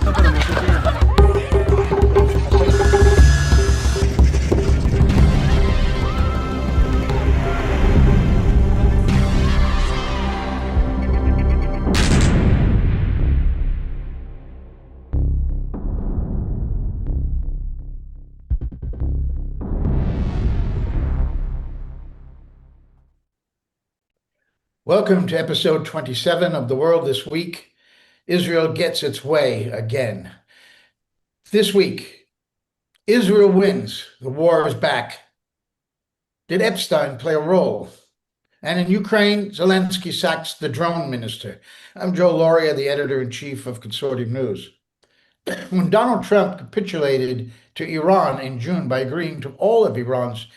No, pero no sé si... Welcome to episode 27 of The World This Week. Israel gets its way again. This week, Israel wins. The war is back. Did Epstein play a role? And in Ukraine, Zelensky sacks the drone minister. I'm Joe Lauria, the editor-in-chief of Consortium News. When Donald Trump capitulated to Iran in June by agreeing to all of Iran's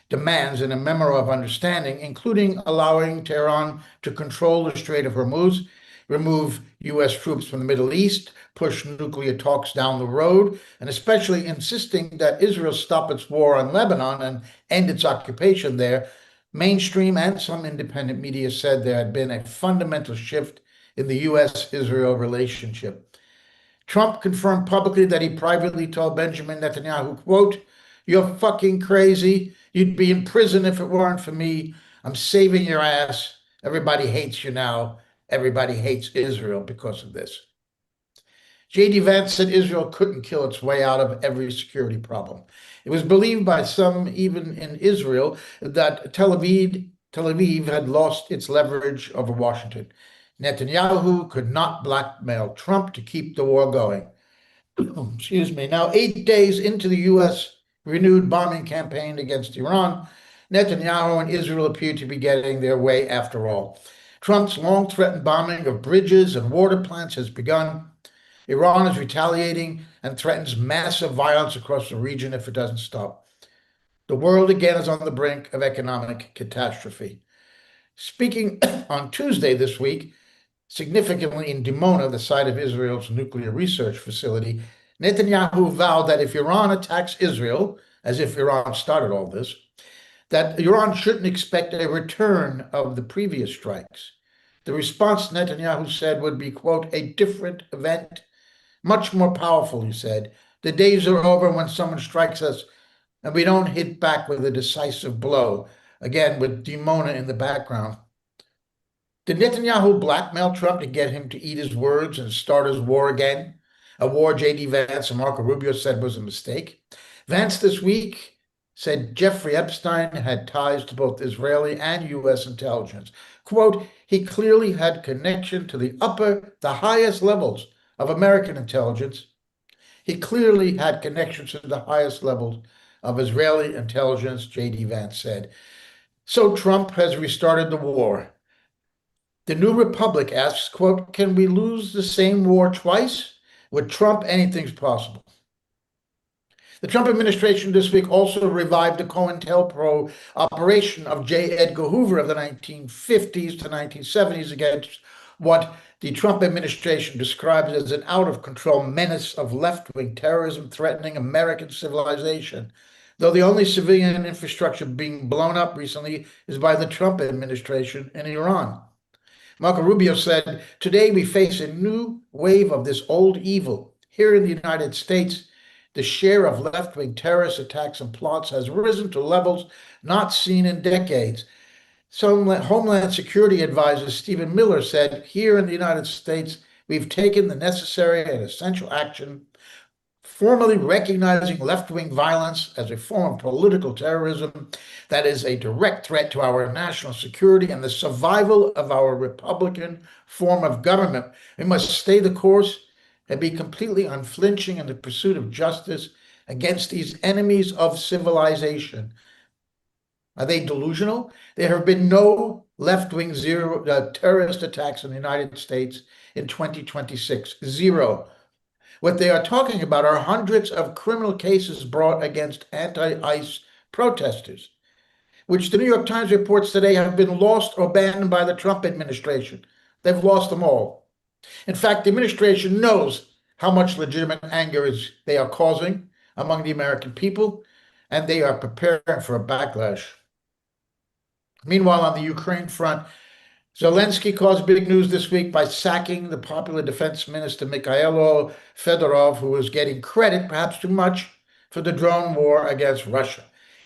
demands in a memo of understanding, including allowing Tehran to control the Strait of Hormuz, remove U.S. troops from the Middle East, push nuclear talks down the road, and especially insisting that Israel stop its war on Lebanon and end its occupation there, mainstream and some independent media said there had been a fundamental shift in the U.S.-Israel relationship. Trump confirmed publicly that he privately told Benjamin Netanyahu, quote, "You're fucking crazy. You'd be in prison if it weren't for me. I'm saving your ass. Everybody hates you now. Everybody hates Israel because of this." J.D. Vance said Israel couldn't kill its way out of every security problem. It was believed by some, even in Israel, that Tel Aviv had lost its leverage over Washington. Netanyahu could not blackmail Trump to keep the war going. Excuse me. Now, 8 days into the U.S. renewed bombing campaign against Iran, Netanyahu and Israel appear to be getting their way after all. Trump's long-threatened bombing of bridges and water plants has begun. Iran is retaliating and threatens massive violence across the region if it doesn't stop. The world again is on the brink of economic catastrophe. Speaking on Tuesday this week, significantly in Dimona, the site of Israel's nuclear research facility, Netanyahu vowed that if Iran attacks Israel, as if Iran started all this, that Iran shouldn't expect a return of the previous strikes. The response, Netanyahu said, would be, quote, "a different event, much more powerful," he said. "The days are over when someone strikes us and we don't hit back with a decisive blow." Again, with Dimona in the background. Did Netanyahu blackmail Trump to get him to eat his words and start his war again? A war J.D. Vance and Marco Rubio said was a mistake. Vance this week said Jeffrey Epstein had ties to both Israeli and U.S. intelligence. Quote, "He clearly had connection to the highest levels of American intelligence. He clearly had connections to the highest levels of Israeli intelligence," J.D. Vance said. So Trump has restarted the war. The New Republic asks, quote, "Can we lose the same war twice? With Trump, anything's possible." The Trump administration this week also revived the COINTELPRO operation of J. Edgar Hoover of the 1950s to 1970s against what the Trump administration describes as an out-of-control menace of left-wing terrorism threatening American civilization, though the only civilian infrastructure being blown up recently is by the Trump administration in Iran. Marco Rubio said, "Today we face a new wave of this old evil. Here in the United States, the share of left-wing terrorist attacks and plots has risen to levels not seen in decades." Some Homeland Security advisor Stephen Miller said, "Here in the United States, we've taken the necessary and essential action, formally recognizing left-wing violence as a form of political terrorism that is a direct threat to our national security and the survival of our Republican form of government. We must stay the course and be completely unflinching in the pursuit of justice against these enemies of civilization." Are they delusional? There have been no left-wing terrorist attacks in the United States in 2026. Zero. What they are talking about are hundreds of criminal cases brought against anti-ICE protesters, which the New York Times reports today have been lost or banned by the Trump administration. They've lost them all. In fact, the administration knows how much legitimate anger they are causing among the American people, and they are preparing for a backlash. Meanwhile, on the Ukraine front, Zelensky caused big news this week by sacking the popular defense minister Mikhailo Fedorov, who was getting credit, perhaps too much, for the drone war against Russia.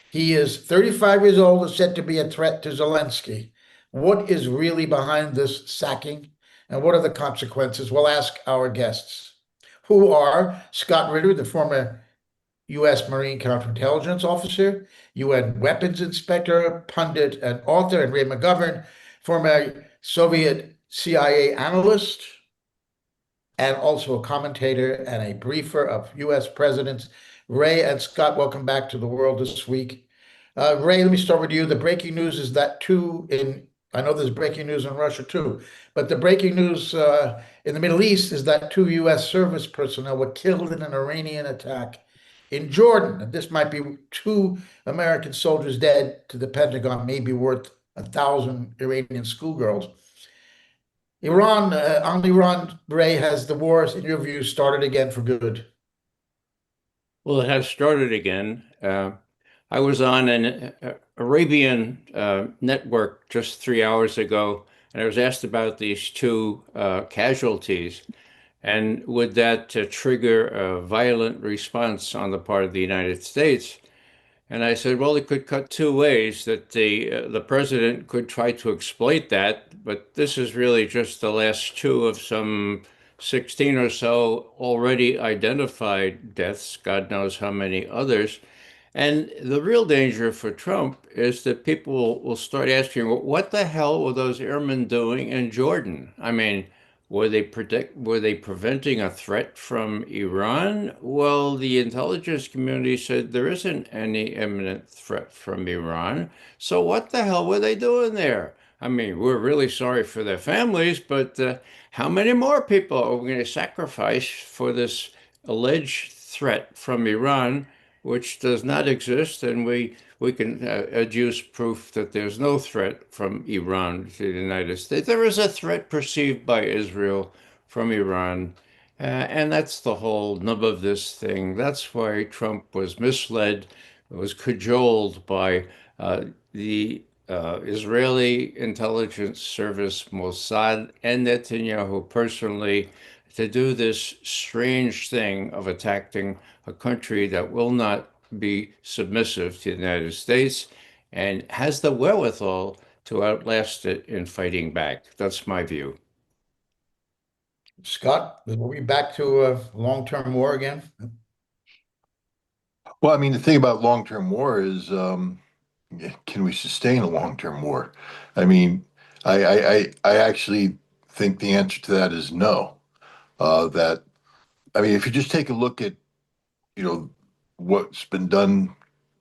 He is 35 years old and said to be a threat to Zelensky. What is really behind this sacking, and what are the consequences? We'll ask our guests, who are Scott Ritter, the former U.S. Marine counterintelligence officer, UN weapons inspector, pundit, and author, and Ray McGovern, former Soviet CIA analyst, and also a commentator and a briefer of U.S. presidents. Ray and Scott, welcome back to the world this week. Ray, let me start with you. The breaking news is that I know there's breaking news in Russia too, but the breaking news in the Middle East is that two U.S. service personnel were killed in an Iranian attack in Jordan. And this might be two American soldiers dead to the Pentagon, maybe worth 1,000 Iranian schoolgirls. On Iran, Ray, has the war, in your view, started again for good? Well, it has started again. I was on an Arabian network just 3 hours ago, and I was asked about these two casualties, and would that trigger a violent response on the part of the United States? And I said, well, it could cut two ways. That the president could try to exploit that, but this is really just the last two of some 16 or so already identified deaths. God knows how many others. And the real danger for Trump is that people will start asking, well, what the hell were those airmen doing in Jordan? I mean, were they preventing a threat from Iran? Well, the intelligence community said there isn't any imminent threat from Iran. So what the hell were they doing there? I mean, we're really sorry for their families, but how many more people are we going to sacrifice for this alleged threat from Iran, which does not exist, and we can adduce proof that there's no threat from Iran to the United States. There is a threat perceived by Israel from Iran, and that's the whole nub of this thing. That's why Trump was misled, was cajoled by the Israeli intelligence service, Mossad, and Netanyahu personally to do this strange thing of attacking a country that will not be submissive to the United States and has the wherewithal to outlast it in fighting back. That's my view. Scott, are we back to a long-term war again? Well, I mean, the thing about long-term war is, can we sustain a long-term war? I mean, I actually think the answer to that is no. That I mean, if you just take a look at, you know, what's been done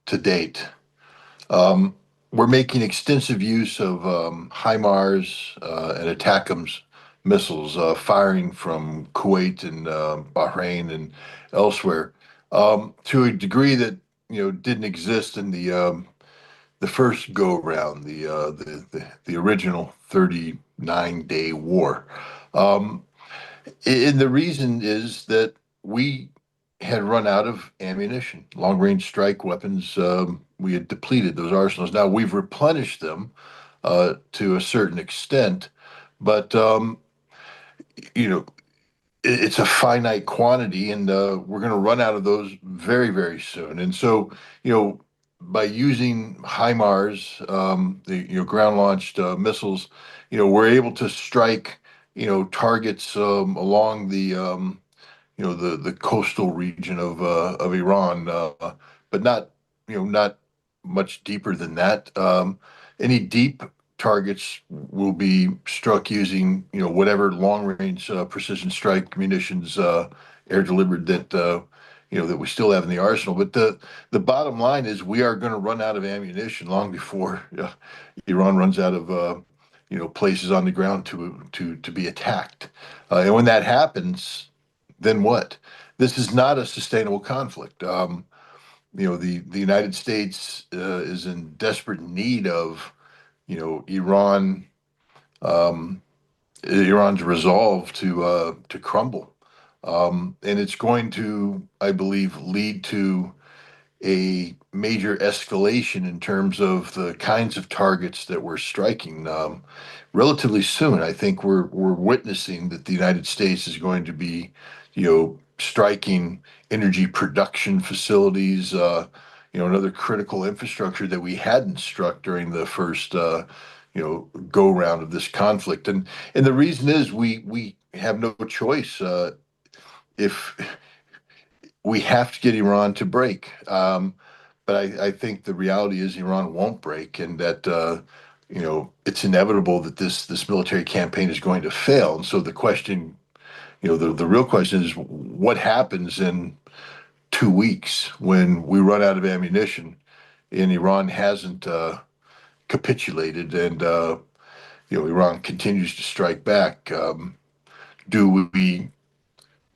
to date, um, we're making extensive use of HIMARS and ATACMS missiles, firing from Kuwait and Bahrain and elsewhere, to a degree that didn't exist in the first go round, the original 39-day war. Um, and the reason is that we had run out of ammunition, long range strike weapons. We had depleted those arsenals. Now we've replenished them to a certain extent, but you know, it's a finite quantity, and we're going to run out of those very, very soon. And so, by using HIMARS, the ground launched missiles, we're able to strike targets along the coastal region of Iran, but not much deeper than that. Any deep targets will be struck using whatever long range precision strike munitions, air delivered, that we still have in the arsenal. But the bottom line is we are going to run out of ammunition long before Iran runs out of places on the ground to be attacked. And when that happens, then what? This is not a sustainable conflict. The United States is in desperate need of Iran, um, Iran's resolve to crumble, and it's going to, I believe, lead to a major escalation in terms of the kinds of targets that we're striking relatively soon. I think we're witnessing that the United States is going to be, striking energy production facilities, and other critical infrastructure that we hadn't struck during the first, go round of this conflict. And the reason is we have no choice. If we have to get Iran to break. But I think the reality is Iran won't break, and that it's inevitable that this military campaign is going to fail. And so the question, the real question is, what happens in 2 weeks when we run out of ammunition and Iran hasn't capitulated, and Iran continues to strike back? Do we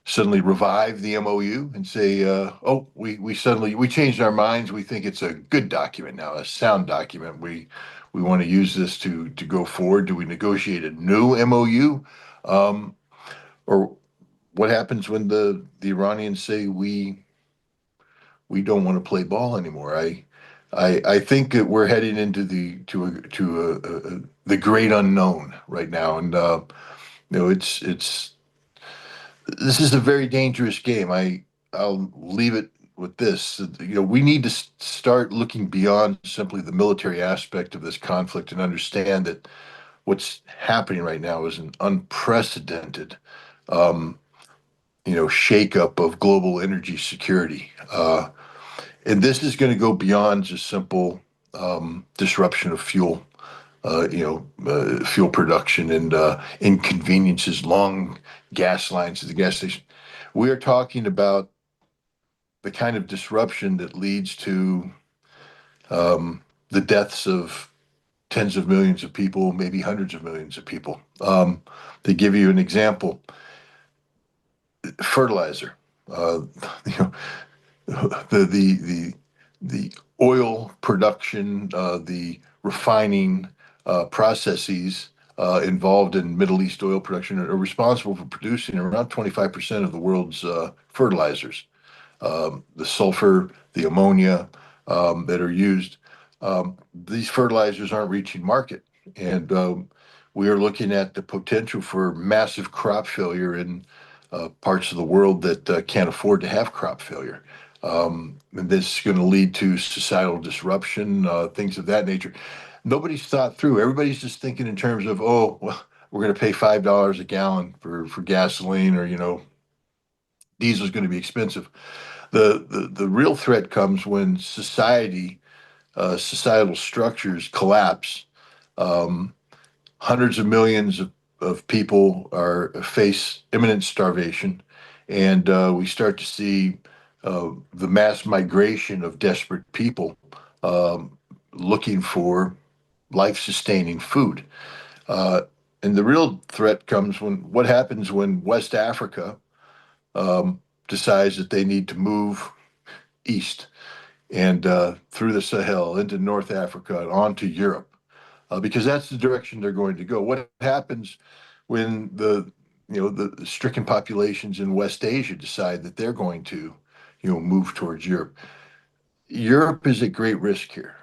suddenly revive the MOU and say, "Oh, we changed our minds. We think it's a good document now, a sound document. We want to use this to go forward." Do we negotiate a new MOU, or what happens when the Iranians say we don't want to play ball anymore? I think that we're heading into the great unknown right now, and it's this is a very dangerous game. I'll leave it with this. We need to start looking beyond simply the military aspect of this conflict and understand that what's happening right now is an unprecedented, um, shakeup of global energy security. And this is going to go beyond just simple disruption of fuel production and inconveniences, long gas lines to the gas station. We are talking about the kind of disruption that leads to the deaths of tens of millions of people, maybe hundreds of millions of people. To give you an example, fertilizer. Uh, you know, the oil production, the refining processes involved in Middle East oil production are responsible for producing around 25% of the world's fertilizers. The sulfur, the ammonia that are used. These fertilizers aren't reaching market, and we are looking at the potential for massive crop failure in parts of the world that can't afford to have crop failure. And this is going to lead to societal disruption, things of that nature. Nobody's thought through. Everybody's just thinking in terms of, oh, well, we're going to pay $5 a gallon for gasoline, or diesel's going to be expensive. The real threat comes when societal structures collapse. Um, Hundreds of millions of people face imminent starvation, and we start to see the mass migration of desperate people um, looking for life-sustaining food. Uh, and the real threat comes when what happens when West Africa decides that they need to move east and through the Sahel into North Africa and on to Europe, because that's the direction they're going to go. What happens when the stricken populations in West Asia decide that they're going to, move towards Europe? Europe is at great risk here.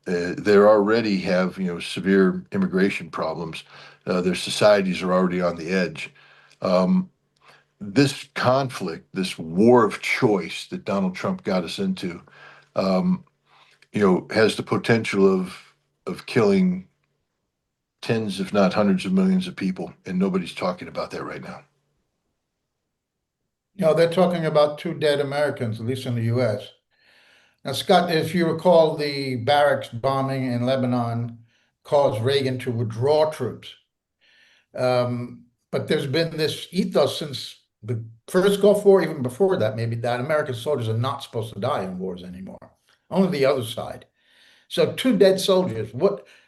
They already have, severe immigration problems. Their societies are already on the edge. Um, this conflict, this war of choice that Donald Trump got us into, um, has the potential of killing tens, if not hundreds of millions of people, and nobody's talking about that right now. They're talking about two dead Americans, at least in the US. Now, Scott, if you recall, the barracks bombing in Lebanon caused Reagan to withdraw troops. But there's been this ethos since the first Gulf War, even before that, maybe, that American soldiers are not supposed to die in wars anymore. Only the other side. So two dead soldiers.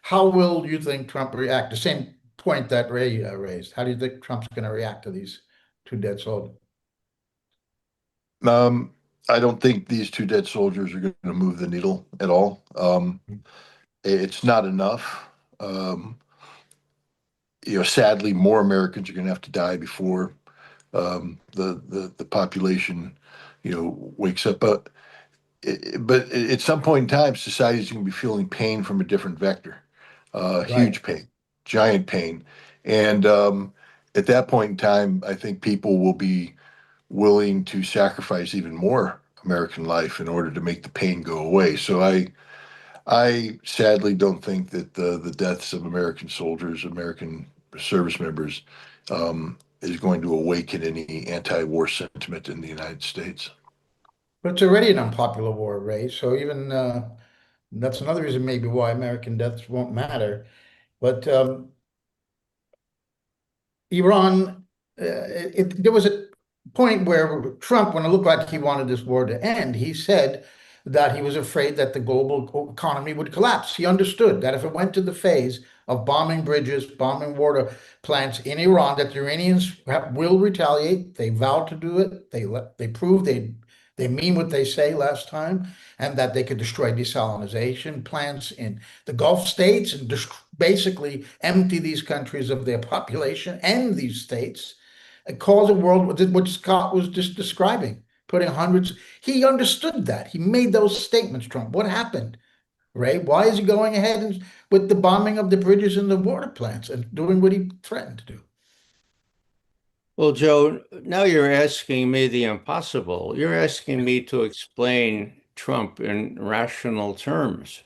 How will you think Trump react? The same point that Ray raised. How do you think Trump's going to react to these two dead soldiers? Um, I don't think these two dead soldiers are going to move the needle at all. It's not enough. Um, Sadly, more Americans are going to have to die before the population, wakes up. but at some point in time, society is going to be feeling pain from a different vector, Right. huge pain, giant pain. And at that point in time, I think people will be willing to sacrifice even more American life in order to make the pain go away. So I sadly don't think that the deaths of American soldiers, American service members, is going to awaken any anti-war sentiment in the United States. But it's already an unpopular war, Ray. So even that's another reason maybe why American deaths won't matter. But Iran, there was a point where Trump, when it looked like he wanted this war to end, he said that he was afraid that the global economy would collapse. He understood that if it went to the phase of bombing bridges, bombing water plants in Iran, that the Iranians will retaliate. They vowed to do it. They proved they mean what they say last time, and that they could destroy desalination plants in the Gulf states and basically empty these countries of their population and these states, and cause a world, what Scott was just describing, putting hundreds. He understood that. He made those statements, Trump. What happened, Ray? Why is he going ahead with the bombing of the bridges and the water plants and doing what he threatened to do? Well, Joe, now you're asking me the impossible. You're asking me to explain Trump in rational terms.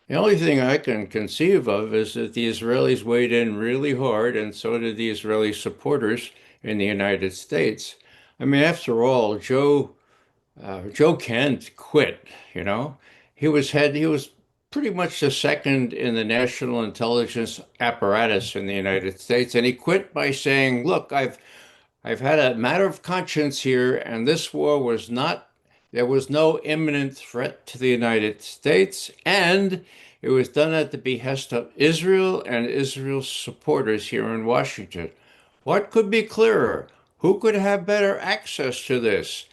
The only thing I can conceive of is that the Israelis weighed in really hard, and so did the Israeli supporters in the United States. I mean, after all, Joe Kent quit, you know. He was pretty much the second in the national intelligence apparatus in the United States, and he quit by saying, "Look, I've had a matter of conscience here, and this war was not, there was no imminent threat to the United States, and it was done at the behest of Israel and Israel's supporters here in Washington." What could be clearer? Who could have better access to this?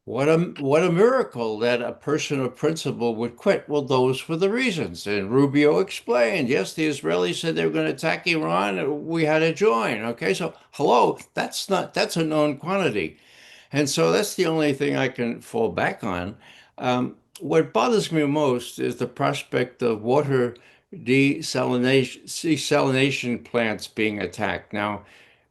What a miracle that a person of principle would quit. Well, those were the reasons. And Rubio explained, yes, the Israelis said they were going to attack Iran, and we had to join. Okay, so hello, that's a known quantity. And so that's the only thing I can fall back on. What bothers me most is the prospect of water desalination plants being attacked. Now,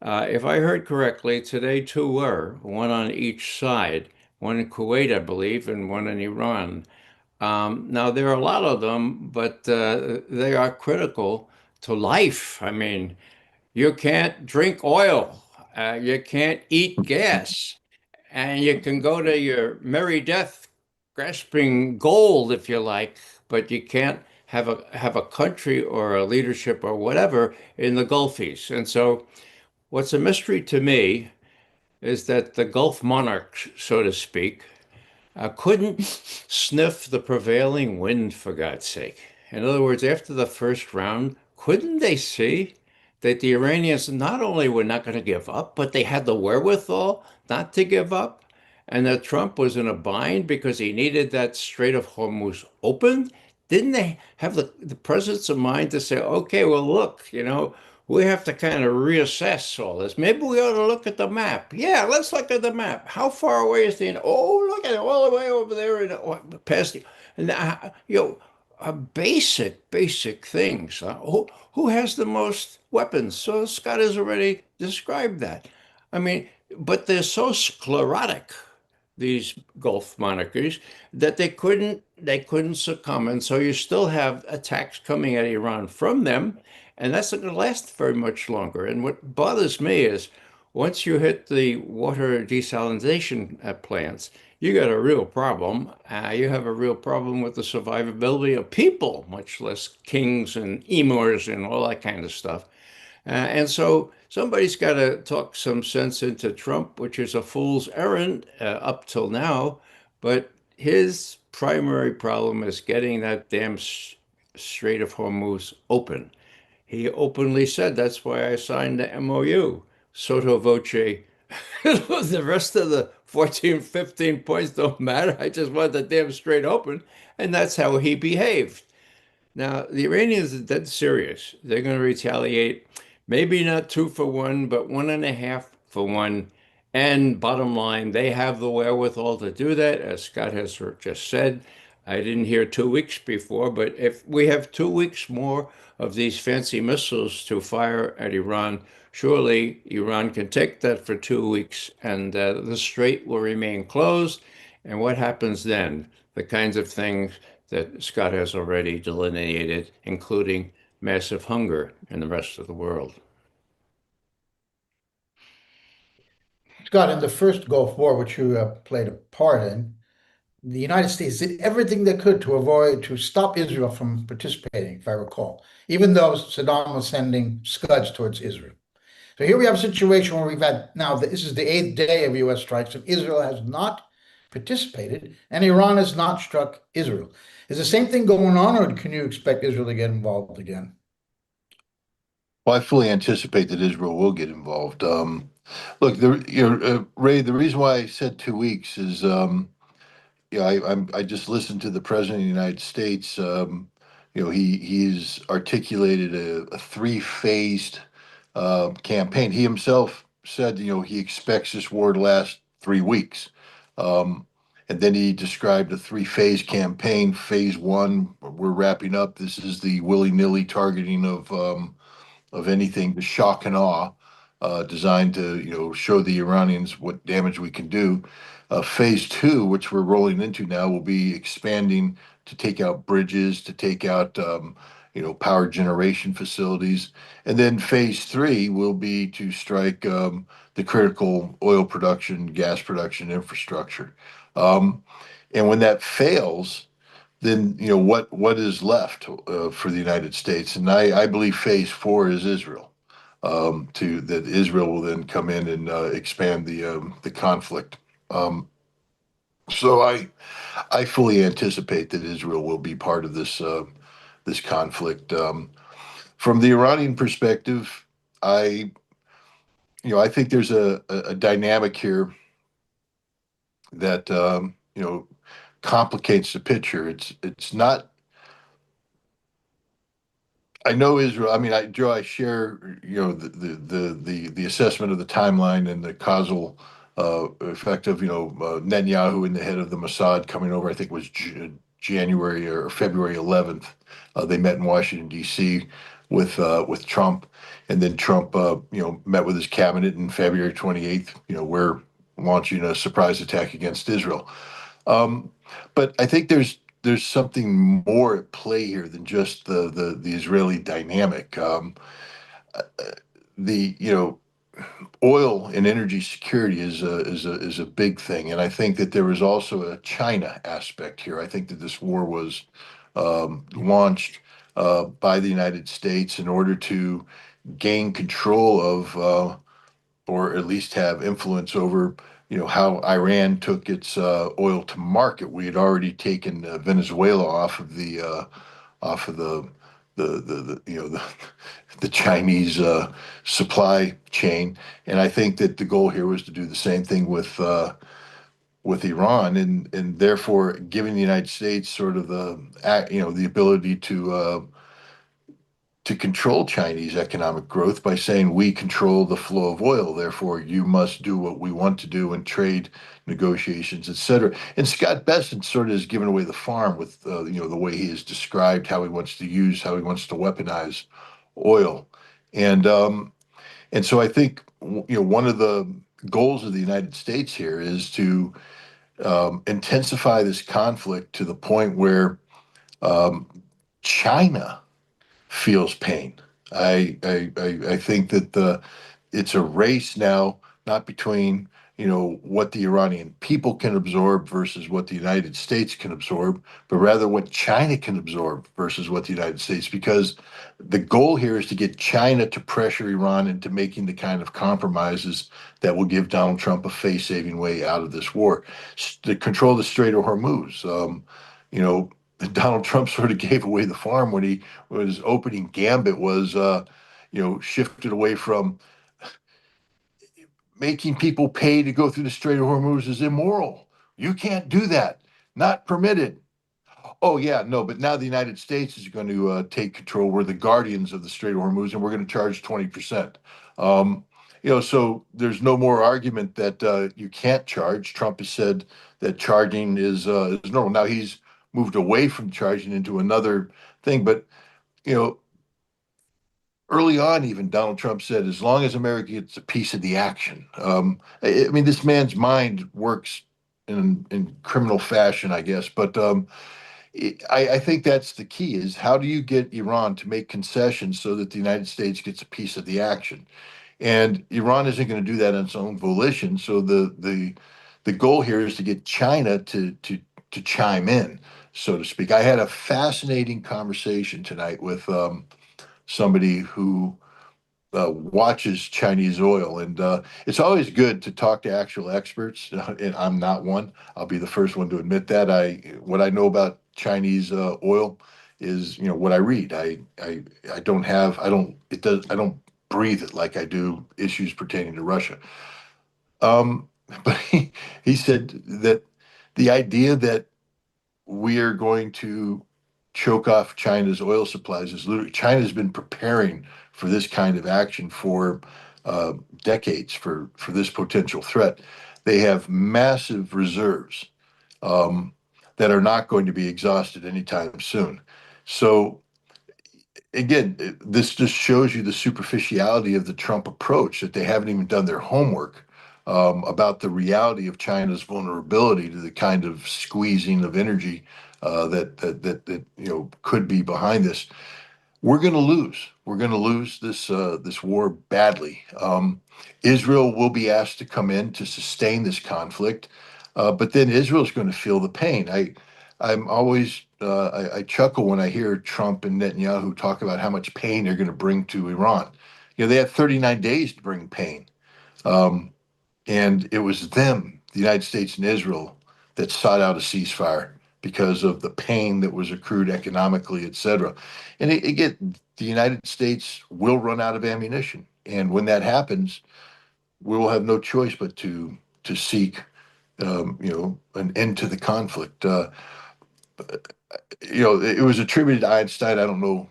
if I heard correctly, today two were, one on each side, one in Kuwait, I believe, and one in Iran. Now, there are a lot of them, but they are critical to life. I mean, you can't drink oil, you can't eat gas, and you can go to your merry death grasping gold if you like, but you can't have a country or a leadership or whatever in the Gulfies. And so, what's a mystery to me is that the Gulf monarchs, so to speak, couldn't sniff the prevailing wind, for God's sake. In other words, after the first round, couldn't they see that the Iranians not only were not going to give up, but they had the wherewithal not to give up, and that Trump was in a bind because he needed that Strait of Hormuz open? Didn't they have the presence of mind to say, okay, well, look, you know, we have to kind of reassess all this. Maybe we ought to look at the map. Yeah, let's look at the map. How far away is the? Oh, look at it all the way over there and past the. And you know, basic things. Who has the most weapons? So Scott has already described that. I mean, but they're so sclerotic, these Gulf monarchies, that they couldn't succumb. And so you still have attacks coming at Iran from them, and that's not going to last very much longer. And what bothers me is once you hit the water desalination plants, you got a real problem. You have a real problem with the survivability of people, much less kings and emirs and all that kind of stuff. And so somebody's got to talk some sense into Trump, which is a fool's errand up till now. But his primary problem is getting that damn Strait of Hormuz open. He openly said, that's why I signed the MOU, sotto voce. The rest of the 14, 15 points don't matter. I just want the damn strait open. And that's how he behaved. Now, the Iranians are dead serious. They're going to retaliate, maybe not two for one, but one and a half for one. And bottom line, they have the wherewithal to do that, as Scott has just said. I didn't hear 2 weeks before, but if we have 2 weeks more of these fancy missiles to fire at Iran, surely Iran can take that for 2 weeks and the strait will remain closed. And what happens then? The kinds of things that Scott has already delineated, including massive hunger in the rest of the world. Scott, in the first Gulf War, which you played a part in, the United States did everything they could to stop Israel from participating, if I recall, even though Saddam was sending Scuds towards Israel. So here we have a situation where we've had now, this is the eighth day of US strikes, and Israel has not participated, and Iran has not struck Israel. Is the same thing going on, or can you expect Israel to get involved again? Well, I fully anticipate that Israel will get involved. Look, Ray, the reason why I said 2 weeks is, I just listened to the President of the United States. He's articulated a three-phased campaign. He himself said, he expects this war to last 3 weeks. Um, and then he described a three-phase campaign. Phase one, we're wrapping up. This is the willy-nilly targeting of anything to shock and awe, designed to show the Iranians what damage we can do. Phase two, which we're rolling into now, will be expanding to take out bridges, to take out power generation facilities, and then phase three will be to strike the critical oil production, gas production infrastructure. Um, and when that fails, then what is left for the United States? And I believe phase four is Israel. To that Israel will then come in and expand the conflict. Um, so I fully anticipate that Israel will be part of this conflict. From the Iranian perspective, I I think there's a dynamic here that complicates the picture. It's not. I know Israel. I mean, Joe, I share, the assessment of the timeline and the causal effect of, Netanyahu and the head of the Mossad coming over. I think it was January or February 11th. They met in Washington D.C. with Trump, and then Trump, met with his cabinet in February 28th. We're launching a surprise attack against Israel. Um, but I think there's something more at play here than just the Israeli dynamic. The oil and energy security is a big thing, and I think that there was also a China aspect here. I think that this war was launched by the United States in order to gain control of or at least have influence over, how Iran took its oil to market. We had already taken Venezuela off of the Chinese supply chain, and I think that the goal here was to do the same thing with Iran, and therefore giving the United States sort of the ability to control Chinese economic growth by saying we control the flow of oil. Therefore, you must do what we want to do in trade negotiations, et cetera. And Scott Bessent sort of has given away the farm with the way he has described how he wants to how he wants to weaponize oil, and so I think one of the goals of the United States here is to intensify this conflict to the point where um, China feels pain. I think that it's a race now, not between what the Iranian people can absorb versus what the United States can absorb, but rather what China can absorb versus what the United States. Because the goal here is to get China to pressure Iran into making the kind of compromises that will give Donald Trump a face-saving way out of this war. To control the Strait of Hormuz. You know, Donald Trump sort of gave away the farm when his opening gambit was, shifted away from making people pay to go through the Strait of Hormuz is immoral. You can't do that. Not permitted. Oh yeah, no, but now the United States is going to take control. We're the guardians of the Strait of Hormuz, and we're going to charge 20%. Um, so there's no more argument that you can't charge. Trump has said that charging is normal. Now he's moved away from charging into another thing, but you know, early on, even Donald Trump said, as long as America gets a piece of the action. I mean, this man's mind works in criminal fashion, I guess, but I think that's the key: is how do you get Iran to make concessions so that the United States gets a piece of the action? And Iran isn't going to do that on its own volition. So the goal here is to get China to chime in, so to speak. I had a fascinating conversation tonight with somebody who watches Chinese oil, and it's always good to talk to actual experts. And I'm not one. I'll be the first one to admit that. What I know about Chinese oil is, what I read. I don't have I don't it does I don't breathe it like I do issues pertaining to Russia. Um, but he said that the idea that we are going to choke off China's oil supplies is literally China's been preparing for this kind of action for uh, decades for this potential threat. They have massive reserves um, that are not going to be exhausted anytime soon. So again, this just shows you the superficiality of the Trump approach, that they haven't even done their homework about the reality of China's vulnerability to the kind of squeezing of energy that could be behind this. We're going to lose. We're going to lose this war badly. Israel will be asked to come in to sustain this conflict, but then Israel's going to feel the pain. I'm always I chuckle when I hear Trump and Netanyahu talk about how much pain they're going to bring to Iran. They had 39 days to bring pain, um, and it was them, the United States and Israel, that sought out a ceasefire because of the pain that was accrued economically, et cetera. And again, the United States will run out of ammunition, and when that happens, we will have no choice but to seek, an end to the conflict. It was attributed to Einstein. I don't know,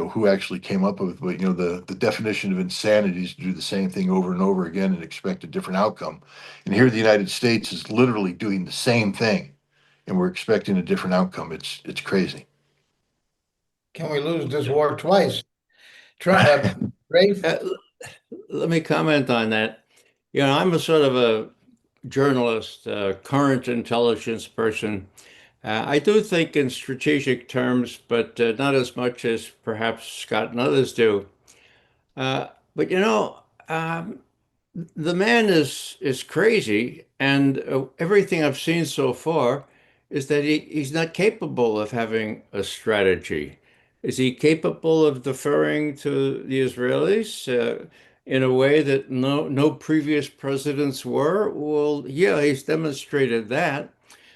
who actually came up with, but the definition of insanity is to do the same thing over and over again and expect a different outcome. And here, the United States is literally doing the same thing, and we're expecting a different outcome. It's crazy. Can we lose this war twice? Trump, Rafe, Uh, Let me comment on that. I'm a sort of a journalist, current intelligence person. I do think in strategic terms, but not as much as perhaps Scott and others do. Uh, but the man is crazy, and everything I've seen so far is that he's not capable of having a strategy. Is he capable of deferring to the Israelis in a way that no previous presidents were? Well, yeah, he's demonstrated that.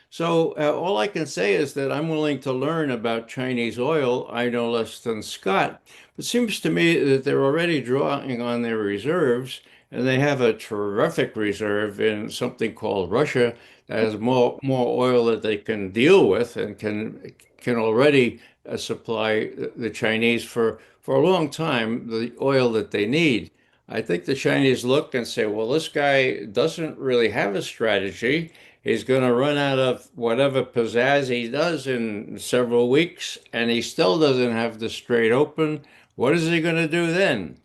So all I can say is that I'm willing to learn about Chinese oil. I know less than Scott. It seems to me that they're already drawing on their reserves, and they have a terrific reserve in something called Russia that has more oil that they can deal with and can already supply the Chinese for a long time the oil that they need. I think the Chinese look and say, well, this guy doesn't really have a strategy. He's going to run out of whatever pizzazz he does in several weeks, and he still doesn't have the Strait open. What is he going to do then?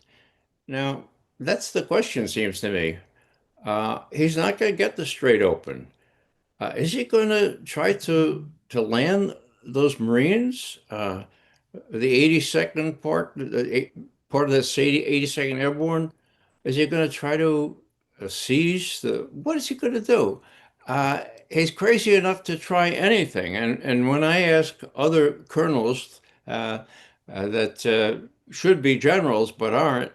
Now, that's the question, seems to me. He's not going to get the Strait open. Is he going to try to land those Marines? The 82nd part of the 82nd Airborne, is he going to try to seize what is he going to do? He's crazy enough to try anything. And when I ask other colonels that should be generals but aren't,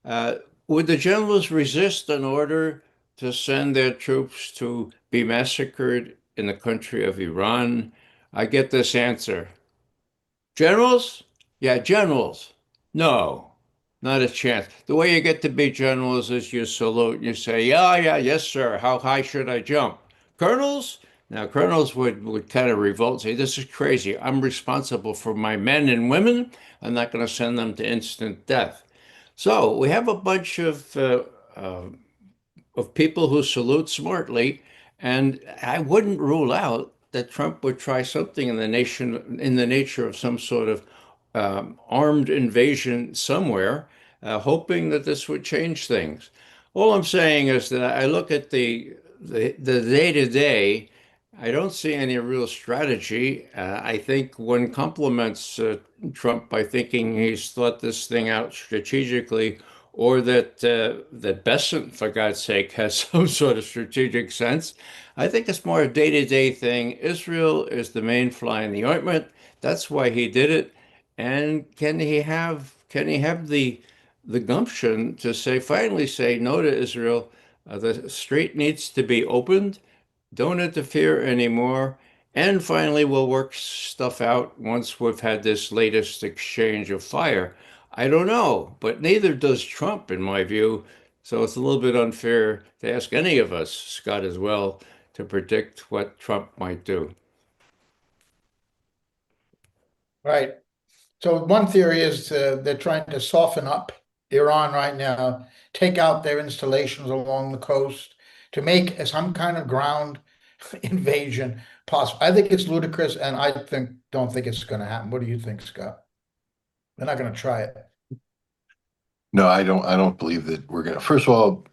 uh, would the generals resist an order to send their troops to be massacred in the country of Iran? I get this answer. Generals? Yeah, generals. No, not a chance. The way you get to be generals is you salute and you say, yeah, yeah, yes, sir. How high should I jump? Colonels? Now, colonels would kind of revolt and say, this is crazy. I'm responsible for my men and women. I'm not going to send them to instant death. So we have a bunch of of people who salute smartly, and I wouldn't rule out that Trump would try something in the nature of some sort of armed invasion somewhere, hoping that this would change things. All I'm saying is that I look at the day to day. I don't see any real strategy. I think one compliments Trump by thinking he's thought this thing out strategically, or that Besant, for God's sake, has some sort of strategic sense. I think it's more a day-to-day thing. Israel is the main fly in the ointment. That's why he did it. And can he have the gumption to finally say no to Israel? The strait needs to be opened. Don't interfere anymore. And finally, we'll work stuff out once we've had this latest exchange of fire. I don't know, but neither does Trump, in my view. So it's a little bit unfair to ask any of us, Scott as well, to predict what Trump might do. Right. So one theory is they're trying to soften up Iran right now, take out their installations along the coast to make some kind of ground invasion possible. I think it's ludicrous, and don't think it's going to happen. What do you think, Scott? They're not going to try it. No, I don't believe that we're gonna. First of all,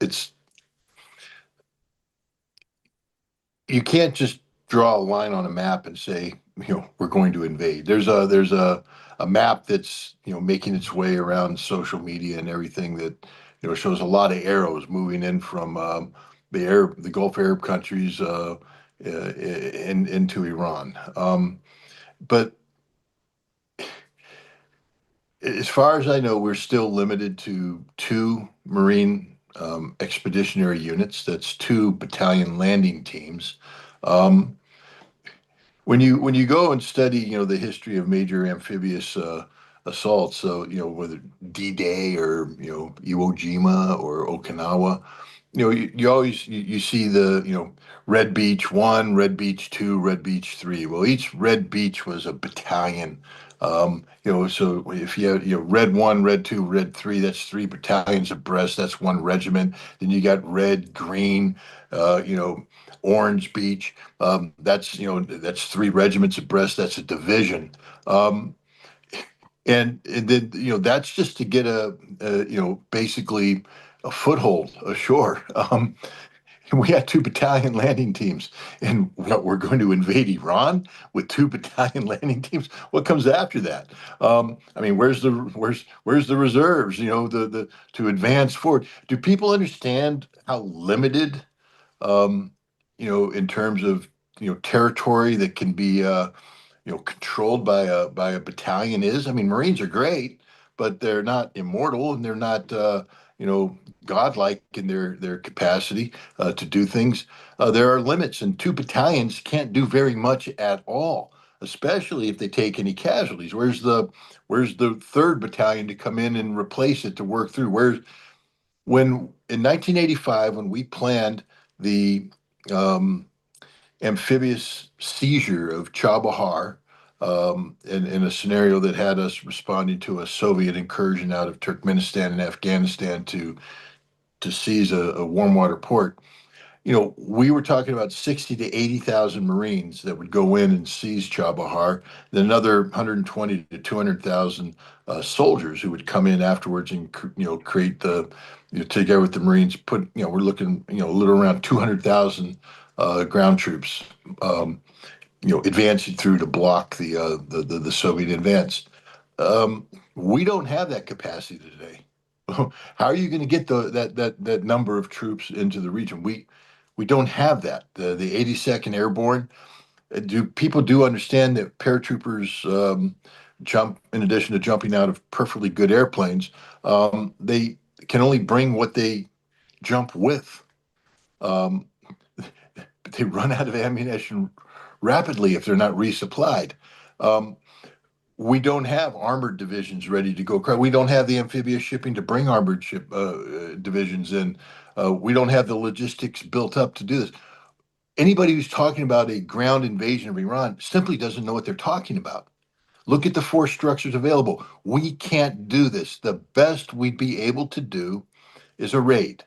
you can't just draw a line on a map and say, we're going to invade. There's a map that's, making its way around social media and everything that, shows a lot of arrows moving in from the Gulf Arab countries into Iran. But as far as I know, we're still limited to two Marine expeditionary units. That's two battalion landing teams. Um, when you go and study, the history of major amphibious assaults, so whether D-Day or Iwo Jima or Okinawa, you always you see the Red Beach 1, Red Beach 2, Red Beach 3. Well, each Red Beach was a battalion. So if you have Red 1, Red 2, Red 3, that's three battalions abreast. That's one regiment. Then you got Red, Green, Orange Beach. That's three regiments abreast. That's a division. Um, and then that's just to get basically a foothold ashore. We had two battalion landing teams, and what, we're going to invade Iran with two battalion landing teams. What comes after that? I mean, where's the reserves? The to advance forward. Do people understand how limited, um, in terms of territory that can be controlled by a battalion is? I mean, Marines are great, but they're not immortal, and they're not godlike in their capacity to do things. There are limits, and two battalions can't do very much at all, especially if they take any casualties. Where's the third battalion to come in and replace it to work through? Where's when in 1985 when we planned the um, amphibious seizure of Chabahar, in a scenario that had us responding to a Soviet incursion out of Turkmenistan and Afghanistan to seize a warm water port. We were talking about 60 to 80,000 Marines that would go in and seize Chabahar, then another 120 to 200,000 soldiers who would come in afterwards and create together with the Marines, we're looking a little around 200,000 ground troops, advancing through to block the Soviet advance. We don't have that capacity today. How are you going to get that number of troops into the region? We don't have that. The 82nd Airborne. Do people understand that paratroopers jump in addition to jumping out of perfectly good airplanes? They can only bring what they jump with. Um, they run out of ammunition rapidly if they're not resupplied. Um, we don't have armored divisions ready to go. We don't have the amphibious shipping to bring armored ship divisions in. We don't have the logistics built up to do this. Anybody who's talking about a ground invasion of Iran simply doesn't know what they're talking about. Look at the force structures available. We can't do this. The best we'd be able to do is a raid.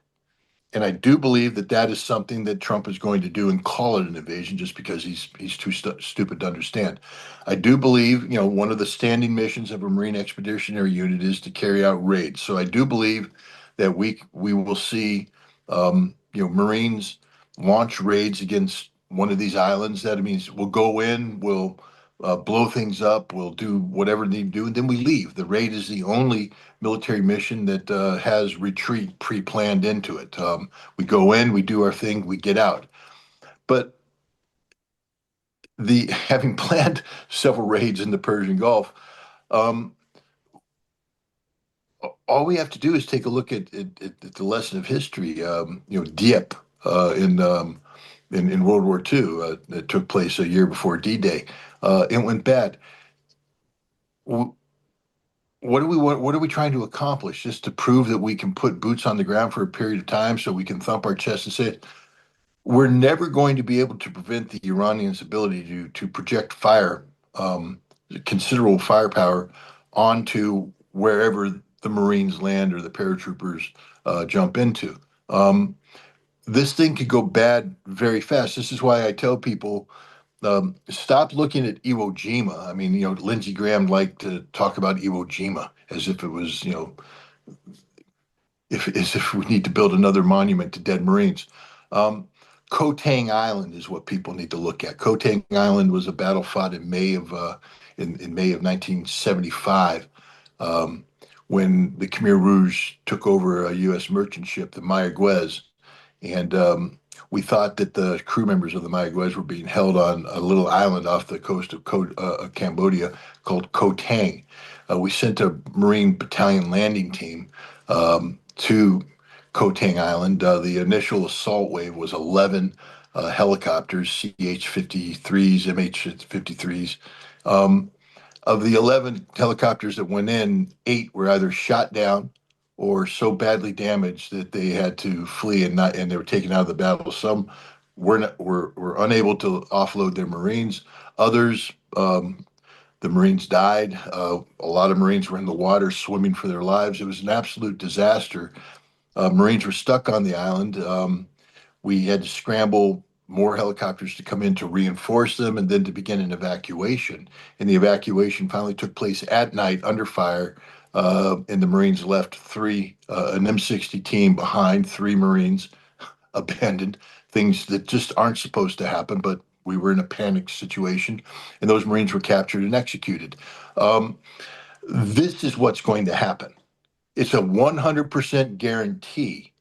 And I do believe that that is something that Trump is going to do and call it an invasion just because he's too stupid to understand. I do believe, one of the standing missions of a Marine Expeditionary Unit is to carry out raids. So I do believe that we will see, Marines launch raids against one of these islands. That means we'll go in, we'll blow things up, we'll do whatever they do, and then we leave. The raid is the only military mission that has retreat pre-planned into it. We go in, we do our thing, we get out. But the having planned several raids in the Persian Gulf, um, all we have to do is take a look at the lesson of history. Dieppe in World War II that took place a year before D-Day. It went bad. What do we want? What are we trying to accomplish? Just to prove that we can put boots on the ground for a period of time so we can thump our chest and say, we're never going to be able to prevent the Iranians' ability to project fire, considerable firepower, onto wherever the Marines land or the paratroopers jump into. This thing could go bad very fast. This is why I tell people, stop looking at Iwo Jima. I mean, Lindsey Graham liked to talk about Iwo Jima as if it was, as if we need to build another monument to dead Marines. Um, Koh Tang Island is what people need to look at. Koh Tang Island was a battle fought in May of 1975, um, when the Khmer Rouge took over a U.S. merchant ship, the Mayaguez, and we thought that the crew members of the Mayaguez were being held on a little island off the coast of Cambodia called Koh Tang. We sent a Marine battalion landing team to Koh Tang Island. The initial assault wave was 11 helicopters, CH-53s, MH-53s. Of the 11 helicopters that went in, 8 were either shot down or so badly damaged that they had to flee and they were taken out of the battle. Some were unable to offload their Marines. Others, the Marines died. A lot of Marines were in the water swimming for their lives. It was an absolute disaster. Marines were stuck on the island. We had to scramble more helicopters to come in to reinforce them and then to begin an evacuation. And the evacuation finally took place at night under fire. And the Marines left an M60 team behind, 3 Marines abandoned, things that just aren't supposed to happen, but we were in a panic situation, and those Marines were captured and executed. Um, this is what's going to happen. It's a 100% guarantee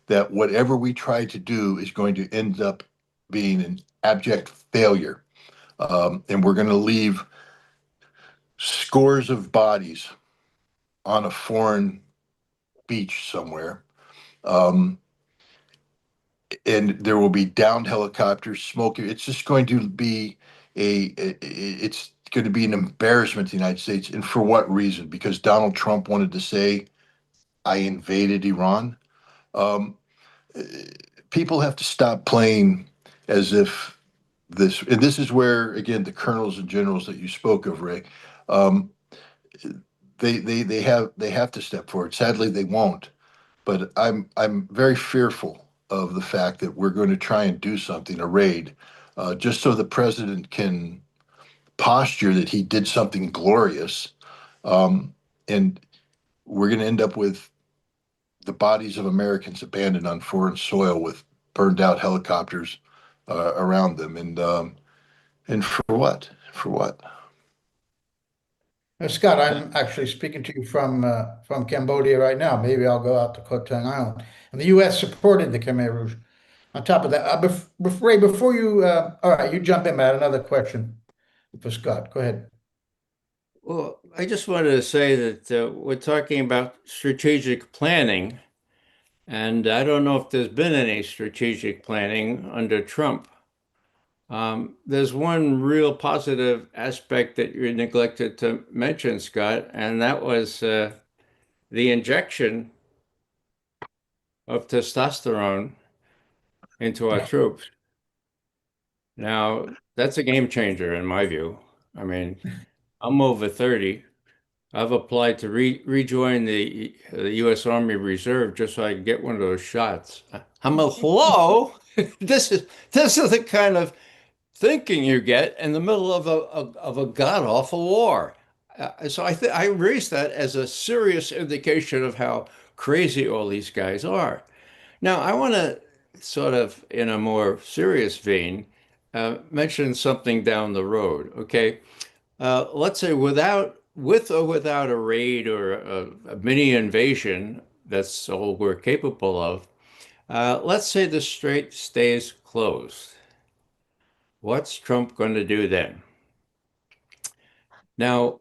that whatever we try to do is going to end up being an abject failure. And we're going to leave scores of bodies on a foreign beach somewhere. Um, and there will be downed helicopters, smoke. It's just going to be it's going to be an embarrassment to the United States. And for what reason? Because Donald Trump wanted to say, I invaded Iran. Um, People have to stop playing as if and this is where, again, the colonels and generals that you spoke of, Ray, um, they have to step forward. Sadly, they won't. But I'm very fearful of the fact that we're going to try and do something, a raid, just so the president can posture that he did something glorious, um, and we're going to end up with the bodies of Americans abandoned on foreign soil with burned out helicopters around them, and for what? For what? Scott, I'm actually speaking to you from Cambodia right now. Maybe I'll go out to Koh Tang Island. And the U.S. supported the Khmer Rouge. On top of that, Ray, before you, all right, you jump in, I had another question for Scott. Go ahead. Well, I just wanted to say that we're talking about strategic planning, and I don't know if there's been any strategic planning under Trump. There's one real positive aspect that you neglected to mention, Scott, and that was the injection of testosterone into our Yeah. troops. Now, that's a game changer in my view. I mean, I'm over 30, I've applied to rejoin the U.S. Army Reserve just so I can get one of those shots. I'm a hello. This is the kind of thinking you get in the middle of a god-awful war. So I raise that as a serious indication of how crazy all these guys are. Now, I want to sort of, in a more serious vein, mention something down the road. Okay, let's say with or without a raid or a mini invasion, that's all we're capable of. Let's say the strait stays closed. What's Trump going to do then? Now,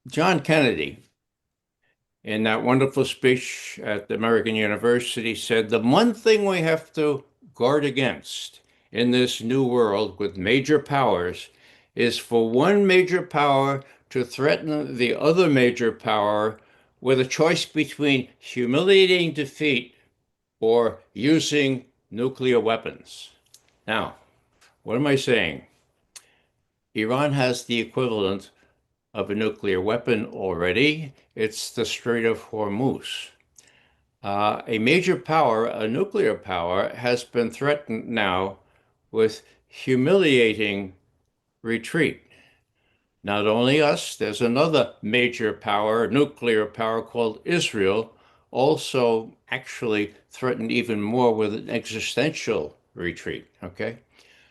John Kennedy, in that wonderful speech at the American University, said the one thing we have to guard against in this new world with major powers is for one major power to threaten the other major power with a choice between humiliating defeat or using nuclear weapons. Now, what am I saying? Iran has the equivalent of a nuclear weapon already. It's the Strait of Hormuz. A major power, a nuclear power, has been threatened now with humiliating retreat. Not only us, there's another major power, nuclear power called Israel, also actually threatened even more with an existential retreat. Okay?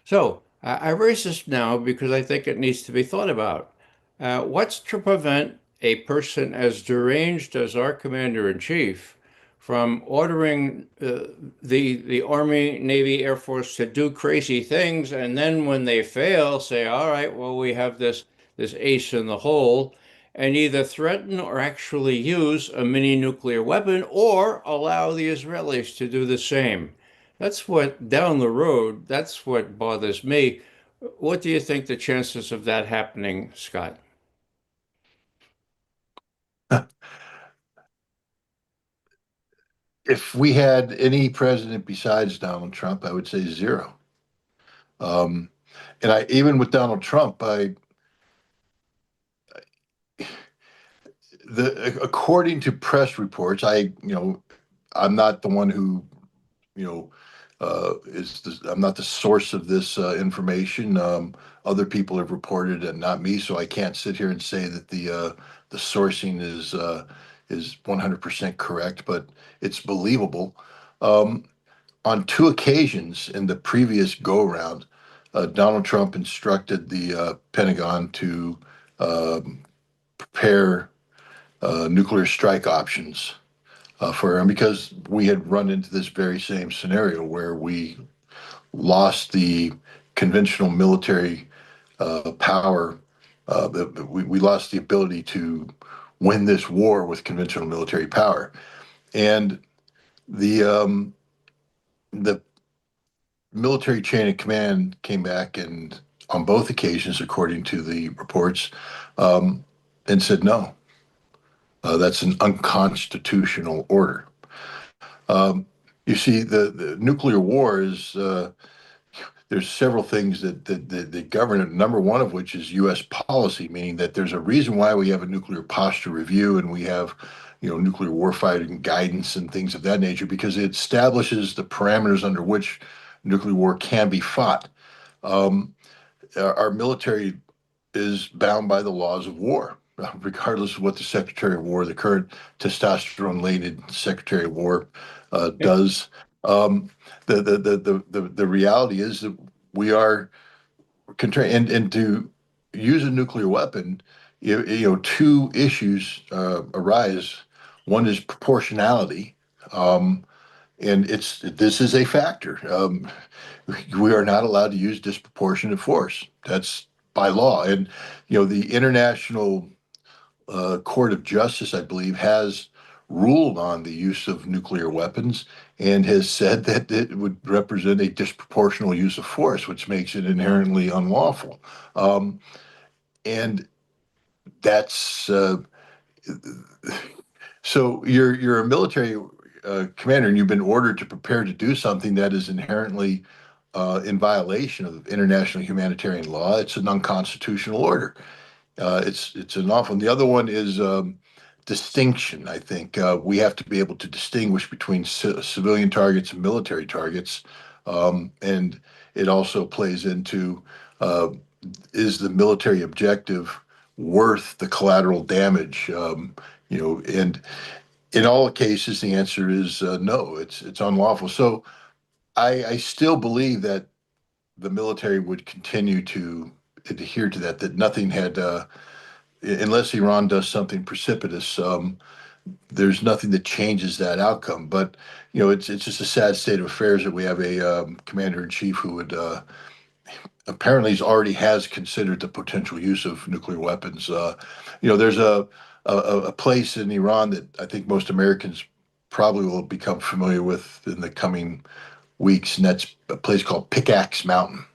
So I raise this now because I think it needs to be thought about. What's to prevent a person as deranged as our commander in chief from ordering the Army, Navy, Air Force to do crazy things, and then when they fail, say, "All right, well, we have this ace in the hole," and either threaten or actually use a mini nuclear weapon, or allow the Israelis to do the same. That's what down the road, that's what bothers me. What do you think the chances of that happening, Scott? If we had any president besides Donald Trump, I would say zero. Um, and I even with Donald Trump, I the according to press reports, I'm not the one who you know I'm not the source of this information. Other people have reported it, not me, so I can't sit here and say that the sourcing is 100% correct, but it's believable. Um, on two occasions in the previous go round, Donald Trump instructed the Pentagon to um, prepare nuclear strike options for him because we had run into this very same scenario where we lost the conventional military power. We lost the ability to win this war with conventional military power, and the military chain of command came back and on both occasions, according to the reports, um, and said no, that's an unconstitutional order. Um, you see, the nuclear war is there's several things that govern it. Number one of which is U.S. policy, meaning that there's a reason why we have a nuclear posture review and we have, nuclear warfighting guidance and things of that nature, because it establishes the parameters under which nuclear war can be fought. Um, our military is bound by the laws of war, regardless of what the Secretary of War, the current testosterone-laden Secretary of War, does. Um, the reality is that we are and to use a nuclear weapon, two issues arise. One is proportionality. And this is a factor. We are not allowed to use disproportionate force. That's by law. And the International Court of Justice, I believe, has ruled on the use of nuclear weapons and has said that it would represent a disproportional use of force, which makes it inherently unlawful. Um, and that's so you're a military commander, and you've been ordered to prepare to do something that is inherently in violation of international humanitarian law. It's an unconstitutional order. It's an awful. And the other one is distinction. I think we have to be able to distinguish between civilian targets and military targets, and it also plays into uh, is the military objective worth the collateral damage? And in all cases, the answer is no. It's unlawful. So I still believe that the military would continue to adhere to that. That nothing had. Unless Iran does something precipitous, there's nothing that changes that outcome. But it's just a sad state of affairs that we have a commander in chief who would apparently already has considered the potential use of nuclear weapons. There's a place in Iran that I think most Americans probably will become familiar with in the coming weeks, and that's a place called Pickaxe Mountain.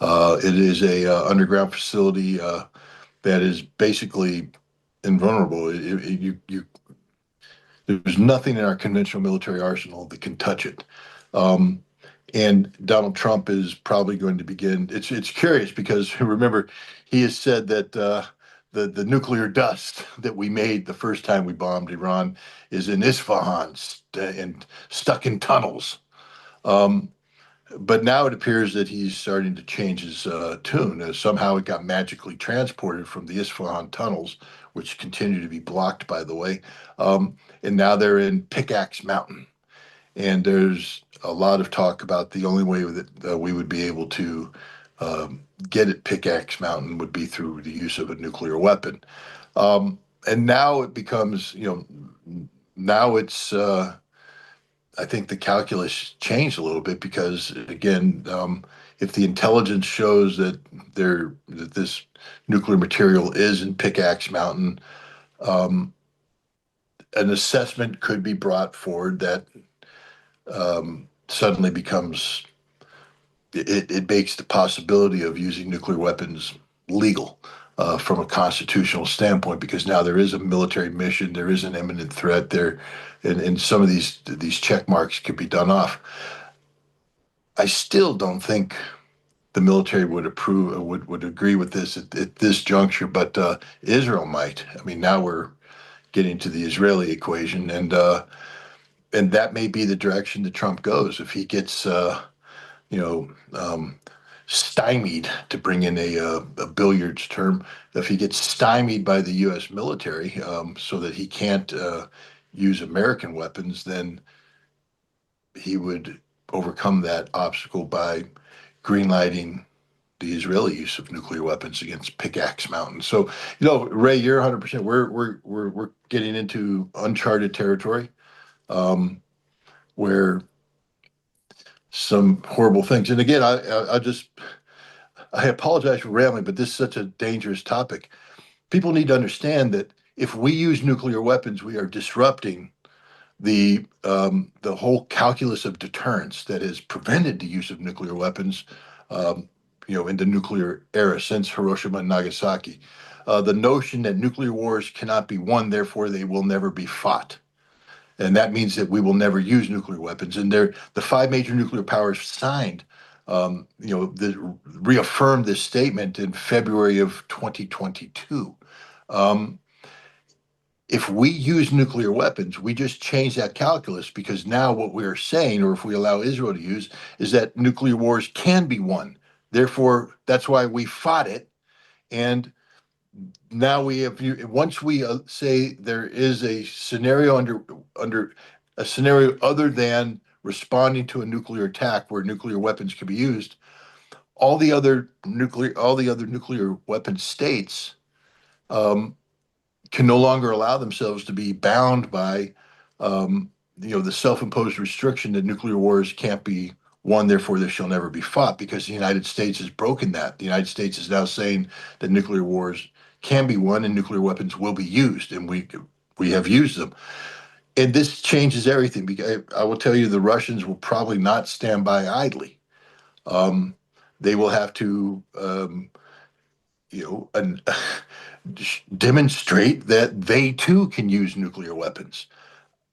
It is a underground facility that is basically invulnerable. There's nothing in our conventional military arsenal that can touch it. Um, and Donald Trump is probably going to begin. It's curious because remember, he has said that the nuclear dust that we made the first time we bombed Iran is in Isfahan and stuck in tunnels. Um, but now it appears that he's starting to change his tune. Somehow it got magically transported from the Isfahan tunnels, which continue to be blocked, by the way. And now they're in Pickaxe Mountain. And there's a lot of talk about the only way that we would be able to get at Pickaxe Mountain would be through the use of a nuclear weapon. And now it becomes, now it's I think the calculus changed a little bit because, again, if the intelligence shows that this nuclear material is in Pickaxe Mountain, um, an assessment could be brought forward that suddenly becomes it makes the possibility of using nuclear weapons legal from a constitutional standpoint because now there is a military mission, there is an imminent threat there, and some of these check marks could be done off. I still don't think the military would approve would agree with this at this juncture, but Israel might. I mean, now we're getting to the Israeli equation, and that may be the direction that Trump goes if he gets you know, um, stymied, to bring in a billiards term, if he gets stymied by the U.S. military so that he can't use American weapons, then he would overcome that obstacle by greenlighting the Israeli use of nuclear weapons against Pickaxe Mountain. So, Ray, you're 100%. We're getting into uncharted territory where some horrible things. And again, I apologize for rambling, but this is such a dangerous topic. People need to understand that if we use nuclear weapons, we are disrupting the whole calculus of deterrence that has prevented the use of nuclear weapons, um, in the nuclear era since Hiroshima and Nagasaki. The notion that nuclear wars cannot be won, therefore they will never be fought. And that means that we will never use nuclear weapons. And the five major nuclear powers signed, reaffirmed this statement in February of 2022. Um, if we use nuclear weapons, we just change that calculus because now what we're saying, or if we allow Israel to use, is that nuclear wars can be won. Therefore, that's why we fought it. And now we have once we say there is a scenario under a scenario other than responding to a nuclear attack where nuclear weapons can be used, all the other nuclear weapon states um, can no longer allow themselves to be bound by the self-imposed restriction that nuclear wars can't be won, therefore they shall never be fought, because the United States has broken that. The United States is now saying that nuclear wars can be won and nuclear weapons will be used, and we have used them. And this changes everything because I will tell you the Russians will probably not stand by idly. Um, they will have to you know, an, demonstrate that they too can use nuclear weapons.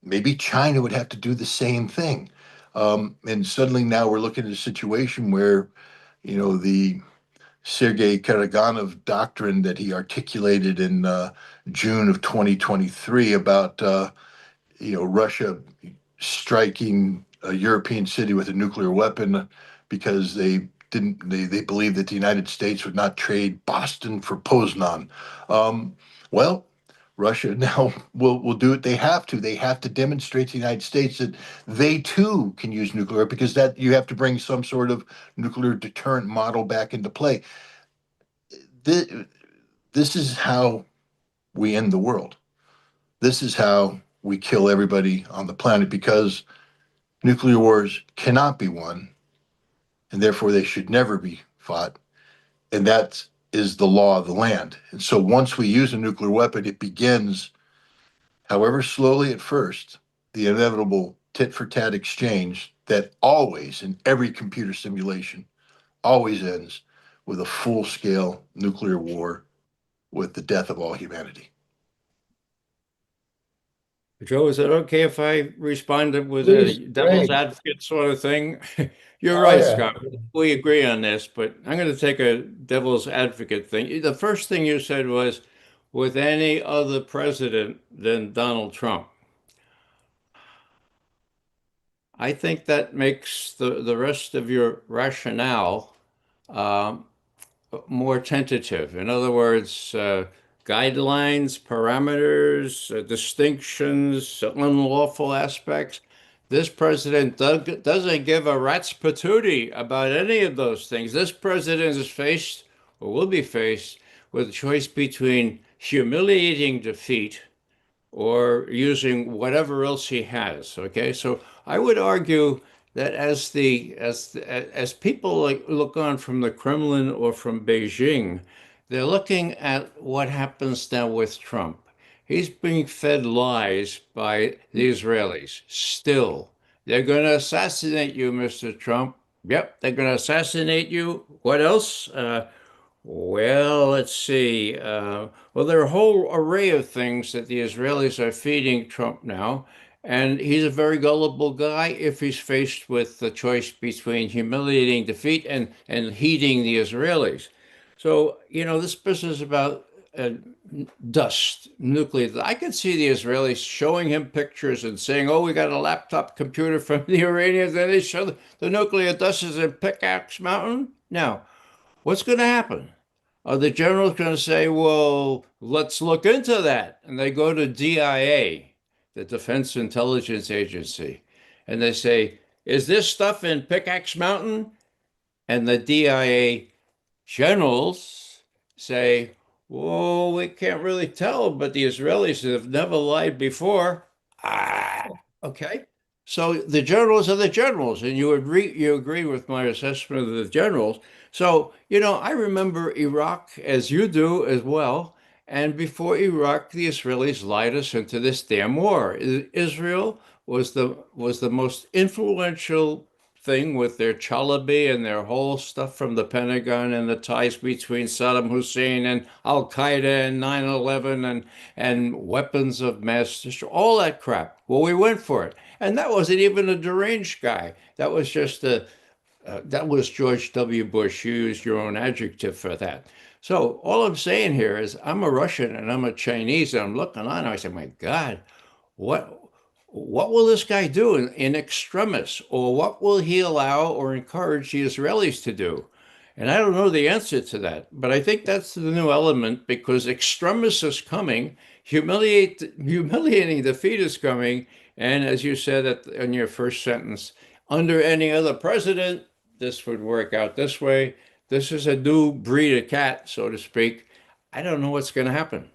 Maybe China would have to do the same thing. And suddenly now we're looking at a situation where, the Sergei Karaganov doctrine that he articulated in June of 2023 about Russia striking a European city with a nuclear weapon because they believed that the United States would not trade Boston for Poznan. Um, well, Russia now will do it. They have to. They have to demonstrate to the United States that they too can use nuclear, because that you have to bring some sort of nuclear deterrent model back into play. This, this is how we end the world. This is how we kill everybody on the planet, because nuclear wars cannot be won, and therefore they should never be fought. And that is the law of the land. And so once we use a nuclear weapon, it begins, however slowly at first, the inevitable tit for tat exchange that always, in every computer simulation, always ends with a full scale nuclear war with the death of all humanity. Joe, is it okay if I responded with a Please, devil's Greg. advocate sort of thing? You're Oh right, yeah. Scott. We agree on this, but I'm going to take a devil's advocate thing. The first thing you said was with any other president than Donald Trump. I think that makes the rest of your rationale um, more tentative. In other words, guidelines, parameters, distinctions, unlawful aspects. This president doesn't give a rat's patootie about any of those things. This president is faced, or will be faced, with a choice between humiliating defeat or using whatever else he has. Okay, so I would argue that as people look on from the Kremlin or from Beijing, they're looking at what happens now with Trump. He's being fed lies by the Israelis. Still, they're going to assassinate you, Mr. Trump. Yep, they're going to assassinate you. What else? Well, let's see. Well, there are a whole array of things that the Israelis are feeding Trump now, and he's a very gullible guy if he's faced with the choice between humiliating defeat and heeding the Israelis. So, this business about uh, dust, nuclear, I could see the Israelis showing him pictures and saying, oh, we got a laptop computer from the Iranians, and they show the nuclear dust is in Pickaxe Mountain. Now, what's going to happen? Are the generals going to say, well, let's look into that? And they go to DIA, the Defense Intelligence Agency, and they say, is this stuff in Pickaxe Mountain? And the DIA generals say, well, we can't really tell, but the Israelis have never lied before. Ah, okay. So the generals are the generals, and you agree with my assessment of the generals. So, I remember Iraq as you do as well. And before Iraq, the Israelis lied us into this damn war. Israel was the most influential thing with their Chalabi and their whole stuff from the Pentagon and the ties between Saddam Hussein and Al Qaeda and 9/11 and weapons of mass destruction, all that crap. Well, we went for it. And that wasn't even a deranged guy. That was just that was George W. Bush. You used your own adjective for that. So all I'm saying here is I'm a Russian and I'm a Chinese and I'm looking on and I say, my God, what what will this guy do in extremis, or what will he allow or encourage the Israelis to do? And I don't know the answer to that, but I think that's the new element because extremis is coming, humiliating defeat is coming, and as you said in your first sentence, under any other president, this would work out this way. This is a new breed of cat, so to speak. I don't know what's going to happen.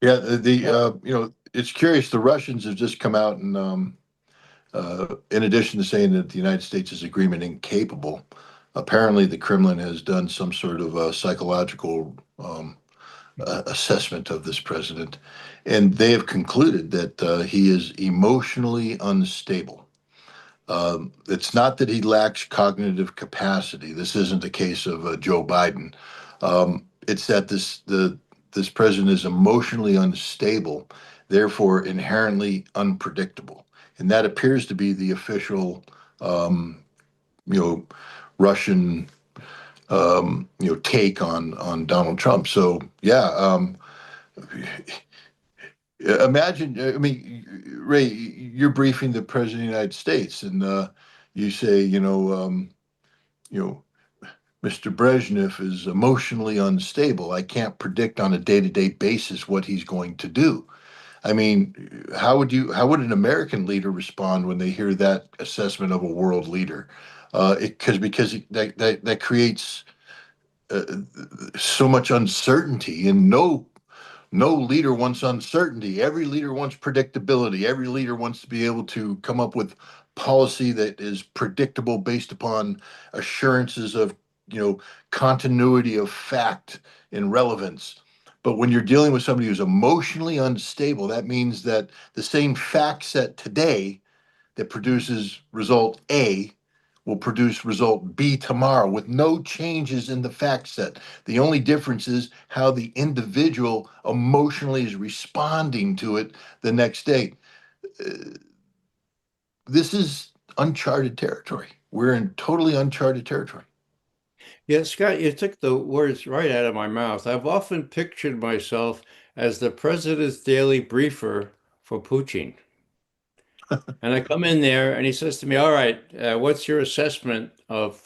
Yeah, Well, it's curious. The Russians have just come out and, in addition to saying that the United States is agreement incapable, apparently the Kremlin has done some sort of psychological assessment of this president, and they have concluded that he is emotionally unstable. It's not that he lacks cognitive capacity. This isn't a case of Joe Biden. It's that this president is emotionally unstable, therefore inherently unpredictable, and that appears to be the official you know, Russian, take on Donald Trump. So yeah, imagine. I mean, Ray, you're briefing the president of the United States, and you say, you know, Mr. Brezhnev is emotionally unstable. I can't predict on a day-to-day basis what he's going to do. I mean, how would an American leader respond when they hear that assessment of a world leader? Because that creates uh, so much uncertainty, and no leader wants uncertainty. Every leader wants predictability. Every leader wants to be able to come up with policy that is predictable based upon assurances of, you know, continuity of fact and relevance. But when you're dealing with somebody who's emotionally unstable, that means that the same fact set today that produces result A will produce result B tomorrow with no changes in the fact set. The only difference is how the individual emotionally is responding to it the next day. Uh, this is uncharted territory. We're in totally uncharted territory. Yeah, Scott, you took the words right out of my mouth. I've often pictured myself as the president's daily briefer for Putin. And I come in there and he says to me, "All right, what's your assessment of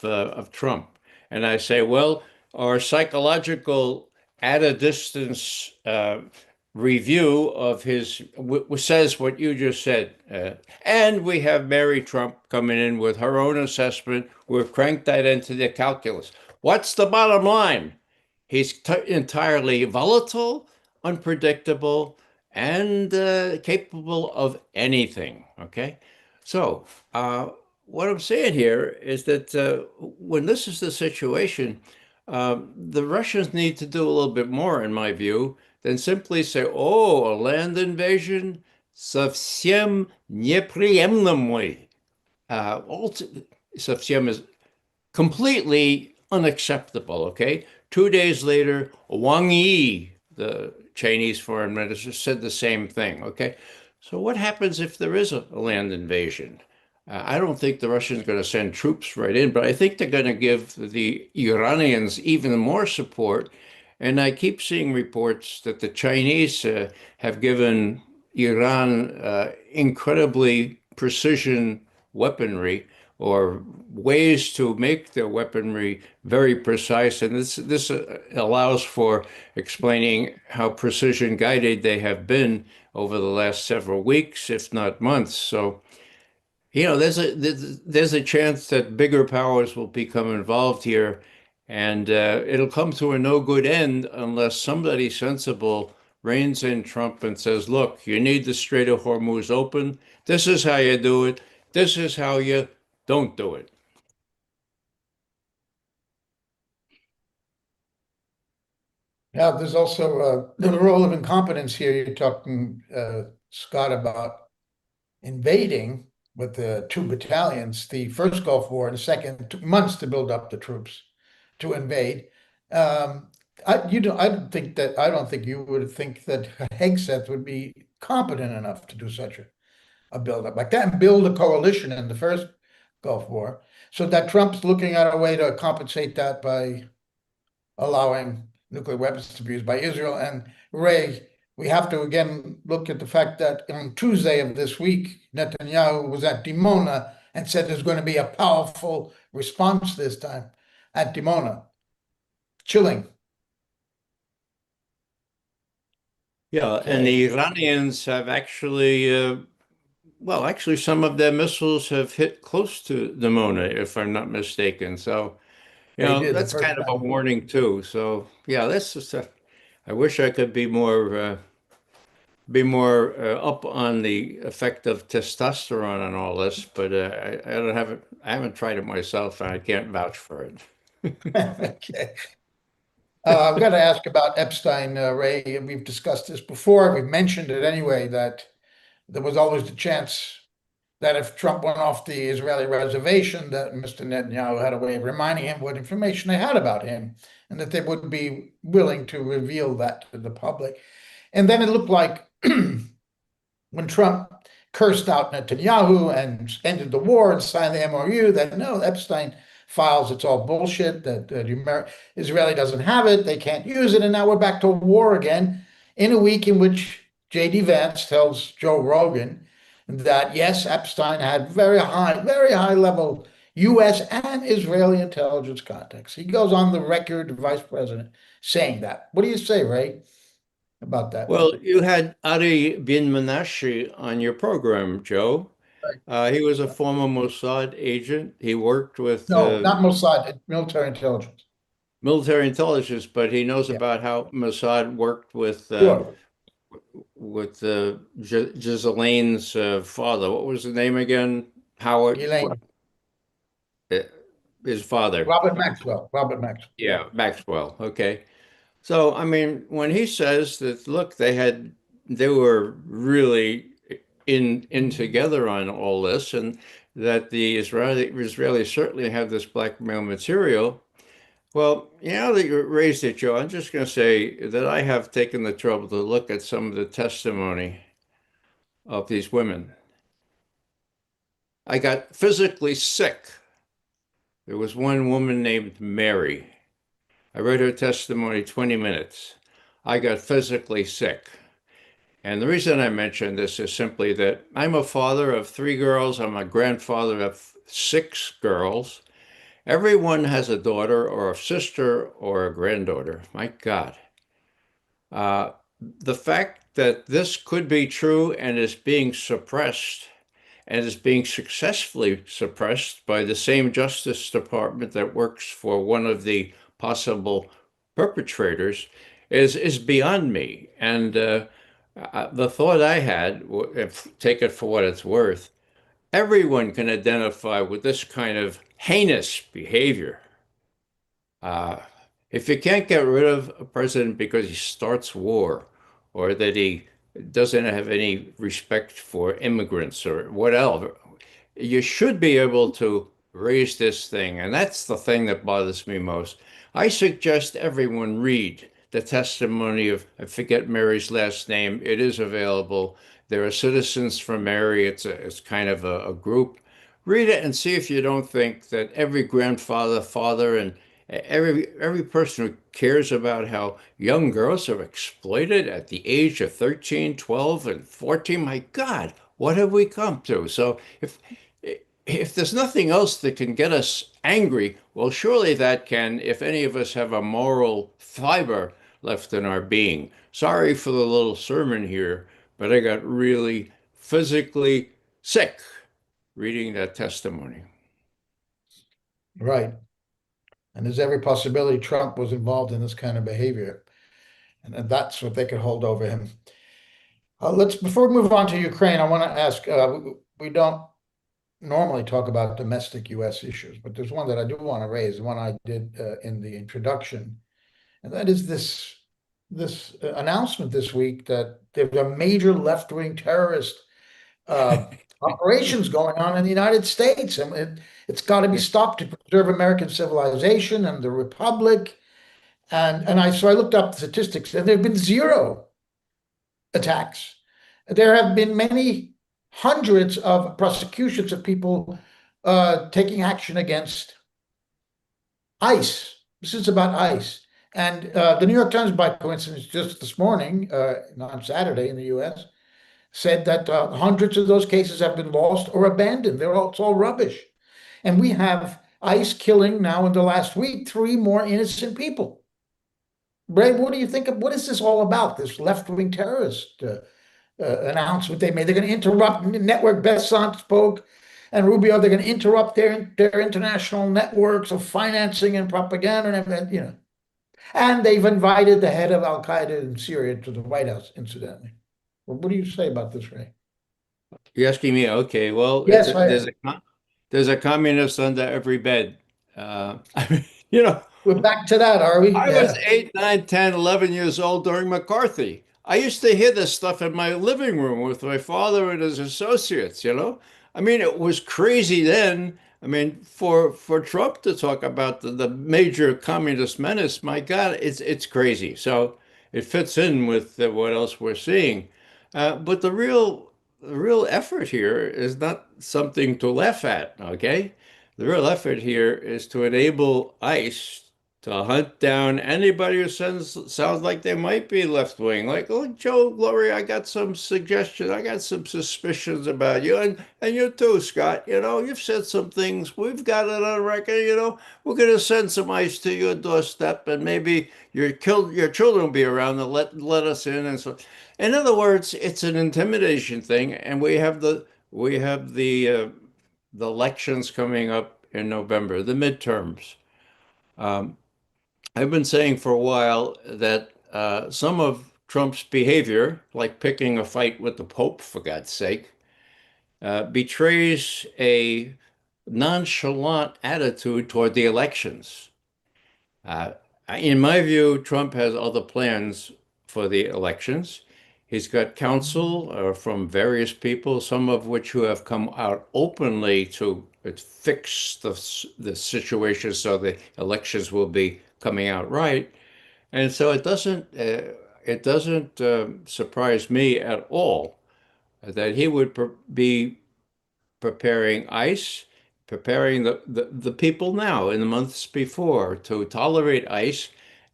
Trump?" And I say, "Well, our psychological at a distance review of his says what you just said, and we have Mary Trump coming in with her own assessment. We've cranked that into the calculus. What's the bottom line? He's entirely volatile, unpredictable, and capable of anything." Okay. So, what I'm saying here is that when this is the situation, the Russians need to do a little bit more, in my view, than simply say, oh, a land invasion, совсем неприемлемый. Совсем is completely unacceptable. Okay. 2 days later, Wang Yi, the Chinese foreign minister, said the same thing. Okay. So what happens if there is a land invasion? I don't think the Russians are going to send troops right in, but I think they're going to give the Iranians even more support. And I keep seeing reports that the Chinese have given Iran incredibly precision weaponry or ways to make their weaponry very precise. And this allows for explaining how precision guided they have been over the last several weeks, if not months. So, there's a chance that bigger powers will become involved here, and it'll come to a no good end unless somebody sensible reins in Trump and says, "Look, you need the Strait of Hormuz open. This is how you do it. This is how you don't do it." Now, there's also the role of incompetence here. You're talking, Scott, about invading with the two battalions. The first Gulf War and the second took months to build up the troops to invade. I don't think you would think that Hegseth would be competent enough to do such a buildup like that and build a coalition in the first Gulf War. So that Trump's looking at a way to compensate that by allowing nuclear weapons to be used by Israel. And Ray, we have to again look at the fact that on Tuesday of this week, Netanyahu was at Dimona and said there's going to be a powerful response this time at Dimona. Chilling. Yeah, and Okay. the Iranians have actually, actually, some of their missiles have hit close to Dimona, if I'm not mistaken. So, They did the that's first kind of a time. warning too. So, yeah, that's just I wish I could be more up on the effect of testosterone and all this, but I don't have it. I haven't tried it myself, and I can't vouch for it. Okay. I've got to ask about Epstein, Ray. We've discussed this before. We've mentioned it anyway, that there was always the chance that if Trump went off the Israeli reservation, that Mr. Netanyahu had a way of reminding him what information they had about him, and that they would be willing to reveal that to the public. And then it looked like when Trump cursed out Netanyahu and ended the war and signed the MOU that no, Epstein files, it's all bullshit, that Israeli doesn't have it, they can't use it, and now we're back to war again in a week in which J.D. Vance tells Joe Rogan that yes, Epstein had very high level US and Israeli intelligence contacts. He goes on the record, the vice president, saying that. What do you say, Ray, about that? Well, you had Ari bin Menashe on your program, Joe. He was a former Mossad agent. He worked with No, not Mossad, military intelligence. military intelligence, but he knows Yeah, about how Mossad worked sure. with Ghislaine's father. What was the name again? Howard, Elaine, uh, his father. Robert Maxwell, Robert Maxwell. Yeah, Maxwell. Okay. So, I mean, when he says that, look, they were really in together on all this, and that the Israelis certainly have this blackmail material. Well, now that you raised it, Joe, I'm just going to say that I have taken the trouble to look at some of the testimony of these women. I got physically sick. There was one woman named Mary. I read her testimony 20 minutes. I got physically sick. And the reason I mention this is simply that I'm a father of three girls. I'm a grandfather of six girls. Everyone has a daughter or a sister or a granddaughter. My God. Uh, the fact that this could be true and is being suppressed and is being successfully suppressed by the same Justice Department that works for one of the possible perpetrators is beyond me. And the thought I had, if take it for what it's worth, everyone can identify with this kind of heinous behavior. Uh, if you can't get rid of a president because he starts war or that he doesn't have any respect for immigrants or whatever, you should be able to raise this thing. And that's the thing that bothers me most. I suggest everyone read the testimony of, I forget Mary's last name. It is available. There are Citizens for Mary. It's kind of a group. Read it and see if you don't think that every grandfather, father, and every person who cares about how young girls are exploited at the age of 13, 12, and 14, my God, what have we come to? So if there's nothing else that can get us angry, well, surely that can, if any of us have a moral fiber left in our being. Sorry for the little sermon here, but I got really physically sick reading that testimony. Right. And there's every possibility Trump was involved in this kind of behavior. And that's what they could hold over him. Before we move on to Ukraine, I want to ask, we don't normally talk about domestic US issues, but there's one that I do want to raise, the one I did in the introduction. And that is this announcement this week that there's a major left-wing terrorist operations going on in the United States, and it's got to be stopped to preserve American civilization and the republic. So I looked up the statistics, and there have been zero attacks. There have been many hundreds of prosecutions of people taking action against ICE. This is about ICE. And the New York Times, by coincidence, just this morning, on Saturday in the US, said that hundreds of those cases have been lost or abandoned. It's all rubbish. And we have ICE killing now in the last week 3 more innocent people. Ray, what do you think of what is this all about? This left-wing terrorist announcement they made. They're going to interrupt network. Bessant spoke, and Rubio. They're going to interrupt their international networks of financing and propaganda, and and they've invited the head of Al Qaeda in Syria to the White House, incidentally. Well, what do you say about this, Ray? You're asking me, okay, well, Yes, there's a communist under every bed. I mean, we're back to that, are we? I was Yeah. 8, 9, 10, 11 years old during McCarthy. I used to hear this stuff in my living room with my father and his associates. I mean, it was crazy then. I mean, for Trump to talk about the major communist menace, my God, it's crazy. So it fits in with what else we're seeing. But the real effort here is not something to laugh at, okay? The real effort here is to enable ICE to hunt down anybody who sounds like they might be left wing. Like, oh, Joe, Glory, I got some suggestions. I got some suspicions about you, and you too, Scott. You know, you've said some things. We've got it on record. You know, we're going to send some ICE to your doorstep, and maybe your children will be around to let us in, and so. In other words, it's an intimidation thing, and we have the elections coming up in November, the midterms. Um, I've been saying for a while that some of Trump's behavior, like picking a fight with the Pope, for God's sake, betrays a nonchalant attitude toward the elections. Uh, in my view, Trump has other plans for the elections. He's got counsel from various people, some of which who have come out openly to fix the situation so the elections will be coming out right. And so it doesn't surprise me at all that he would be preparing ICE, preparing the people now in the months before to tolerate ICE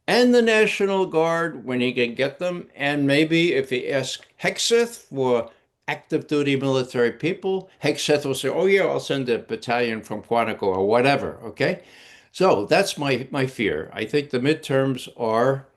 and the National Guard when he can get them. And maybe if he asks Hexeth for active duty military people, Hexeth will say, oh, yeah, I'll send a battalion from Quantico or whatever. Okay. So that's my fear. I think the midterms are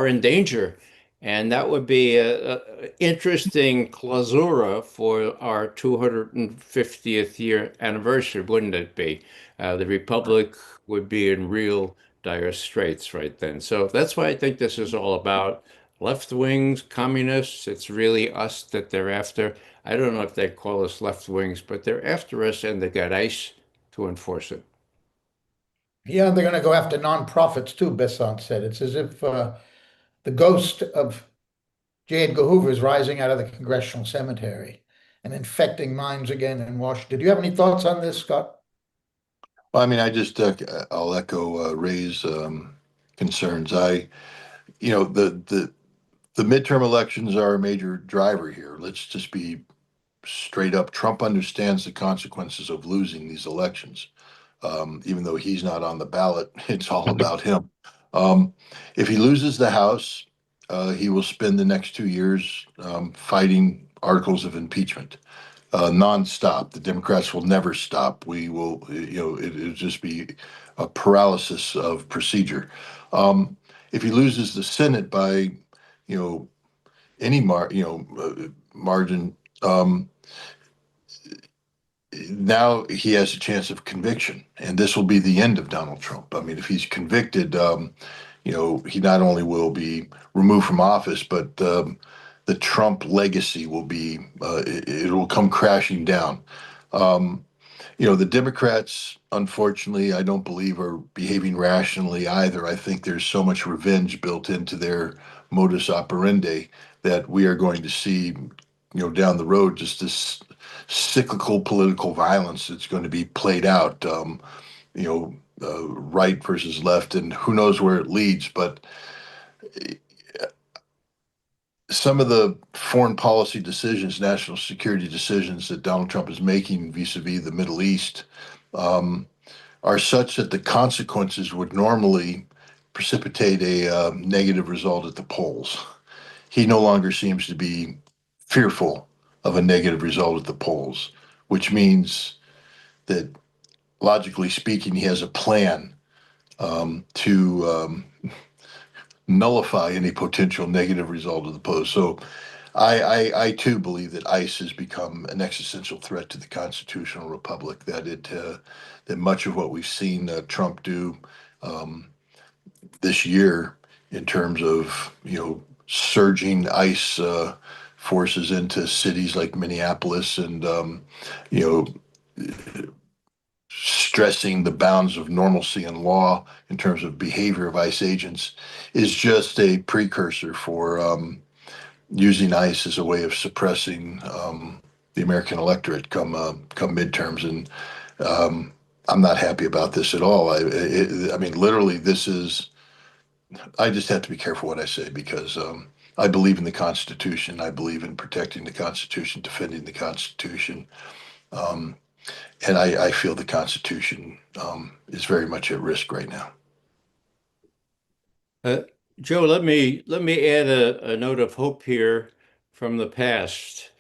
in danger. And that would be a interesting clausura for our 250th year anniversary, wouldn't it be? The Republic would be in real dire straits right then. So that's why I think this is all about left wings, communists. It's really us that they're after. I don't know if they call us left wings, but they're after us and they got ICE to enforce it. Yeah, they're going to go after nonprofits too, Besant said. It's as if the ghost of J. Edgar Hoover is rising out of the congressional cemetery and infecting minds again in Washington. Do you have any thoughts on this, Scott? Well, I mean, I'll echo Ray's concerns. The midterm elections are a major driver here. Let's just be straight up. Trump understands the consequences of losing these elections. Even though he's not on the ballot, it's all about him. Um, if he loses the House, he will spend the next 2 years fighting articles of impeachment nonstop. The Democrats will never stop. We will, it'll just be a paralysis of procedure. If he loses the Senate by, you know, margin, now he has a chance of conviction, and this will be the end of Donald Trump. I mean, if he's convicted, he not only will be removed from office, but the Trump legacy will be it will come crashing down. Um, the Democrats, unfortunately, I don't believe are behaving rationally either. I think there's so much revenge built into their modus operandi that we are going to see, down the road, just this cyclical political violence that's going to be played out. Right versus left, and who knows where it leads. But some of the foreign policy decisions, national security decisions that Donald Trump is making vis-a-vis the Middle East um, are such that the consequences would normally precipitate a negative result at the polls. He no longer seems to be fearful of a negative result at the polls, which means that logically speaking, he has a plan to nullify any potential negative result of the polls. So I too believe that ICE has become an existential threat to the constitutional republic. That much of what we've seen Trump do um, this year in terms of surging ICE forces into cities like Minneapolis and you know stressing the bounds of normalcy and law in terms of behavior of ICE agents is just a precursor for using ICE as a way of suppressing the American electorate come midterms, and um, I'm not happy about this at all. I mean, literally, this is. I just have to be careful what I say because I believe in the Constitution. I believe in protecting the Constitution, defending the Constitution. Um, and I feel the Constitution is very much at risk right now. Uh, Joe, let me add a note of hope here from the past.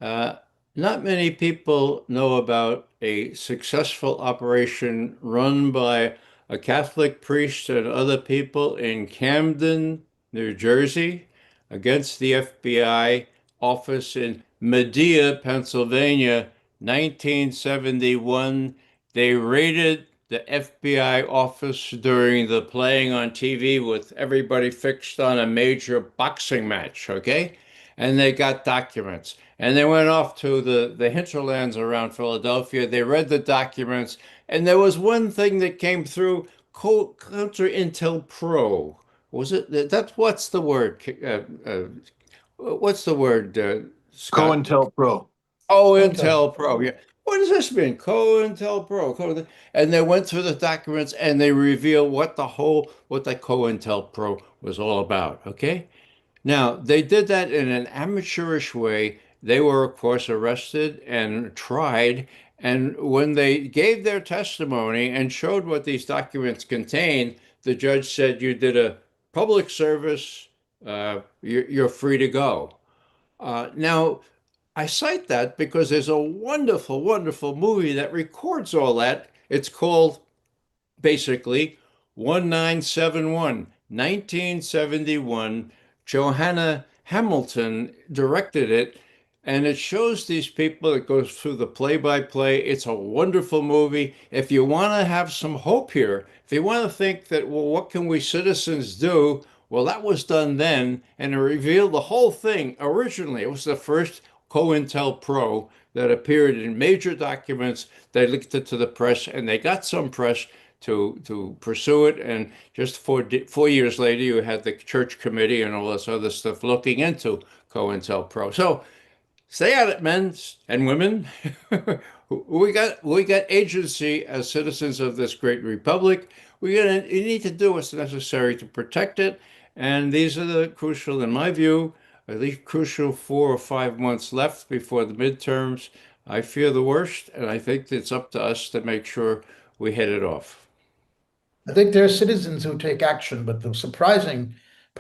Uh, Not many people know about a successful operation run by a Catholic priest and other people in Camden, New Jersey, against the FBI office in Medea, Pennsylvania, 1971. They raided the FBI office during the playing on TV with everybody fixed on a major boxing match, okay? And they got documents. And they went off to the hinterlands around Philadelphia. They read the documents, and there was one thing that came through Counter Intel Pro. Was it? That's what's the word? What's the word, Scott? COINTELPRO. Oh, Okay. Intel Pro. Yeah. What does this mean? COINTEL Pro. And they went through the documents and they revealed what the COINTEL Pro was all about. Okay. Now, they did that in an amateurish way. They were, of course, arrested and tried. And when they gave their testimony and showed what these documents contained, the judge said, "You did a public service. You're free to go." Now, I cite that because there's a wonderful, wonderful movie that records all that. It's called basically 1971, 1971. Johanna Hamilton directed it, and it shows these people. It goes through the play-by-play. It's a wonderful movie. If you want to have some hope here, if you want to think that, well, what can we citizens do? Well, that was done then, and it revealed the whole thing. Originally, it was the first COINTELPRO that appeared in major documents. They leaked it to the press, and they got some press to pursue it. And just 4 years later, you had the church committee and all this other stuff looking into COINTELPRO. So stay at it, men and women. We got agency as citizens of this great republic. You need to do what's necessary to protect it. And these are the crucial, in my view, at least crucial 4 or 5 months left before the midterms. I fear the worst, and I think it's up to us to make sure we head it off. I think there are citizens who take action, but the surprising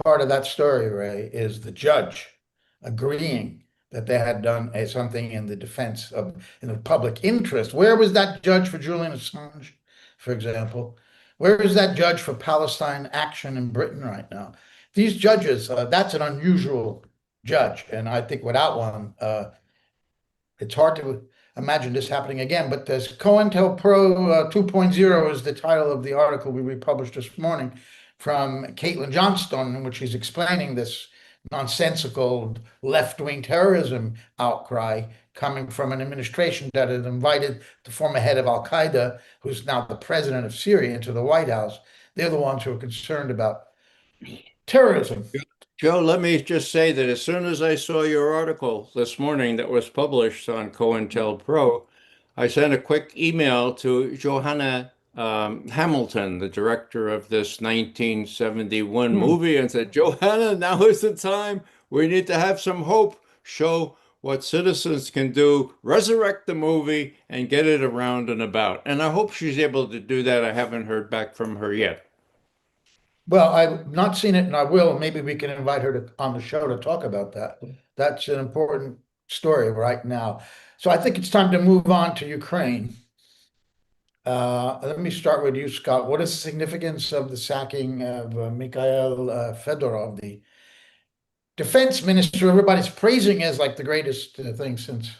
part of that story, Ray, is the judge agreeing that they had done something in the defense of in the public interest. Where was that judge for Julian Assange, for example? Where is that judge for Palestine action in Britain right now? These judges, that's an unusual judge, and I think without one, it's hard to imagine this happening again. But this COINTELPRO 2.0 is the title of the article we republished this morning from Caitlin Johnstone, in which she's explaining this nonsensical left-wing terrorism outcry coming from an administration that had invited the former head of Al-Qaeda, who's now the president of Syria, into the White House. They're the ones who are concerned about terrorism. Joe, let me just say that as soon as I saw your article this morning that was published on COINTELPRO, I sent a quick email to Johanna Hamilton, the director of this 1971 Hmm. movie, and said, "Johanna, now is the time. We need to have some hope, show what citizens can do, resurrect the movie, and get it around and about." And I hope she's able to do that. I haven't heard back from her yet. Well, I've not seen it and I will. Maybe we can invite her on the show to talk about that. That's an important story right now. So I think it's time to move on to Ukraine. Let me start with you, Scott. What is the significance of the sacking of Mikhail Fedorov, the defense minister? Everybody's praising as like the greatest thing since,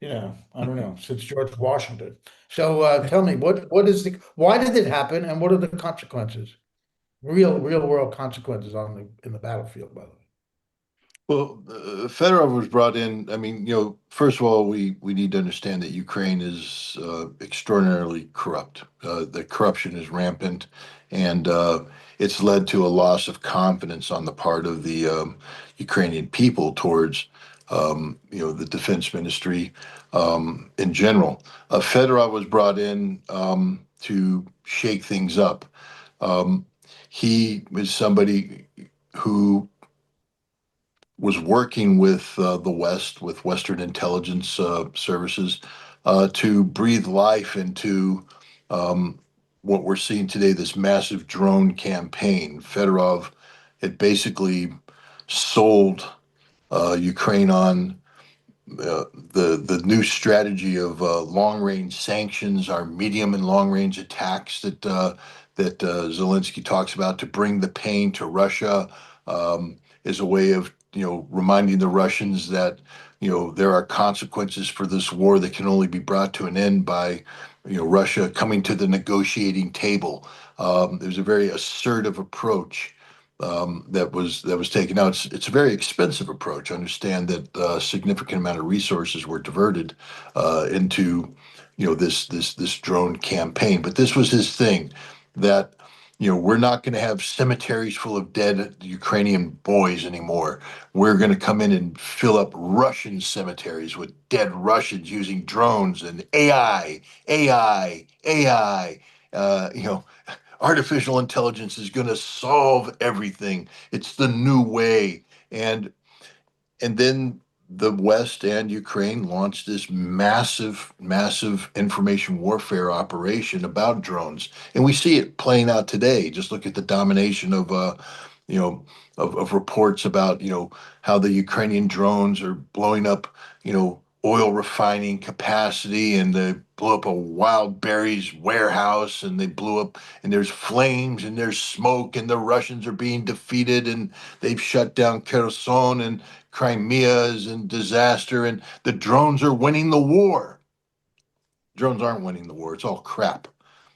I don't know, since George Washington. So tell me, why did it happen and what are the consequences? Real world consequences in the battlefield, by the way. Well, Fedorov was brought in. I mean, first of all, we need to understand that Ukraine is extraordinarily corrupt. The corruption is rampant, and it's led to a loss of confidence on the part of the Ukrainian people towards, the defense ministry in general. Fedorov was brought in to shake things up. Um, he was somebody who was working with the West, with Western intelligence services, to breathe life into um, what we're seeing today, this massive drone campaign. Fedorov had basically sold Ukraine on the new strategy of long range sanctions, our medium and long range attacks that Zelensky talks about to bring the pain to Russia, is a way of reminding the Russians that there are consequences for this war that can only be brought to an end by Russia coming to the negotiating table. There's a very assertive approach that was taken out. It's a very expensive approach. I understand that a significant amount of resources were diverted into this drone campaign. But this was his thing, that we're not going to have cemeteries full of dead Ukrainian boys anymore. We're going to come in and fill up Russian cemeteries with dead Russians using drones and AI, AI, AI. You know, artificial intelligence is going to solve everything. It's the new way. And then the West and Ukraine launched this massive, massive information warfare operation about drones, and we see it playing out today. Just look at the domination of, you know, of reports about how the Ukrainian drones are blowing up, oil refining capacity, and they blew up a wild berries warehouse, and they blew up, and there's flames and there's smoke, and the Russians are being defeated, and they've shut down Kherson, and Crimea is in disaster, and the drones are winning the war. Drones aren't winning the war. It's all crap.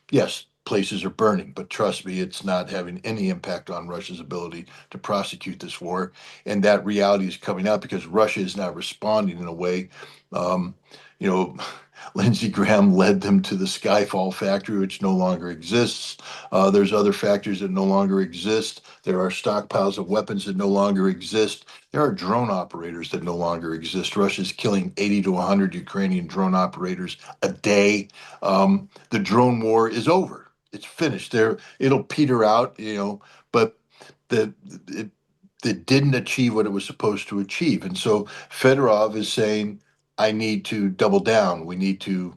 Yes, places are burning, but trust me, it's not having any impact on Russia's ability to prosecute this war. And that reality is coming out because Russia is now responding in a way. Um, you know, Lindsey Graham led them to the Skyfall factory, which no longer exists. There's other factories that no longer exist. There are stockpiles of weapons that no longer exist. There are drone operators that no longer exist. Russia's killing 80 to 100 Ukrainian drone operators a day. The drone war is over. It's finished. It'll peter out, but the it, it didn't achieve what it was supposed to achieve. And so Fedorov is saying, I need to double down. We need to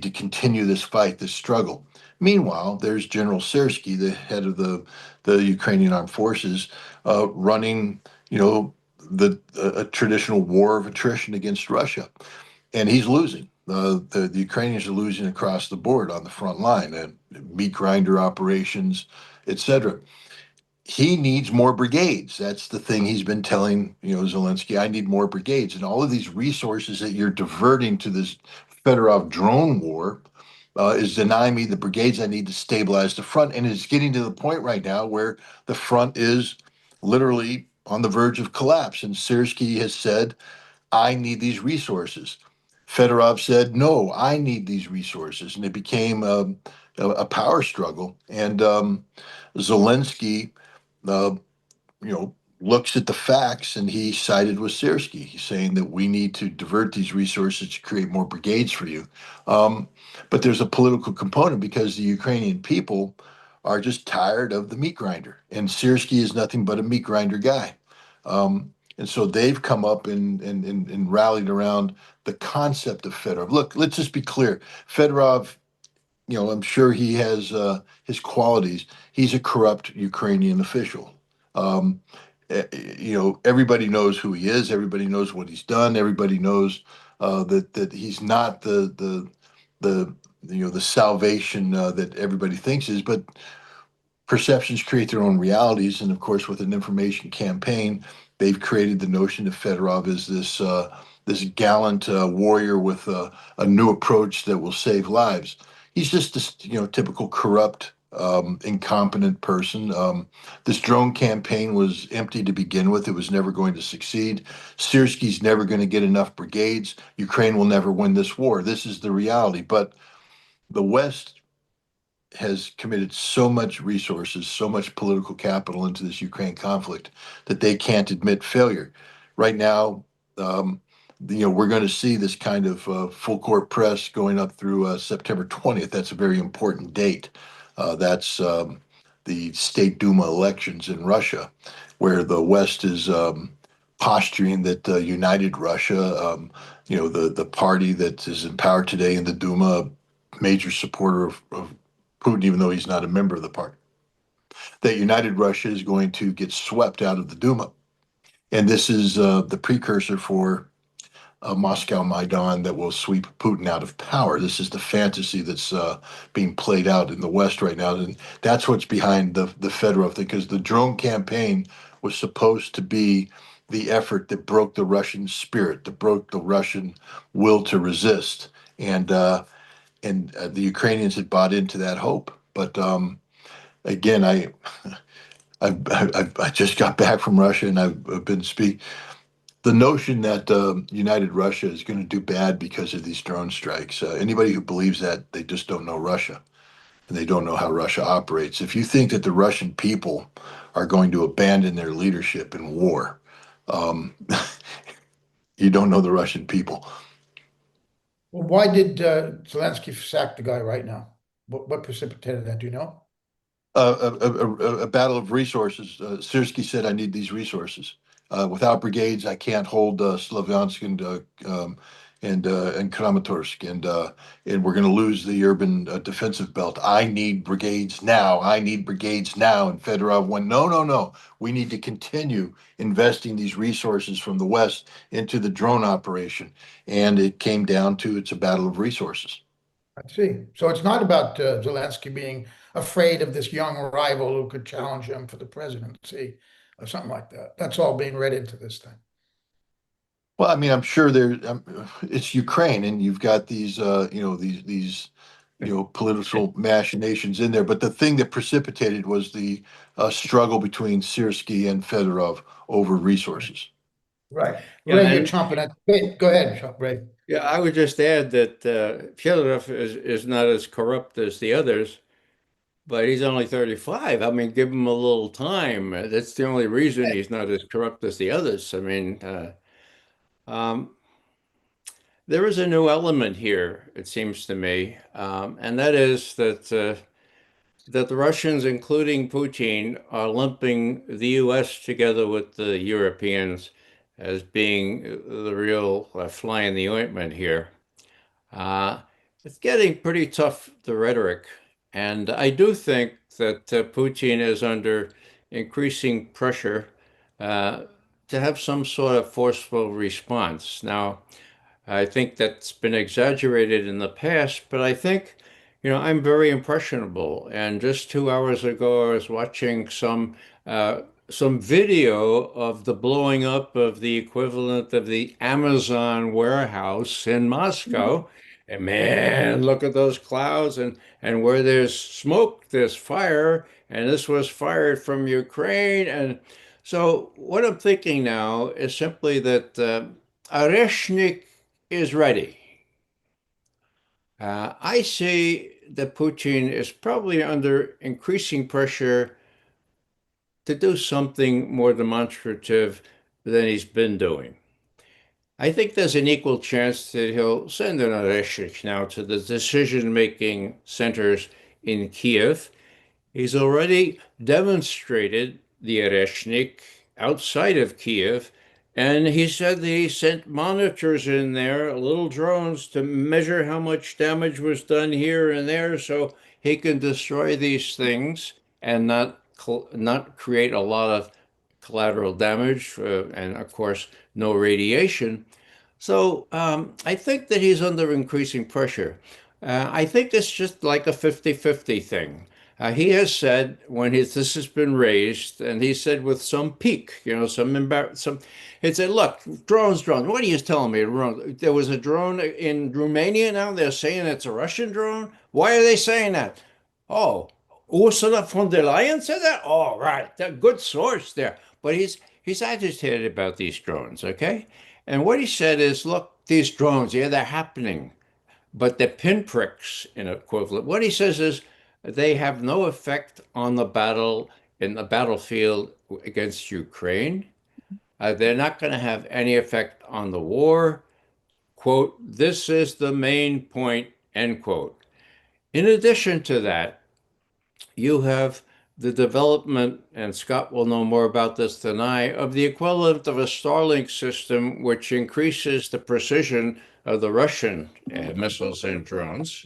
continue this fight, this struggle. Meanwhile, there's General Sersky, the head of the Ukrainian armed forces, running, a traditional war of attrition against Russia, and he's losing. The Ukrainians are losing across the board on the front line, and meat grinder operations, etc. He needs more brigades. That's the thing he's been telling, Zelensky. I need more brigades, and all of these resources that you're diverting to this Fedorov drone war is denying me the brigades I need to stabilize the front, and it's getting to the point right now where the front is literally on the verge of collapse. And Syrskyi has said, I need these resources. Fedorov said, no, I need these resources. And it became a power struggle. And Zelensky, uh, looks at the facts, and he sided with Syrskyi. He's saying that we need to divert these resources to create more brigades for you. Um, but there's a political component because the Ukrainian people are just tired of the meat grinder. And Syrskyi is nothing but a meat grinder guy. And so they've come up and rallied around the concept of Fedorov. Look, let's just be clear. Fedorov, I'm sure he has his qualities. He's a corrupt Ukrainian official. Um, Everybody knows who he is. Everybody knows what he's done. Everybody knows that he's not the the salvation that everybody thinks is. But perceptions create their own realities, and of course, with an information campaign, they've created the notion that Fedorov is this gallant warrior with a new approach that will save lives. He's just this typical corrupt, incompetent person. This drone campaign was empty to begin with. It was never going to succeed. Syrskyi's never going to get enough brigades. Ukraine will never win this war. This is the reality. But the West has committed so much resources, so much political capital into this Ukraine conflict that they can't admit failure. Right now, um, we're going to see this kind of full court press going up through September 20th. That's a very important date. That's the State Duma elections in Russia, where the West is posturing that united Russia, the party that is in power today in the Duma, major supporter of Putin, even though he's not a member of the party, that united Russia is going to get swept out of the Duma. And this is the precursor for Moscow Maidan that will sweep Putin out of power. This is the fantasy that's being played out in the West right now, and that's what's behind the Fedorov thing. Because the drone campaign was supposed to be the effort that broke the Russian spirit, that broke the Russian will to resist, and the Ukrainians had bought into that hope. But again, I just got back from Russia, and I've been speaking the notion that United Russia is going to do bad because of these drone strikes. Anybody who believes that, they just don't know Russia and they don't know how Russia operates. If you think that the Russian people are going to abandon their leadership in war, um, you don't know the Russian people. Well, why did Zelensky sack the guy right now? What precipitated that? Do you know? A battle of resources. Sirski said, "I need these resources. Without brigades, I can't hold Slavyansk and Kramatorsk, and we're going to lose the urban defensive belt. I need brigades now. I need brigades now." And Fedorov went, "No, no, no. We need to continue investing these resources from the West into the drone operation." And it came down to it's a battle of resources. I see. So it's not about Zelensky being afraid of this young rival who could challenge him for the presidency or something like that. That's all being read into this thing. Well, I mean, I'm sure it's Ukraine, and you've got these, political machinations in there. But the thing that precipitated was the struggle between Sirski and Fedorov over resources. Right. Yeah, Ray, you're and chomping at the bit. Go ahead, Ray. yeah, I would just add that Fyodorov is not as corrupt as the others, but he's only 35. I mean, give him a little time. That's the only reason he's not as corrupt as the others. I mean, um, there is a new element here, it seems to me, and that is that the Russians, including Putin, are lumping the U.S. together with the Europeans as being the real fly in the ointment here. Uh, it's getting pretty tough, the rhetoric. And I do think that Putin is under increasing pressure uh, to have some sort of forceful response. Now, I think that's been exaggerated in the past, but I think, I'm very impressionable. And just 2 hours ago, I was watching some video of the blowing up of the equivalent of the Amazon warehouse in Moscow. And man, look at those clouds, and where there's smoke, there's fire, and this was fired from Ukraine. And so what I'm thinking now is simply that Oreshnik is ready. I see that Putin is probably under increasing pressure to do something more demonstrative than he's been doing. I think there's an equal chance that he'll send an Oreshnik now to the decision-making centers in Kiev. He's already demonstrated the Ereshnik outside of Kiev, and he said that he sent monitors in there, little drones, to measure how much damage was done here and there, so he can destroy these things and not create a lot of collateral damage, and of course, no radiation. So I think that he's under increasing pressure. I think it's just like a 50-50 thing. He has said when this has been raised, and he said with some pique, he said, look, drones. What are you telling me? There was a drone in Romania now. They're saying it's a Russian drone. Why are they saying that? Oh, Ursula von der Leyen said that? Oh, right. That good source there. But he's agitated about these drones, okay? And what he said is, look, these drones, yeah, they're happening, but they're pinpricks in equivalent. What he says is they have no effect on the battle in the battlefield against Ukraine. They're not going to have any effect on the war. Quote, this is the main point, end quote. In addition to that, you have the development, and Scott will know more about this than I, of the equivalent of a Starlink system, which increases the precision of the Russian missiles and drones.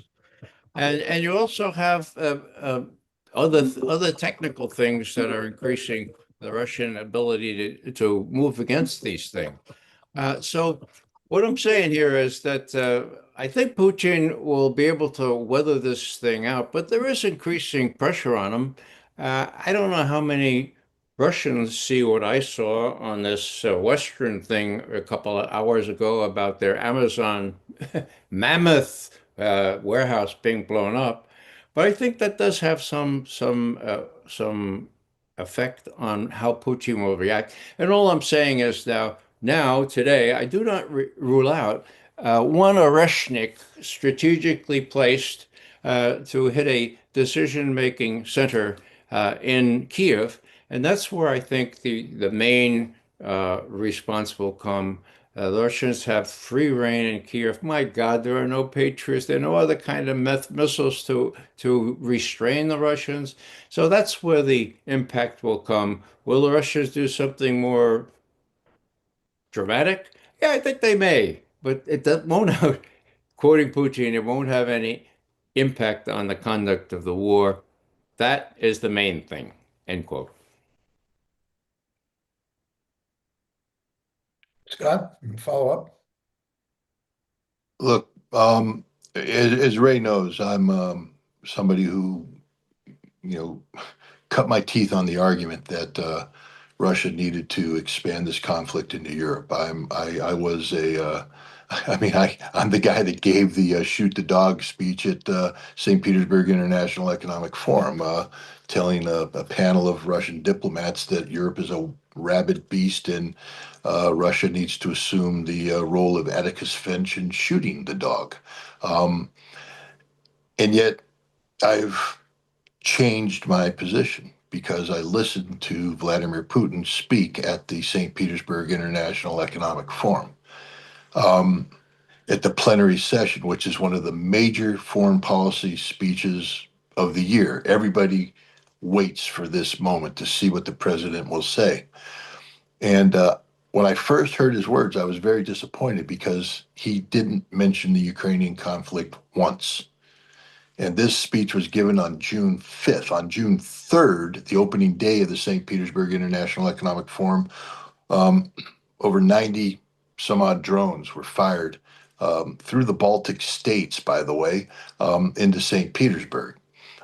And you also have other technical things that are increasing the Russian ability to move against these things. So what I'm saying here is that I think Putin will be able to weather this thing out, but there is increasing pressure on him. I don't know how many Russians see what I saw on this Western thing a couple of hours ago about their Amazon mammoth warehouse being blown up, but I think that does have some effect on how Putin will react. And all I'm saying is now, today, I do not rule out one Oreshnik strategically placed to hit a decision-making center in Kiev, and that's where I think the main response will come. The Russians have free reign in Kiev. My God, there are no Patriots. There are no other kind of missiles to restrain the Russians. So that's where the impact will come. Will the Russians do something more dramatic? Yeah, I think they may, but won't have, quoting Putin, it won't have any impact on the conduct of the war. That is the main thing, end quote. Scott, follow up. Look, as Ray knows, I'm somebody who, you know, cut my teeth on the argument that Russia needed to expand this conflict into Europe. I was I'm the guy that gave the shoot the dog speech at St. Petersburg International Economic Forum, telling a panel of Russian diplomats that Europe is a rabid beast and Russia needs to assume the role of Atticus Finch in shooting the dog. Um, and yet I've changed my position because I listened to Vladimir Putin speak at the St. Petersburg International Economic Forum, um, at the plenary session, which is one of the major foreign policy speeches of the year. Everybody waits for this moment to see what the president will say. And when I first heard his words, I was very disappointed because he didn't mention the Ukrainian conflict once. And this speech was given on June 5th. On June 3rd, the opening day of the St. Petersburg International Economic Forum, um, over 90 some odd drones were fired through the Baltic states, by the way, into St. Petersburg.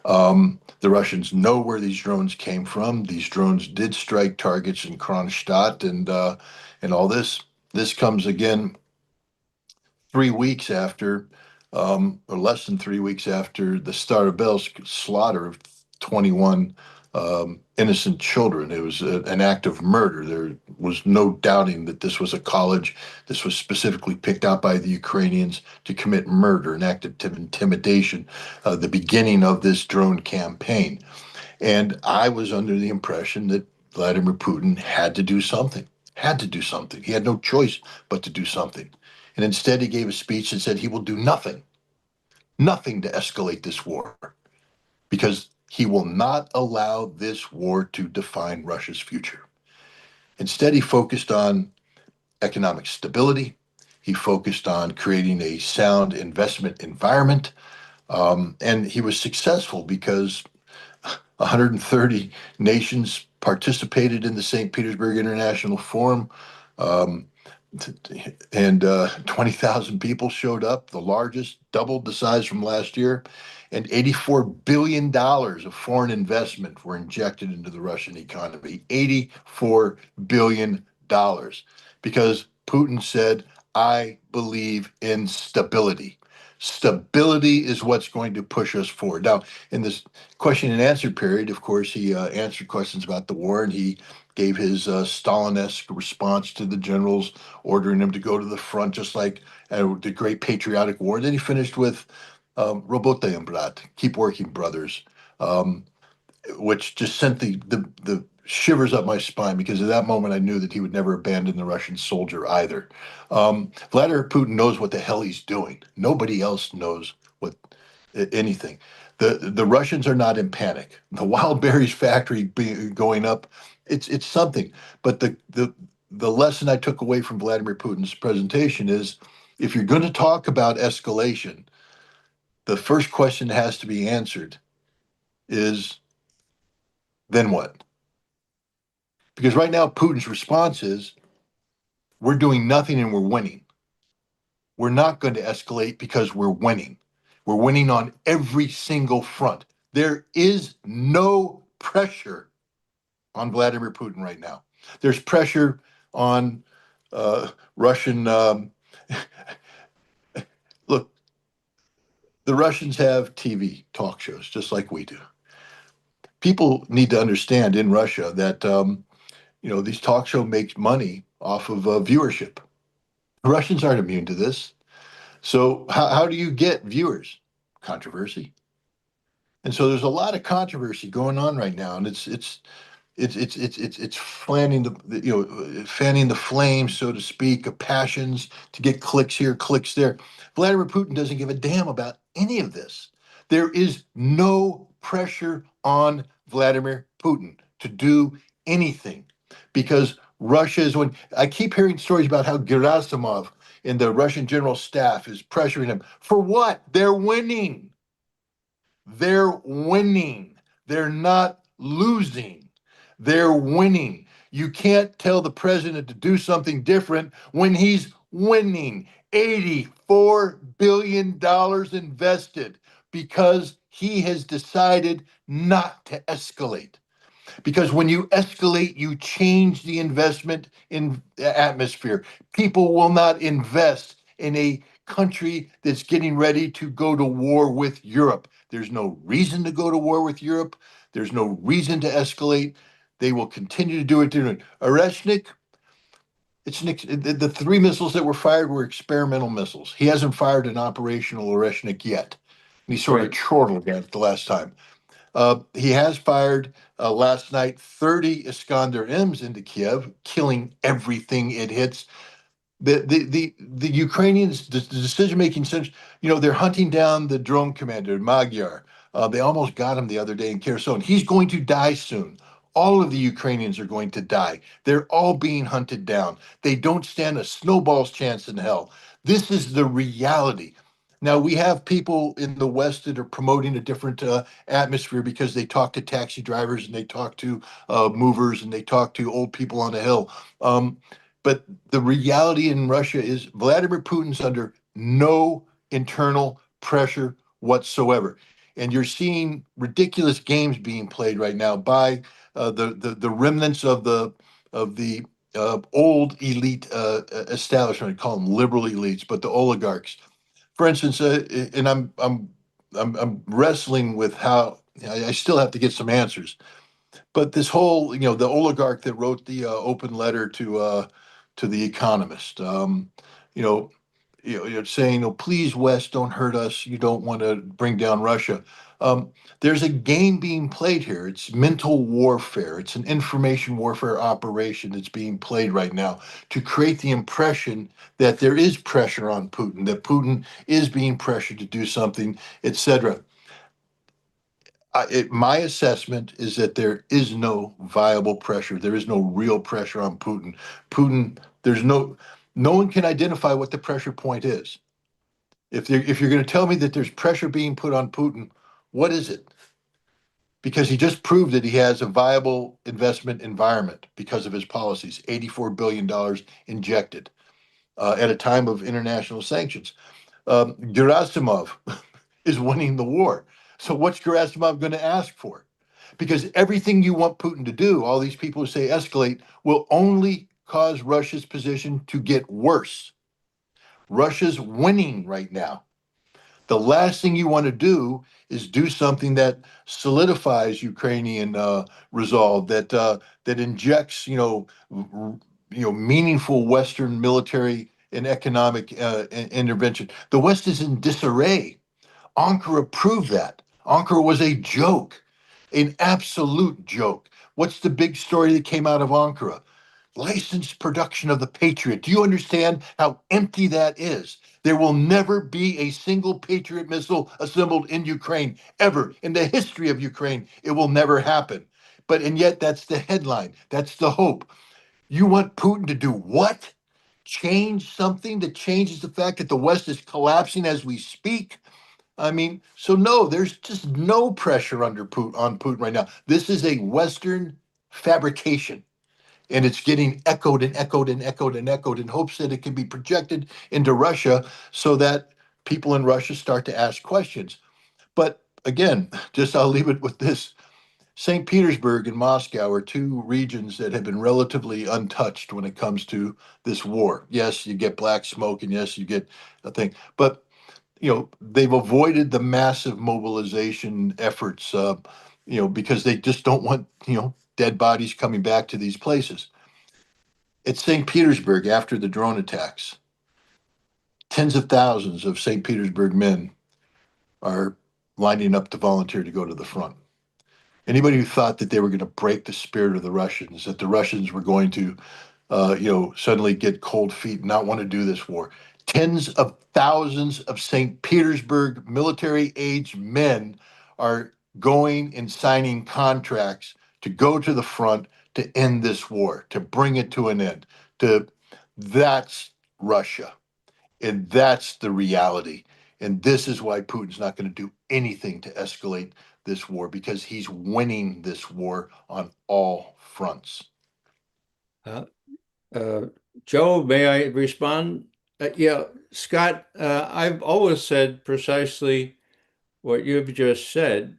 The Russians know where these drones came from. These drones did strike targets in Kronstadt and all this. This comes again 3 weeks after, or less than 3 weeks after the Starobelsk slaughter of 21 innocent children. It was an act of murder. There was no doubting that this was a college. This was specifically picked out by the Ukrainians to commit murder, an act of intimidation, the beginning of this drone campaign. And I was under the impression that Vladimir Putin had to do something, had to do something. He had no choice but to do something. And instead, he gave a speech and said he will do nothing, nothing to escalate this war because he will not allow this war to define Russia's future. Instead, he focused on economic stability. He focused on creating a sound investment environment. And he was successful because 130 nations participated in the St. Petersburg International Forum. Um, and 20,000 people showed up, the largest, doubled the size from last year, and $84 billion of foreign investment were injected into the Russian economy. $84 billion. Because Putin said, I believe in stability. Stability is what's going to push us forward. Now, in this question and answer period, of course, he answered questions about the war and he gave his Stalin-esque response to the generals ordering him to go to the front, just like the Great Patriotic War. Then he finished with "Robotajem, brat," keep working, brothers, um, which just sent the shivers up my spine because at that moment I knew that he would never abandon the Russian soldier either. Vladimir Putin knows what the hell he's doing. Nobody else knows what anything. The Russians are not in panic. The wild berries factory going up, it's something. But the lesson I took away from Vladimir Putin's presentation is, if you're going to talk about escalation, the first question that has to be answered is, then what? Because right now Putin's response is, we're doing nothing and we're winning. We're not going to escalate because we're winning. We're winning on every single front. There is no pressure on Vladimir Putin right now. There's pressure on Russian. Look, the Russians have TV talk shows just like we do. People need to understand in Russia that these talk show makes money off of viewership. The Russians aren't immune to this. So how do you get viewers? Controversy. And so there's a lot of controversy going on right now, and it's fanning the flames, so to speak, of passions to get clicks here, clicks there. Vladimir Putin doesn't give a damn about any of this. There is no pressure on Vladimir Putin to do anything, because Russia is, when I keep hearing stories about how Gerasimov in the Russian general staff is pressuring him. For what? They're winning. They're winning. They're not losing. They're winning. You can't tell the president to do something different when he's winning. $84 billion invested because he has decided not to escalate. Because when you escalate, you change the investment in atmosphere. People will not invest in a country that's getting ready to go to war with Europe. There's no reason to go to war with Europe. There's no reason to escalate. They will continue to do it. Oreshnik, the three missiles that were fired were experimental missiles. He hasn't fired an operational Oreshnik yet. And he sort of Right. chortled at it the last time. He has fired last night 30 Iskander M's into Kiev, killing everything it hits. The Ukrainians, the decision making sense, they're hunting down the drone commander, Magyar. They almost got him the other day in Kherson. He's going to die soon. All of the Ukrainians are going to die. They're all being hunted down. They don't stand a snowball's chance in hell. This is the reality. Now, we have people in the West that are promoting a different atmosphere because they talk to taxi drivers and they talk to movers and they talk to old people on the hill. But the reality in Russia is Vladimir Putin's under no internal pressure whatsoever. And you're seeing ridiculous games being played right now by the remnants of the old elite establishment. I call them liberal elites, but the oligarchs. For instance, and I'm wrestling with how I still have to get some answers. But this whole, the oligarch that wrote the open letter to the Economist, you know, you're saying, "Oh, please, West, don't hurt us. You don't want to bring down Russia." There's a game being played here. It's mental warfare. It's an information warfare operation that's being played right now to create the impression that there is pressure on Putin, that Putin is being pressured to do something, etc. My assessment is that there is no viable pressure. There is no real pressure on Putin. Putin, no one can identify what the pressure point is. If you're going to tell me that there's pressure being put on Putin, what is it? Because he just proved that he has a viable investment environment because of his policies. $84 billion injected at a time of international sanctions. Gerasimov is winning the war. So what's Gerasimov going to ask for? Because everything you want Putin to do, all these people who say escalate, will only cause Russia's position to get worse. Russia's winning right now. The last thing you want to do is do something that solidifies Ukrainian resolve, that injects meaningful Western military and economic intervention. The West is in disarray. Ankara proved that. Ankara was a joke, an absolute joke. What's the big story that came out of Ankara? licensed production of the Patriot. Do you understand how empty that is? There will never be a single Patriot missile assembled in Ukraine ever in the history of Ukraine. It will never happen. And yet that's the headline. That's the hope. You want Putin to do what? Change something that changes the fact that the West is collapsing as we speak? I mean, so no, there's just no pressure on Putin right now. This is a Western fabrication, and it's getting echoed and echoed and echoed and echoed in hopes that it can be projected into Russia so that people in Russia start to ask questions. But again, just I'll leave it with this. St. Petersburg and Moscow are two regions that have been relatively untouched when it comes to this war. Yes, you get black smoke, and yes, you get a thing, but they've avoided the massive mobilization efforts, because they just don't want dead bodies coming back to these places. At St. Petersburg, after the drone attacks, tens of thousands of St. Petersburg men are lining up to volunteer to go to the front. Anybody who thought that they were going to break the spirit of the Russians, that the Russians were going to, suddenly get cold feet and not want to do this war. Tens of thousands of St. Petersburg military-aged men are going and signing contracts to go to the front to end this war, to bring it to an end. That's Russia, and that's the reality. And this is why Putin's not going to do anything to escalate this war, because he's winning this war on all fronts. Uh, uh, Joe, may I respond? Yeah, Scott, I've always said precisely what you've just said.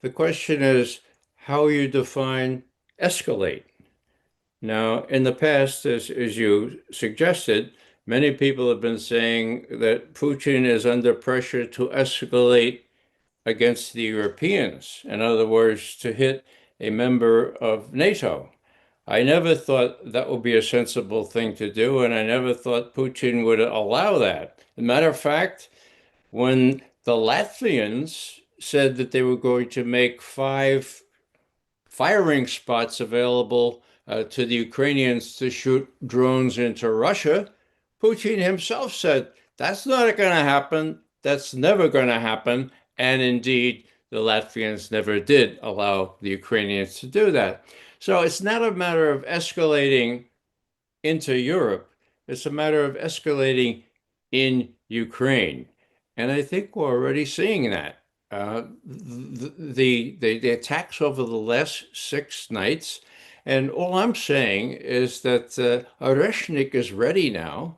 The question is how you define escalate. Now, in the past, as you suggested, many people have been saying that Putin is under pressure to escalate against the Europeans. In other words, to hit a member of NATO. I never thought that would be a sensible thing to do, and I never thought Putin would allow that. As a matter of fact, when the Latvians said that they were going to make 5 firing spots available to the Ukrainians to shoot drones into Russia, Putin himself said, that's not going to happen. That's never going to happen. And indeed, the Latvians never did allow the Ukrainians to do that. So it's not a matter of escalating into Europe. It's a matter of escalating in Ukraine. And I think we're already seeing that. The attacks over the last 6 nights, and all I'm saying is that Oreshnik is ready now.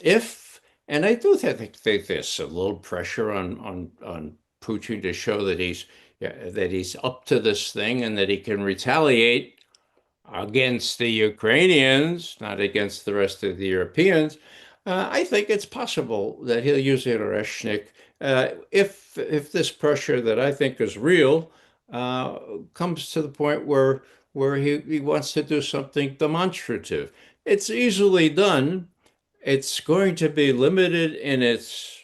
If and I do think there's a little pressure on Putin to show that he's up to this thing and that he can retaliate against the Ukrainians, not against the rest of the Europeans. I think it's possible that he'll use Oreshnik if this pressure that I think is real comes to the point where he wants to do something demonstrative. It's easily done. It's going to be limited in its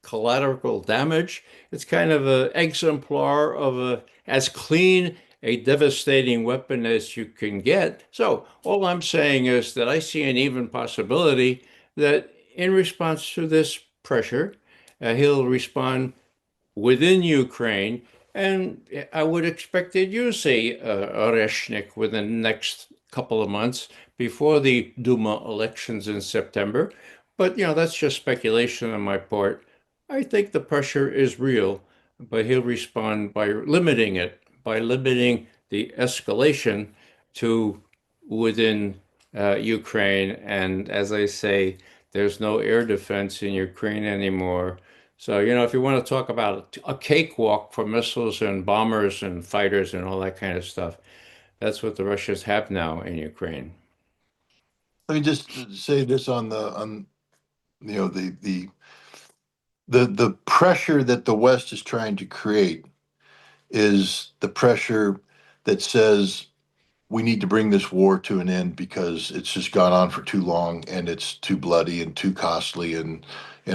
collateral damage. It's kind of an exemplar of as clean a devastating weapon as you can get. So all I'm saying is that I see an even possibility that in response to this pressure, he'll respond within Ukraine, and I would expect that you see Oreshnik within the next couple of months before the Duma elections in September. But that's just speculation on my part. I think the pressure is real, but he'll respond by limiting it, by limiting the escalation to within Ukraine. And as I say, there's no air defense in Ukraine anymore. So, if you want to talk about a cakewalk for missiles and bombers and fighters and all that kind of stuff, that's what the Russians have now in Ukraine. Let me just say this on the pressure that the West is trying to create is the pressure that says we need to bring this war to an end because it's just gone on for too long and it's too bloody and too costly and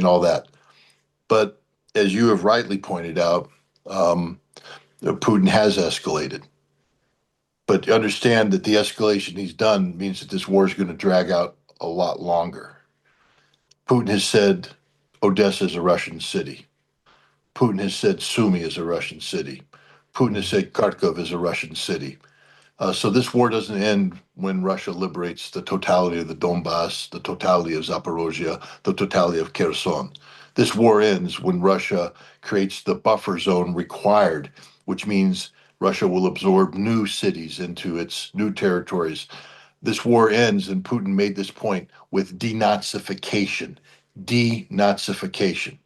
all that. But as you have rightly pointed out, Putin has escalated. But understand that the escalation he's done means that this war is going to drag out a lot longer. Putin has said Odessa is a Russian city. Putin has said Sumy is a Russian city. Putin has said Kharkov is a Russian city. So this war doesn't end when Russia liberates the totality of the Donbass, the totality of Zaporozhye, the totality of Kherson. This war ends when Russia creates the buffer zone required, which means Russia will absorb new cities into its new territories. This war ends, and Putin made this point, with denazification. Denazification.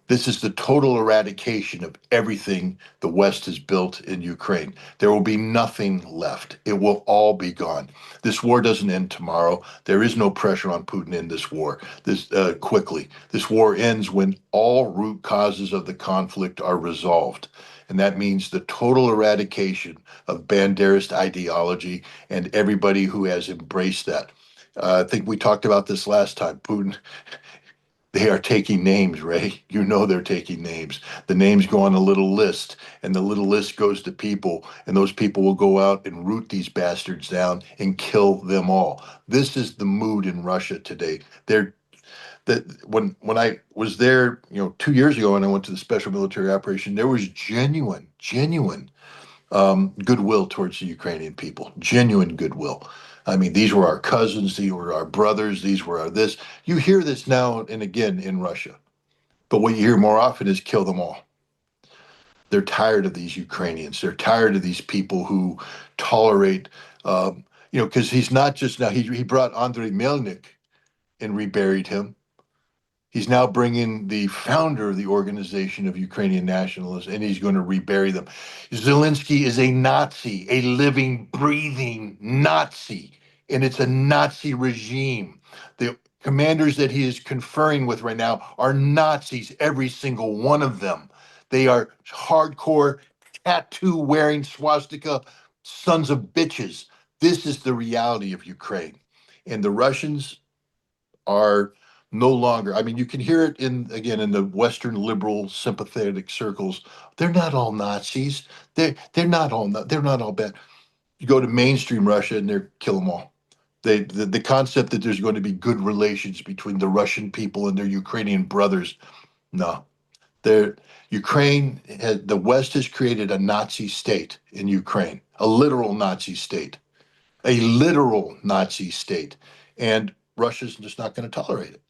This is the total eradication of everything the West has built in Ukraine. There will be nothing left. It will all be gone. This war doesn't end tomorrow. There is no pressure on Putin in this war. This quickly. This war ends when all root causes of the conflict are resolved. And that means the total eradication of Banderist ideology and everybody who has embraced that. I think we talked about this last time. Putin, they are taking names, Ray. You know they're taking names. The names go on a little list, and the little list goes to people, and those people will go out and root these bastards down and kill them all. This is the mood in Russia today. They're that when I was there, 2 years ago, and I went to the special military operation, there was genuine goodwill towards the Ukrainian people, genuine goodwill. I mean, these were our cousins, these were our brothers, these were our this. You hear this now and again in Russia, but what you hear more often is kill them all. They're tired of these Ukrainians. They're tired of these people who tolerate, because he's not just now, he brought Andrei Melnik and reburied him. He's now bringing the founder of the Organization of Ukrainian Nationalists, and he's going to rebury them. Zelensky is a Nazi, a living, breathing Nazi, and it's a Nazi regime. The commanders that he is conferring with right now are Nazis, every single one of them. They are hardcore, tattoo wearing swastika sons of bitches. This is the reality of Ukraine. And the Russians are no longer, I mean, you can hear it in the Western liberal sympathetic circles. They're not all Nazis. They're not all bad. You go to mainstream Russia and they're kill them all. The concept that there's going to be good relations between the Russian people and their Ukrainian brothers, no. They're the West has created a Nazi state in Ukraine, a literal Nazi state, and Russia's just not going to tolerate it.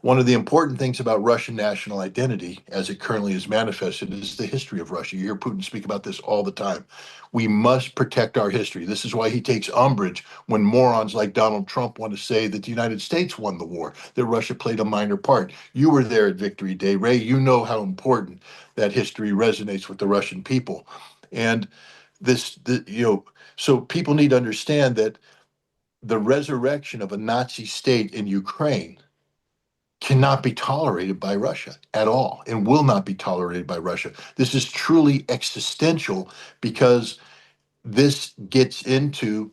One of the important things about Russian national identity, as it currently is manifested, is the history of Russia. You hear Putin speak about this all the time. We must protect our history. This is why he takes umbrage when morons like Donald Trump want to say that the United States won the war, that Russia played a minor part. You were there at Victory Day, Ray. You know how important that history resonates with the Russian people. And so people need to understand that the resurrection of a Nazi state in Ukraine cannot be tolerated by Russia at all and will not be tolerated by Russia. This is truly existential because this gets into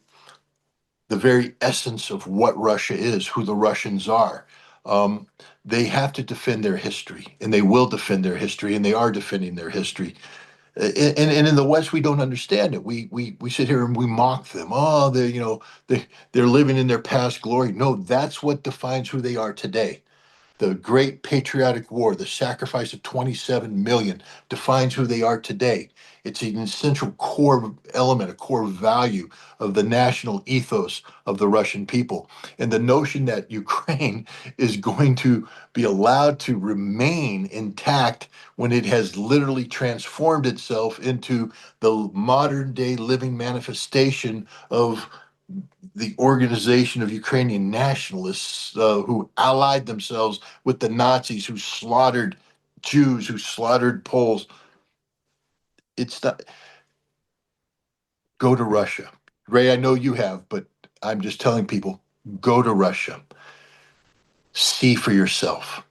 the very essence of what Russia is, who the Russians are. Um, they have to defend their history, and they will defend their history, and they are defending their history. And in the West, we don't understand it. We sit here and we mock them. Oh, they're living in their past glory. No, that's what defines who they are today. The great patriotic war, the sacrifice of 27 million, defines who they are today. It's an essential core element, a core value of the national ethos of the Russian people. And the notion that Ukraine is going to be allowed to remain intact when it has literally transformed itself into the modern day living manifestation of the Organization of Ukrainian Nationalists who allied themselves with the Nazis who slaughtered Jews, who slaughtered Poles. It's not, go to Russia. Ray, I know you have, but I'm just telling people, go to Russia. See for yourself.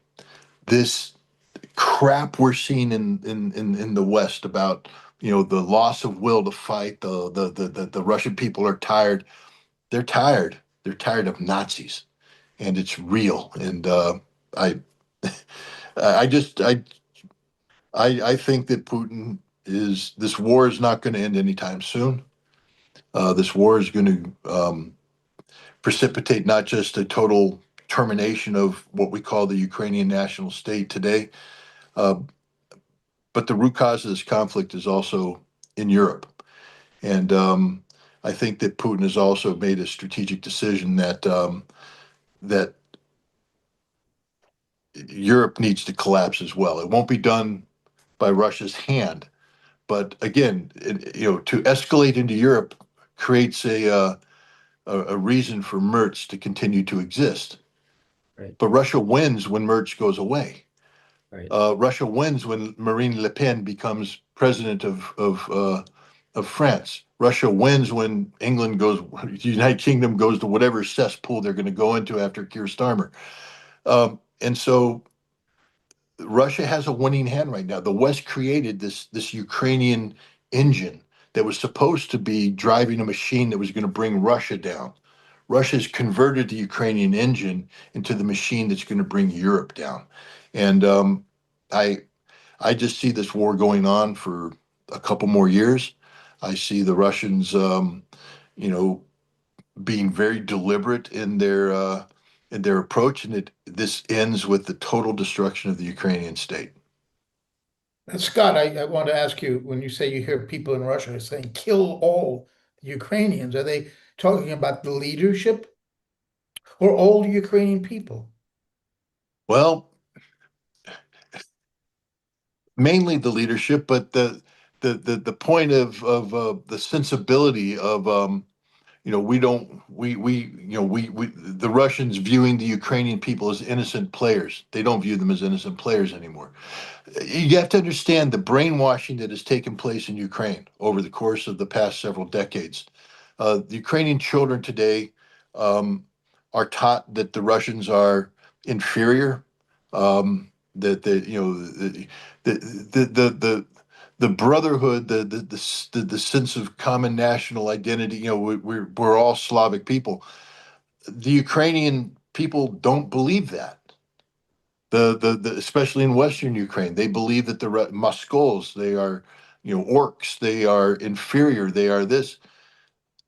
This crap we're seeing in the West about the loss of will to fight, the Russian people are tired. They're tired. They're tired of Nazis. And it's real. And I, I just, I think that Putin is this war is not going to end anytime soon. This war is going to precipitate not just a total termination of what we call the Ukrainian national state today, uh, but the root cause of this conflict is also in Europe. And I think that Putin has also made a strategic decision that Europe needs to collapse as well. It won't be done by Russia's hand, but again, to escalate into Europe creates a reason for Merz to continue to exist. Right. But Russia wins when Merz goes away. Right. Russia wins when Marine Le Pen becomes president of France. Russia wins when England goes, the United Kingdom goes to whatever cesspool they're going to go into after Keir Starmer. And so Russia has a winning hand right now. The West created this Ukrainian engine that was supposed to be driving a machine that was going to bring Russia down. Russia's converted the Ukrainian engine into the machine that's going to bring Europe down. And I I just see this war going on for a couple more years. I see the Russians, you know, being very deliberate in their approach, and this ends with the total destruction of the Ukrainian state. Scott, I want to ask you, when you say you hear people in Russia saying kill all Ukrainians, are they talking about the leadership or all Ukrainian people? Well, mainly the leadership, but the point of the sensibility of we don't we the Russians viewing the Ukrainian people as innocent players. They don't view them as innocent players anymore. You have to understand the brainwashing that has taken place in Ukraine over the course of the past several decades. The Ukrainian children today um, are taught that the Russians are inferior, that the the brotherhood, the sense of common national identity. We're all Slavic people. The Ukrainian people don't believe that. The especially in Western Ukraine, they believe that the Muscols, they are, orcs, they are inferior, they are this,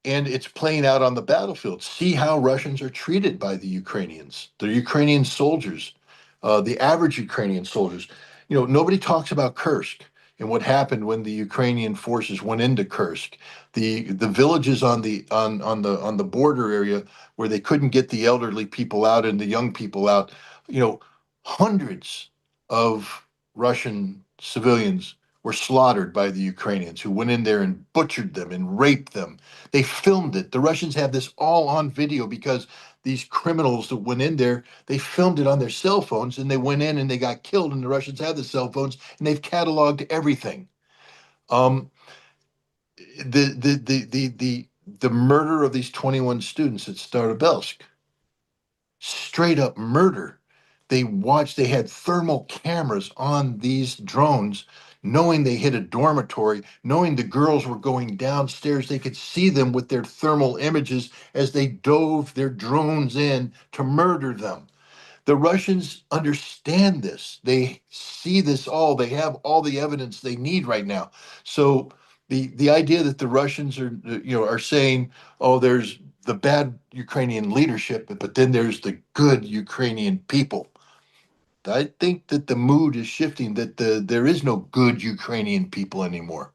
and it's playing out on the battlefield. See how Russians are treated by the Ukrainians, the Ukrainian soldiers, the average Ukrainian soldiers. Nobody talks about Kursk and what happened when the Ukrainian forces went into Kursk. The villages on the border area where they couldn't get the elderly people out and the young people out. You know, hundreds of Russian civilians were slaughtered by the Ukrainians who went in there and butchered them and raped them. They filmed it. The Russians have this all on video because these criminals that went in there, they filmed it on their cell phones and they went in and they got killed. And the Russians have the cell phones and they've cataloged everything. Um, the murder of these 21 students at Starobelsk, straight up murder. They had thermal cameras on these drones, knowing they hit a dormitory, knowing the girls were going downstairs. They could see them with their thermal images as they dove their drones in to murder them. The Russians understand this. They see this all. They have all the evidence they need right now. So the idea that the Russians are saying, oh, there's the bad Ukrainian leadership, but then there's the good Ukrainian people. I think that the mood is shifting, that there is no good Ukrainian people anymore.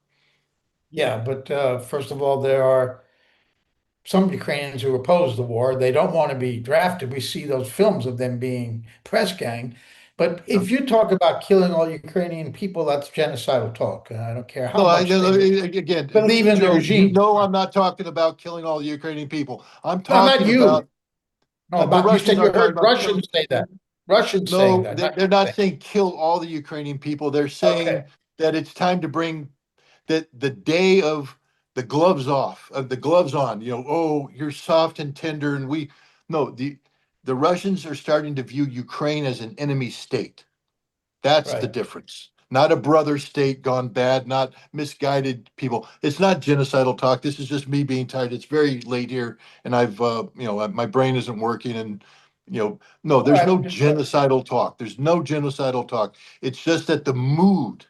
Yeah, but first of all, there are some Ukrainians who oppose the war. They don't want to be drafted. We see those films of them being press gang. But if you talk about killing all Ukrainian people, that's genocidal talk. I don't care how No, much they again, believe in the Joe, you regime. know I'm not talking about killing all the Ukrainian people. I'm No, not talking you. about No, the about you Russians said you aren't talking heard about killing. Russians say that. Russians saying No, that, not they're you not saying. saying kill all the Ukrainian people. They're Okay, saying that it's time to bring that the day of the gloves off, of the gloves on. Oh, you're soft and tender, and we no the Russians are starting to view Ukraine as an enemy state. That's the right. difference. Not a brother state gone bad, not misguided people. It's not genocidal talk. This is just me being tired. It's very late here, and my brain isn't working. And no, All there's right, no just, genocidal talk. There's no genocidal talk. It's just that the mood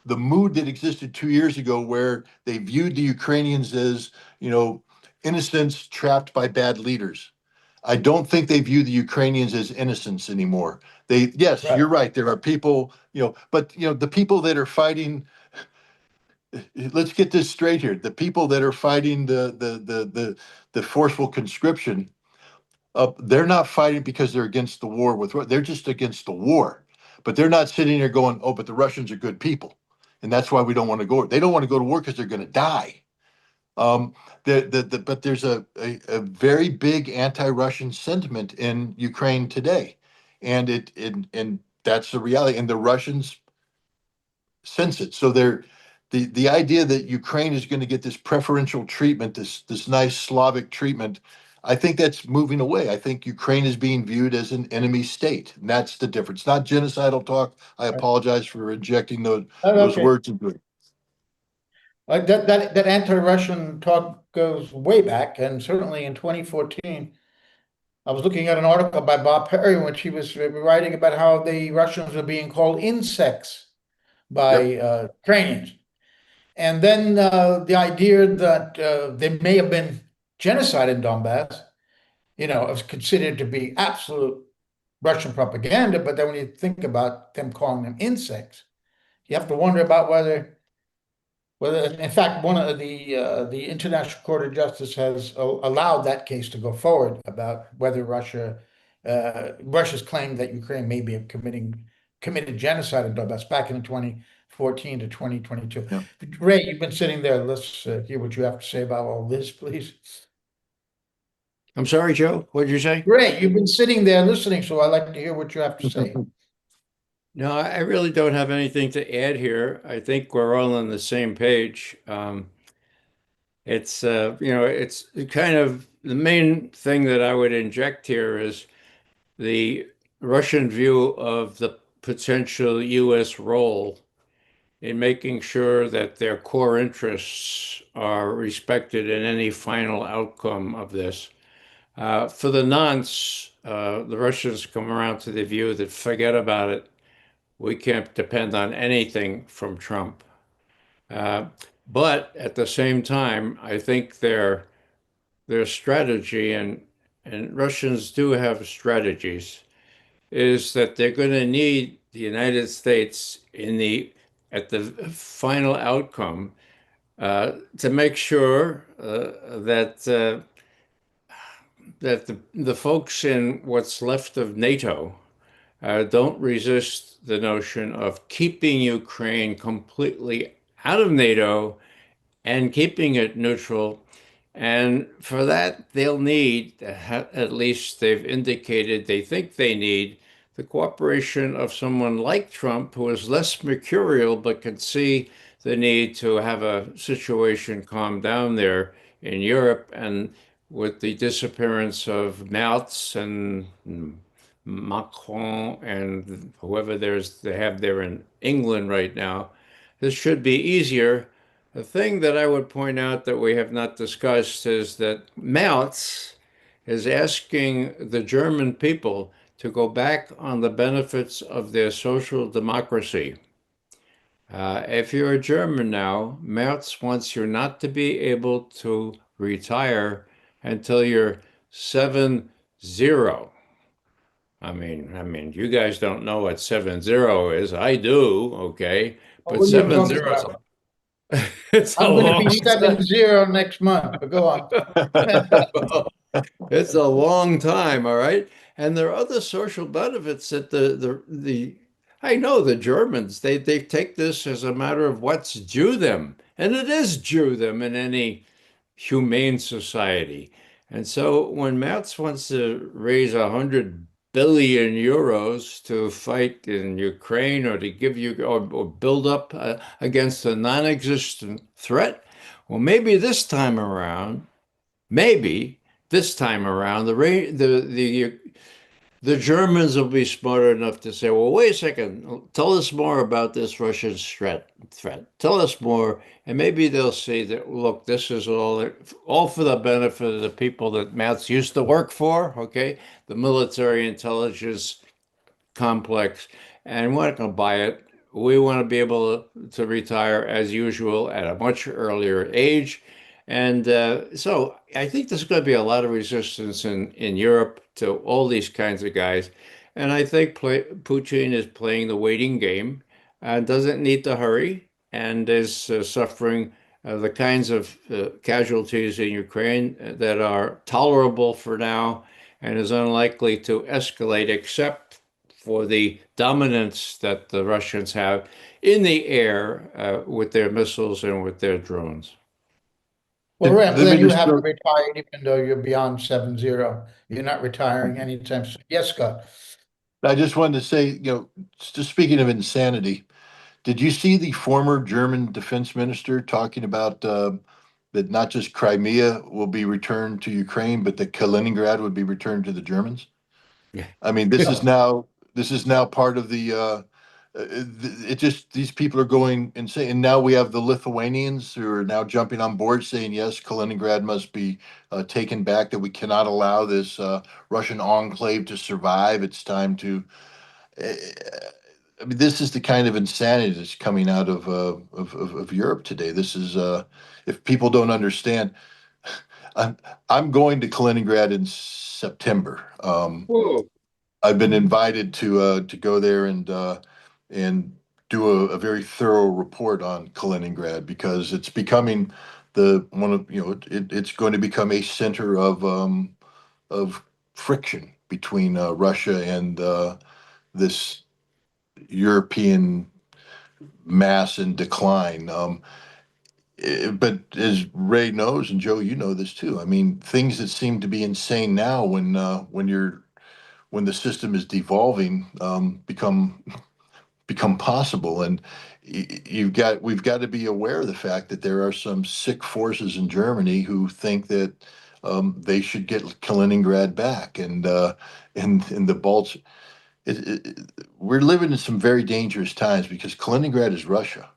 the mood that existed 2 years ago, where they viewed the Ukrainians as, you know, innocents trapped by bad leaders. I don't think they view the Ukrainians as innocents anymore. They, yes, Right. you're right. There are people, but the people that are fighting, let's get this straight here. The people that are fighting the forceful conscription, they're not fighting because they're against the war with, they're just against the war. But they're not sitting there going, oh, but the Russians are good people. And that's why we don't want to go. They don't want to go to war because they're going to die. Um, but there's a very big anti-Russian sentiment in Ukraine today, and that's the reality. And the Russians sense it. So the idea that Ukraine is going to get this preferential treatment, this nice Slavic treatment, I think that's moving away. I think Ukraine is being viewed as an enemy state, and that's the difference. Not genocidal talk. I Right. apologize for injecting those Okay. words into it. That anti-Russian talk goes way back, and certainly in 2014, I was looking at an article by Bob Perry when she was writing about how the Russians were being called insects Yep. by Ukrainians. And then the idea that there may have been genocide in Donbass, is considered to be absolute Russian propaganda. But then when you think about them calling them insects, you have to wonder about whether, in fact, one of the International Court of Justice has allowed that case to go forward about whether Russia's claim that Ukraine may be committed genocide in Donbass back in 2014 to 2022. Yeah. Ray, you've been sitting there. Let's hear what you have to say about all this, please. I'm sorry, Joe. What did you say? Ray, you've been sitting there listening, so I'd like to hear what you have to say. No, I really don't have anything to add here. I think we're all on the same page. It's kind of the main thing that I would inject here is the Russian view of the potential U.S. role in making sure that their core interests are respected in any final outcome of this. For the nonce, the Russians come around to the view that forget about it. We can't depend on anything from Trump. Uh, but at the same time, I think their strategy, and Russians do have strategies, is that they're going to need the United States at the final outcome to make sure that the folks in what's left of NATO don't resist the notion of keeping Ukraine completely out of NATO and keeping it neutral. And for that, they'll need, at least they've indicated they think they need, the cooperation of someone like Trump, who is less mercurial but can see the need to have a situation calm down there in Europe. And with the disappearance of Merz and Macron and whoever they have there in England right now, this should be easier. The thing that I would point out that we have not discussed is that Merz is asking the German people to go back on the benefits of their social democracy. If you're a German now, Merz wants you not to be able to retire until you're 70. You guys don't know what 70 is. I do, okay, What but were you 70 talking is about? it's a I'm going to long be 70 next month, but go on. it's a long time, all right. And there are other social benefits that the I know the Germans, they take this as a matter of what's due them, and it is due them in any humane society. And so when Merz wants to raise 100 billion euros to fight in Ukraine or to give you or build up against a non-existent threat, well, maybe this time around, the Germans will be smart enough to say, well, wait a second, tell us more about this Russian threat. Tell us more. And maybe they'll see that, look, this is all for the benefit of the people that Merz used to work for, okay? The military intelligence complex. And we're not going to buy it. we want to be able to retire as usual at a much earlier age. And so I think there's going to be a lot of resistance in Europe to all these kinds of guys. And I think Putin is playing the waiting game and doesn't need to hurry and is suffering the kinds of casualties in Ukraine that are tolerable for now and is unlikely to escalate except for the dominance that the Russians have in the air with their missiles and with their drones. Well, Ray, I'm Let me glad you just haven't throw, retired, even though you're beyond 70. You're not retiring anytime soon. Yes, Scott. I just wanted to say, just speaking of insanity, did you see the former German defense minister talking about that not just Crimea will be returned to Ukraine, but that Kaliningrad would be returned to the Germans? I mean, No. this is now part of it just these people are going insane. And now we have the Lithuanians who are now jumping on board saying, yes, Kaliningrad must be taken back, that we cannot allow this Russian enclave to survive. It's time to. Uh, I mean, this is the kind of insanity that's coming out of Europe today. This is if people don't understand. I'm I'm going to Kaliningrad in September. Whoa. I've been invited to go there and do very thorough report on Kaliningrad because it's becoming the one of it's going to become a center of friction between Russia and this European mass in decline. But as Ray knows, and Joe, you know this too. I mean, things that seem to be insane now when the system is devolving become possible. And we've got to be aware of the fact that there are some sick forces in Germany who think that they should get Kaliningrad back, and the Balts. We're living in some very dangerous times because Kaliningrad is Russia.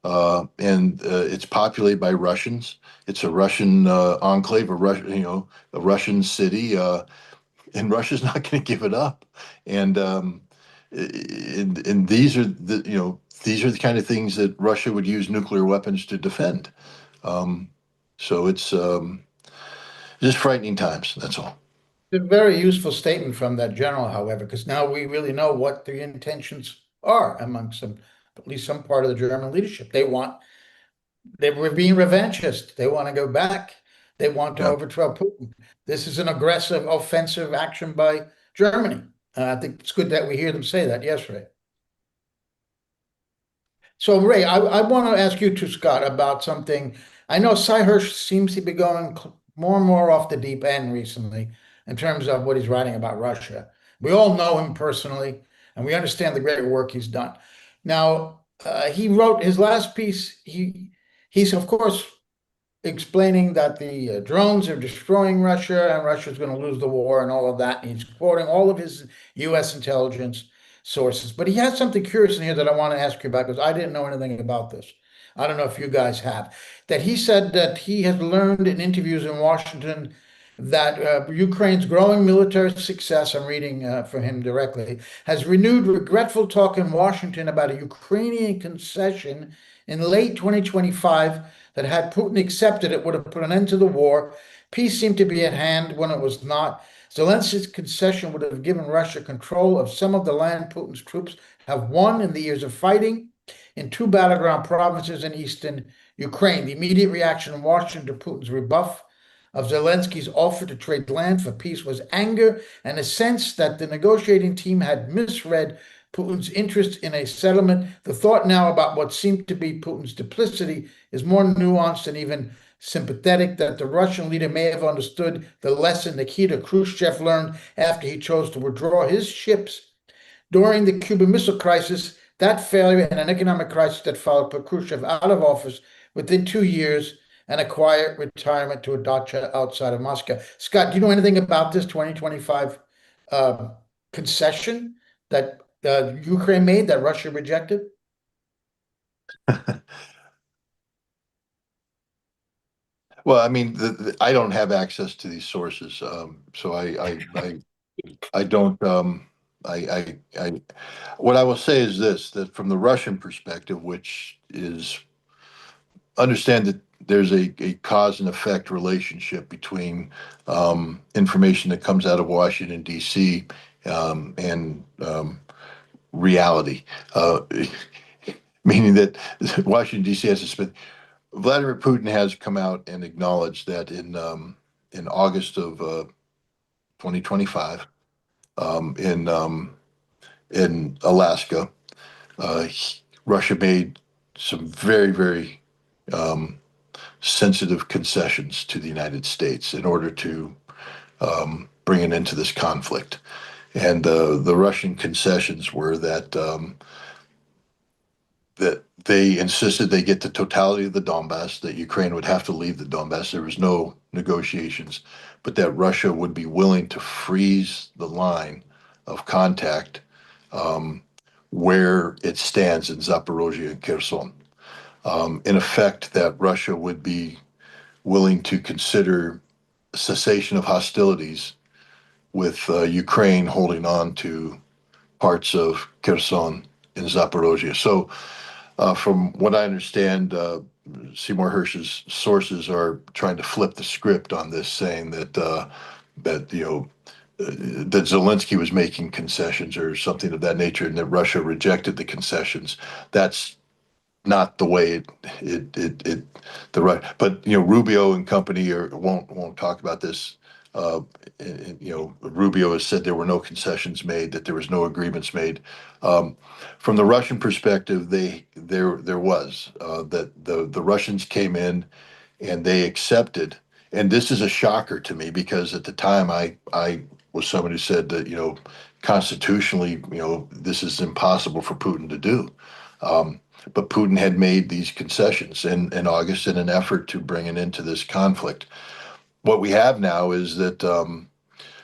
And it's populated by Russians. It's a Russian enclave, a Russian city. And Russia's not going to give it up. And and these are the kind of things that Russia would use nuclear weapons to defend. Um, so it's just frightening times. That's all. A very useful statement from that general, however, because now we really know what the intentions are among some, at least some part of the German leadership. They were being revanchist. They want to go back. They want to Yeah. overthrow Putin. This is an aggressive, offensive action by Germany. I think it's good that we hear them say that. Yes, Ray. So, Ray, I want to ask you too, Scott, about something. I know Cy Hirsch seems to be going more and more off the deep end recently in terms of what he's writing about Russia. We all know him personally, and we understand the great work he's done. Now, he wrote his last piece. He's of course explaining that the drones are destroying Russia and Russia's going to lose the war and all of that. And he's quoting all of his U.S. intelligence sources. But he has something curious in here that I want to ask you about because I didn't know anything about this. I don't know if you guys have. That he said that he has learned in interviews in Washington that Ukraine's growing military success, I'm reading from him directly, has renewed regretful talk in Washington about a Ukrainian concession in late 2025 that had Putin accepted it would have put an end to the war. Peace seemed to be at hand when it was not. Zelensky's concession would have given Russia control of some of the land Putin's troops have won in the years of fighting in two battleground provinces in eastern Ukraine. The immediate reaction in Washington to Putin's rebuff of Zelensky's offer to trade land for peace was anger and a sense that the negotiating team had misread Putin's interest in a settlement. The thought now about what seemed to be Putin's duplicity is more nuanced and even sympathetic, that the Russian leader may have understood the lesson Nikita Khrushchev learned after he chose to withdraw his ships during the Cuban Missile Crisis. That failure and an economic crisis that followed put Khrushchev out of office within 2 years and a quiet retirement to a dacha outside of Moscow. Scott, do you know anything about this 2025 concession that Ukraine made that Russia rejected? Well, I mean, I don't have access to these sources, so I don't. what I will say is this, that from the Russian perspective, which is understand that there's a cause and effect relationship between information that comes out of Washington, D.C. And reality, meaning that Washington, D.C. has to spend. Vladimir Putin has come out and acknowledged that in August of 2025, in Alaska, Russia made some very, very um, sensitive concessions to the United States in order to bring an end to this conflict. And the Russian concessions were that they insisted they get the totality of the Donbass, that Ukraine would have to leave the Donbass. There was no negotiations, but that Russia would be willing to freeze the line of contact um, where it stands in Zaporozhye and Kherson. In effect, that Russia would be willing to consider cessation of hostilities with Ukraine holding on to parts of Kherson and Zaporozhye. So, from what I understand, Seymour Hersh's sources are trying to flip the script on this, saying that that Zelensky was making concessions or something of that nature, and that Russia rejected the concessions. That's not the way it the right. But Rubio and company won't talk about this. uh Rubio has said there were no concessions made, that there was no agreements made. From the Russian perspective, there was that the Russians came in and they accepted. And this is a shocker to me, because at the time I was someone who said that constitutionally, this is impossible for Putin to do. um, but Putin had made these concessions in August in an effort to bring an end to this conflict. What we have now is that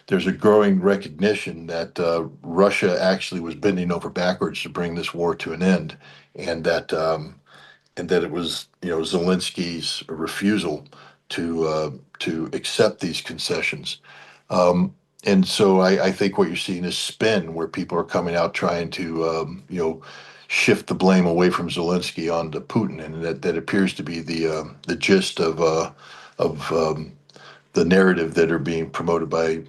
there's a growing recognition that Russia actually was bending over backwards to bring this war to an end, and that it was Zelensky's refusal to accept these concessions. Um, and so I think what you're seeing is spin, where people are coming out trying to shift the blame away from Zelensky onto Putin, and that appears to be the gist of the narrative that are being promoted by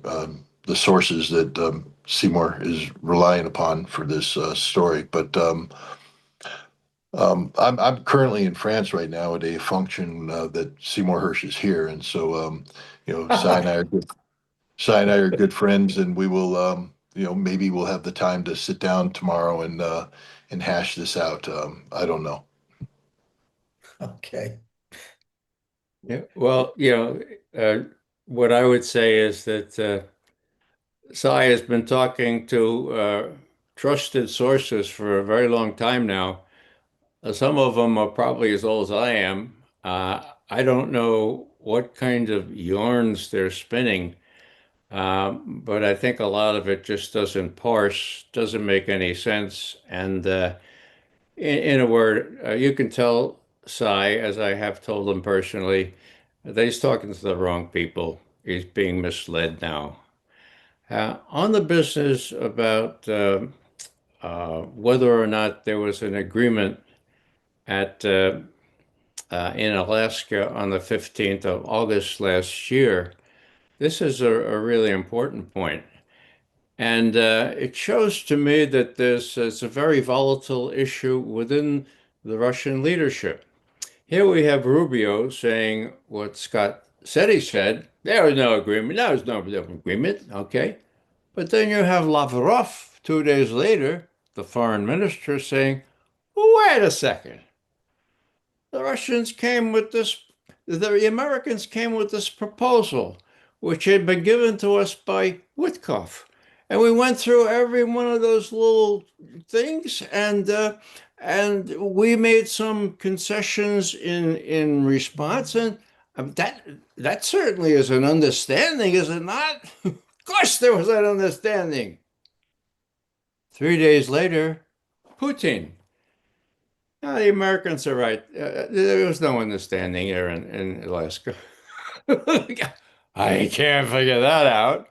the sources that Seymour is relying upon for this story. But I'm currently in France right now at a function that Seymour Hirsch is here, and so Cy and I are good friends, and we will maybe we'll have the time to sit down tomorrow and hash this out. I don't know. Okay. Yeah, well, what I would say is that Sai has been talking to trusted sources for a very long time now. Some of them are probably as old as I am. I don't know what kind of yarns they're spinning, but I think a lot of it just doesn't parse, doesn't make any sense. And in a word, you can tell Sai, as I have told him personally, that he's talking to the wrong people. He's being misled now. On the business about whether or not there was an agreement at in Alaska on the 15th of August last year, this is a really important point. And it shows to me that it's a very volatile issue within the Russian leadership. Here we have Rubio saying what Scott said he said. There was no agreement. There was no agreement. Okay. But then you have Lavrov 2 days later, the foreign minister, saying, wait a second. The Russians came with this, the Americans came with this proposal, which had been given to us by Witkoff. And we went through every one of those little things, and we made some concessions in response. And that certainly is an understanding, is it not? Of course, there was that understanding. 3 days later, Putin. No, the Americans are right. There was no understanding here in Alaska. I can't figure that out.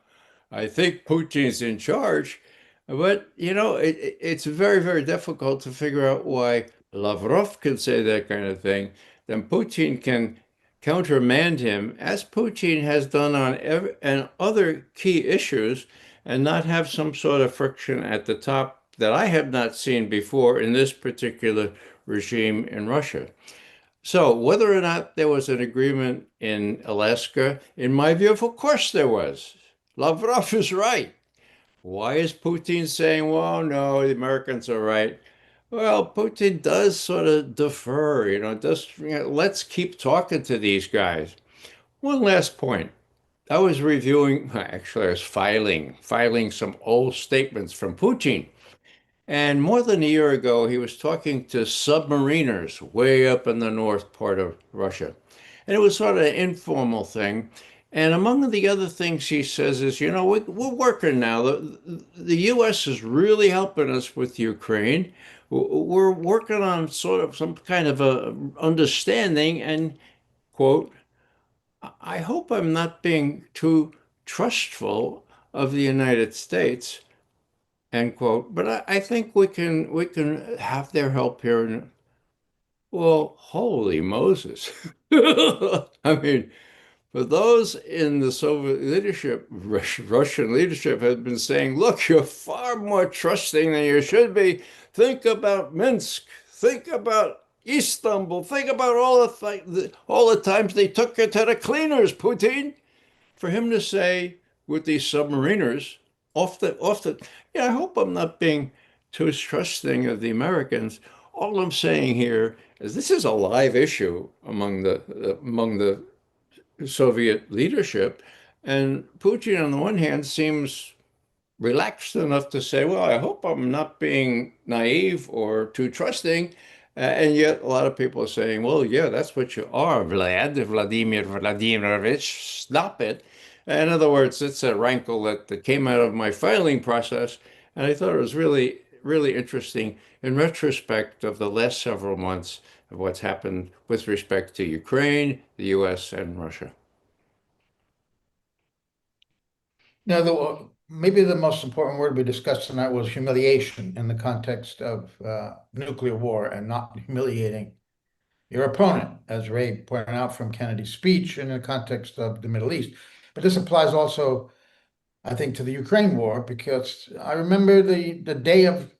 I think Putin's in charge. But it's very, very difficult to figure out why Lavrov can say that kind of thing. Then Putin can countermand him, as Putin has done on and other key issues, and not have some sort of friction at the top that I have not seen before in this particular regime in Russia. So, whether or not there was an agreement in Alaska, in my view, of course there was. Lavrov is right. Why is Putin saying, well, no, the Americans are right? Well, Putin does sort of defer, let's keep talking to these guys. One last point. I was reviewing, actually, I was filing some old statements from Putin. And more than a year ago, he was talking to submariners way up in the north part of Russia. And it was sort of an informal thing. And among the other things he says is, we're working now. The U.S. is really helping us with Ukraine. We're working on sort of some kind of a understanding and, quote, I hope I'm not being too trustful of the United States, end quote. But I think we can have their help here. Well, holy Moses. I mean, for those in the Soviet leadership, Russian leadership had been saying, look, you're far more trusting than you should be. Think about Minsk. Think about Istanbul. Think about all the times they took you to the cleaners, Putin. For him to say with these submariners, often, yeah, I hope I'm not being too trusting of the Americans. All I'm saying here is this is a live issue among the Soviet leadership, and Putin, on the one hand, seems relaxed enough to say, well, I hope I'm not being naive or too trusting. And yet a lot of people are saying, well, yeah, that's what you are, Vladimir Vladimirovich, stop it. In other words, it's a rankle that came out of my filing process. And I thought it was really, really interesting in retrospect of the last several months of what's happened with respect to Ukraine, the US, and Russia. Now, maybe the most important word we discussed tonight was humiliation in the context of nuclear war and not humiliating your opponent, as Ray pointed out from Kennedy's speech in the context of the Middle East. But this applies also, I think, to the Ukraine war, because I remember the day of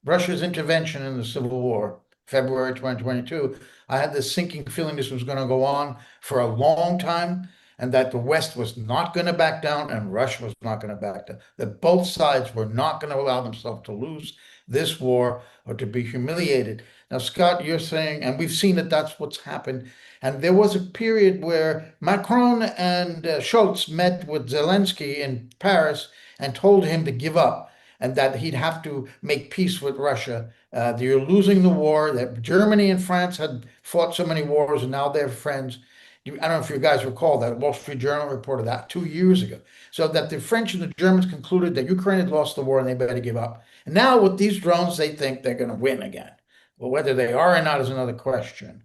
Russia's intervention in the Civil War, February 2022, I had this sinking feeling this was going to go on for a long time and that the West was not going to back down and Russia was not going to back down, that both sides were not going to allow themselves to lose this war or to be humiliated. Now, Scott, you're saying, and we've seen that that's what's happened. And there was a period where Macron and Scholz met with Zelensky in Paris and told him to give up and that he'd have to make peace with Russia. You're losing the war, that Germany and France had fought so many wars and now they're friends. I don't know if you guys recall that Wall Street Journal reported that 2 years ago. So that the French and the Germans concluded that Ukraine had lost the war and they better give up. And now with these drones, they think they're going to win again. Well, whether they are or not is another question.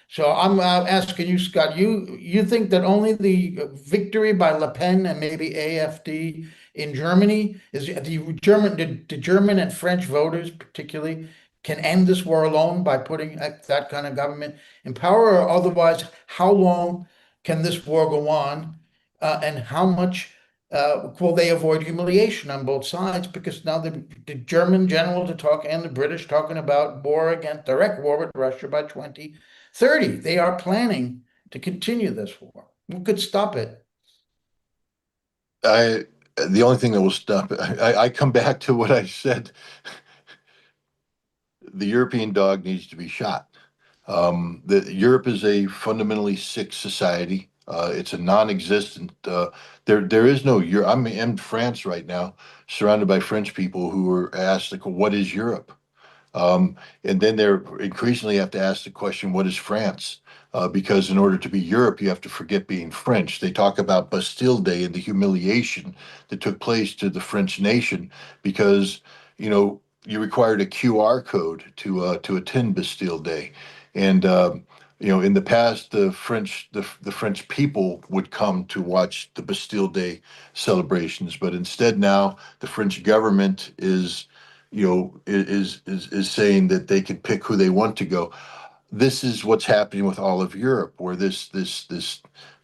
So I'm asking you, Scott, you think that only the victory by Le Pen and maybe AfD in Germany is the German and French voters particularly can end this war alone by putting that kind of government in power, or otherwise, how long can this war go on, and how much will they avoid humiliation on both sides? Because now the German generals are talking and the British talking about direct war with Russia by 2030. They are planning to continue this war. Who could stop it? I the only thing that will stop it, I come back to what I said. The European dog needs to be shot. Europe is a fundamentally sick society. It's a non-existent. There is no Europe. I'm in France right now, surrounded by French people who are asked, like, "What is Europe?" And then they're increasingly have to ask the question, what is France? Because in order to be Europe, you have to forget being French. They talk about Bastille Day and the humiliation that took place to the French nation because, you required a QR code to attend Bastille Day. And In the past, the French people would come to watch the Bastille Day celebrations, but instead now the French government is saying that they can pick who they want to go. This is what's happening with all of Europe, where this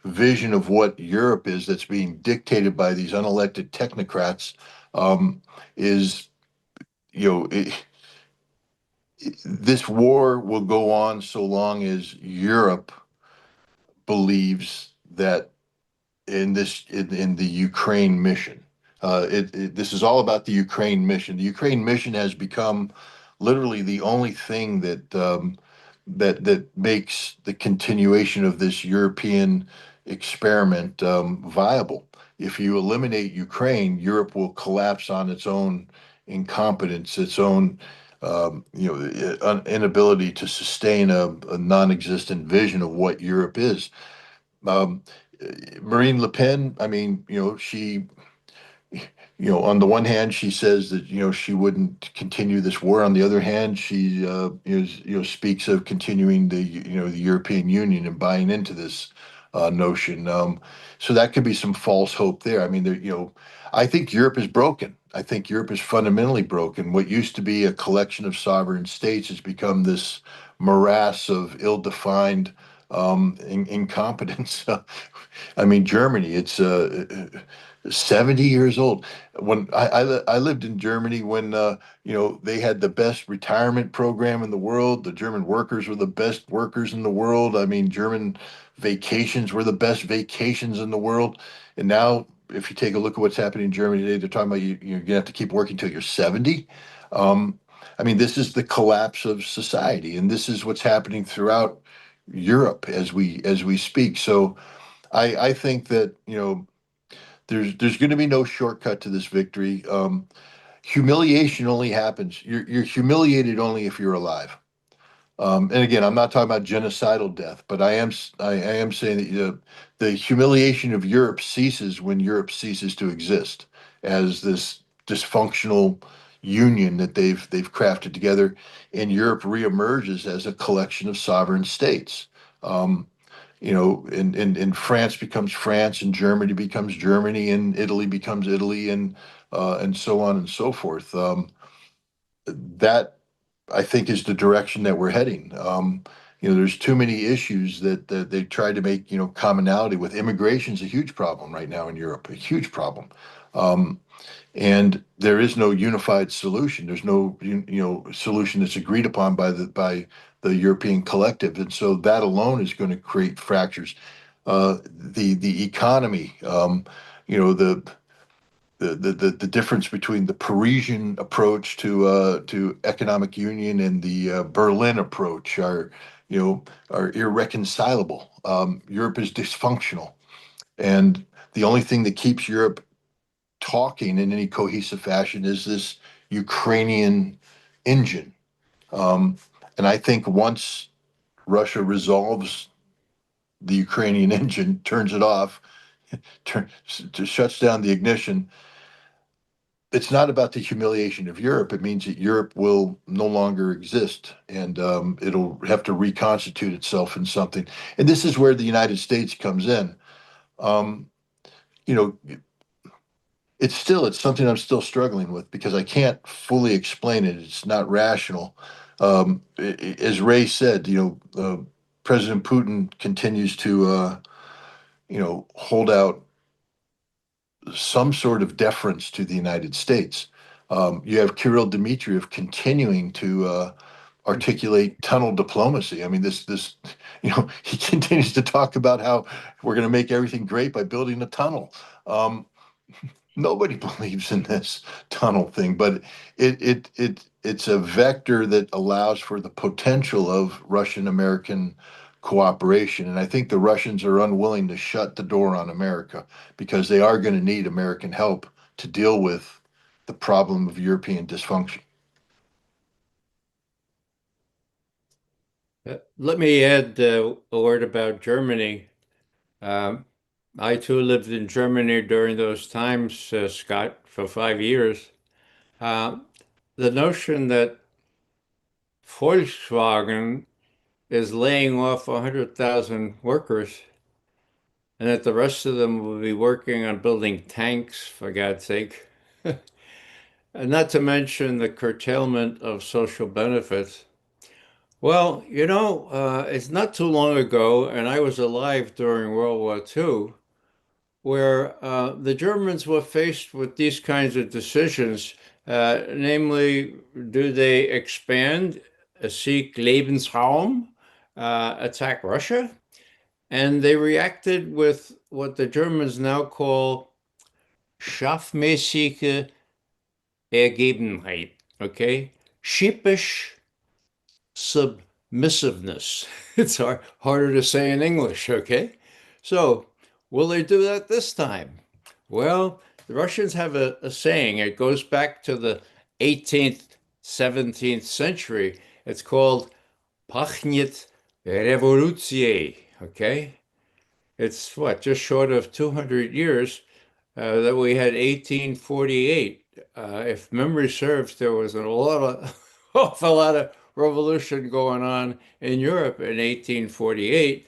vision of what Europe is that's being dictated by these unelected technocrats is you know it, this war will go on so long as Europe believes that in the Ukraine mission. This is all about the Ukraine mission. The Ukraine mission has become literally the only thing that makes the continuation of this European experiment viable. If you eliminate Ukraine, Europe will collapse on its own incompetence, its own inability to sustain a non-existent vision of what Europe is. Um, Marine Le Pen, I mean, on the one hand, she says that, she wouldn't continue this war. On the other hand, she, speaks of continuing the European Union and buying into this notion. So that could be some false hope there. I mean, I think Europe is broken. I think Europe is fundamentally broken. What used to be a collection of sovereign states has become this morass of ill-defined incompetence. I mean, Germany, it's 70 years old. When I lived in Germany when they had the best retirement program in the world. The German workers were the best workers in the world. I mean, German vacations were the best vacations in the world. And now, if you take a look at what's happening in Germany today, they're talking about you're going to have to keep working till you're 70. Um, I mean, this is the collapse of society, and this is what's happening throughout Europe as we speak. So I think that there's going to be no shortcut to this victory. Humiliation only happens. You're humiliated only if you're alive. And again, I'm not talking about genocidal death, but I am saying that the humiliation of Europe ceases when Europe ceases to exist as this dysfunctional union that they've crafted together, and Europe reemerges as a collection of sovereign states. Um, and France becomes France, and Germany becomes Germany, and Italy becomes Italy, and so on and so forth. That I think is the direction that we're heading. There's too many issues that they try to make, commonality with. Immigration is a huge problem right now in Europe, a huge problem. Um, and there is no unified solution. There's no solution that's agreed upon by the European collective, and so that alone is going to create fractures. The economy, the difference between the Parisian approach to economic union and the Berlin approach are irreconcilable. Europe is dysfunctional, and the only thing that keeps Europe talking in any cohesive fashion is this Ukrainian engine. Um, and I think once Russia resolves the Ukrainian engine, turns it off, shuts down the ignition, it's not about the humiliation of Europe. It means that Europe will no longer exist, and it'll have to reconstitute itself in something. And this is where the United States comes in. Um, you know, it's something I'm still struggling with because I can't fully explain it. It's not rational. As Ray said, President Putin continues to hold out some sort of deference to the United States. You have Kirill Dmitriev continuing to articulate tunnel diplomacy. I mean, he continues to talk about how we're going to make everything great by building a tunnel. Um, Nobody believes in this tunnel thing, but it's a vector that allows for the potential of Russian American cooperation. And I think the Russians are unwilling to shut the door on America because they are going to need American help to deal with the problem of European dysfunction. Let me add a word about Germany. Um, I too lived in Germany during those times, Scott, for 5 years. Uh, the notion that Volkswagen is laying off 100,000 workers, and that the rest of them will be working on building tanks, for God's sake. And not to mention the curtailment of social benefits. Well, it's not too long ago, and I was alive during World War II, where the Germans were faced with these kinds of decisions, namely, do they expand, seek Lebensraum, attack Russia? And they reacted with what the Germans now call schaffmäßige Ergebenheit, okay? Sheepish submissiveness. It's harder to say in English, okay? So, will they do that this time? Well, the Russians have a saying. It goes back to the 18th, 17th century. It's called Pachnet revoluție, okay? It's what, just short of 200 years that we had 1848. If memory serves, there was awful lot of revolution going on in Europe in 1848.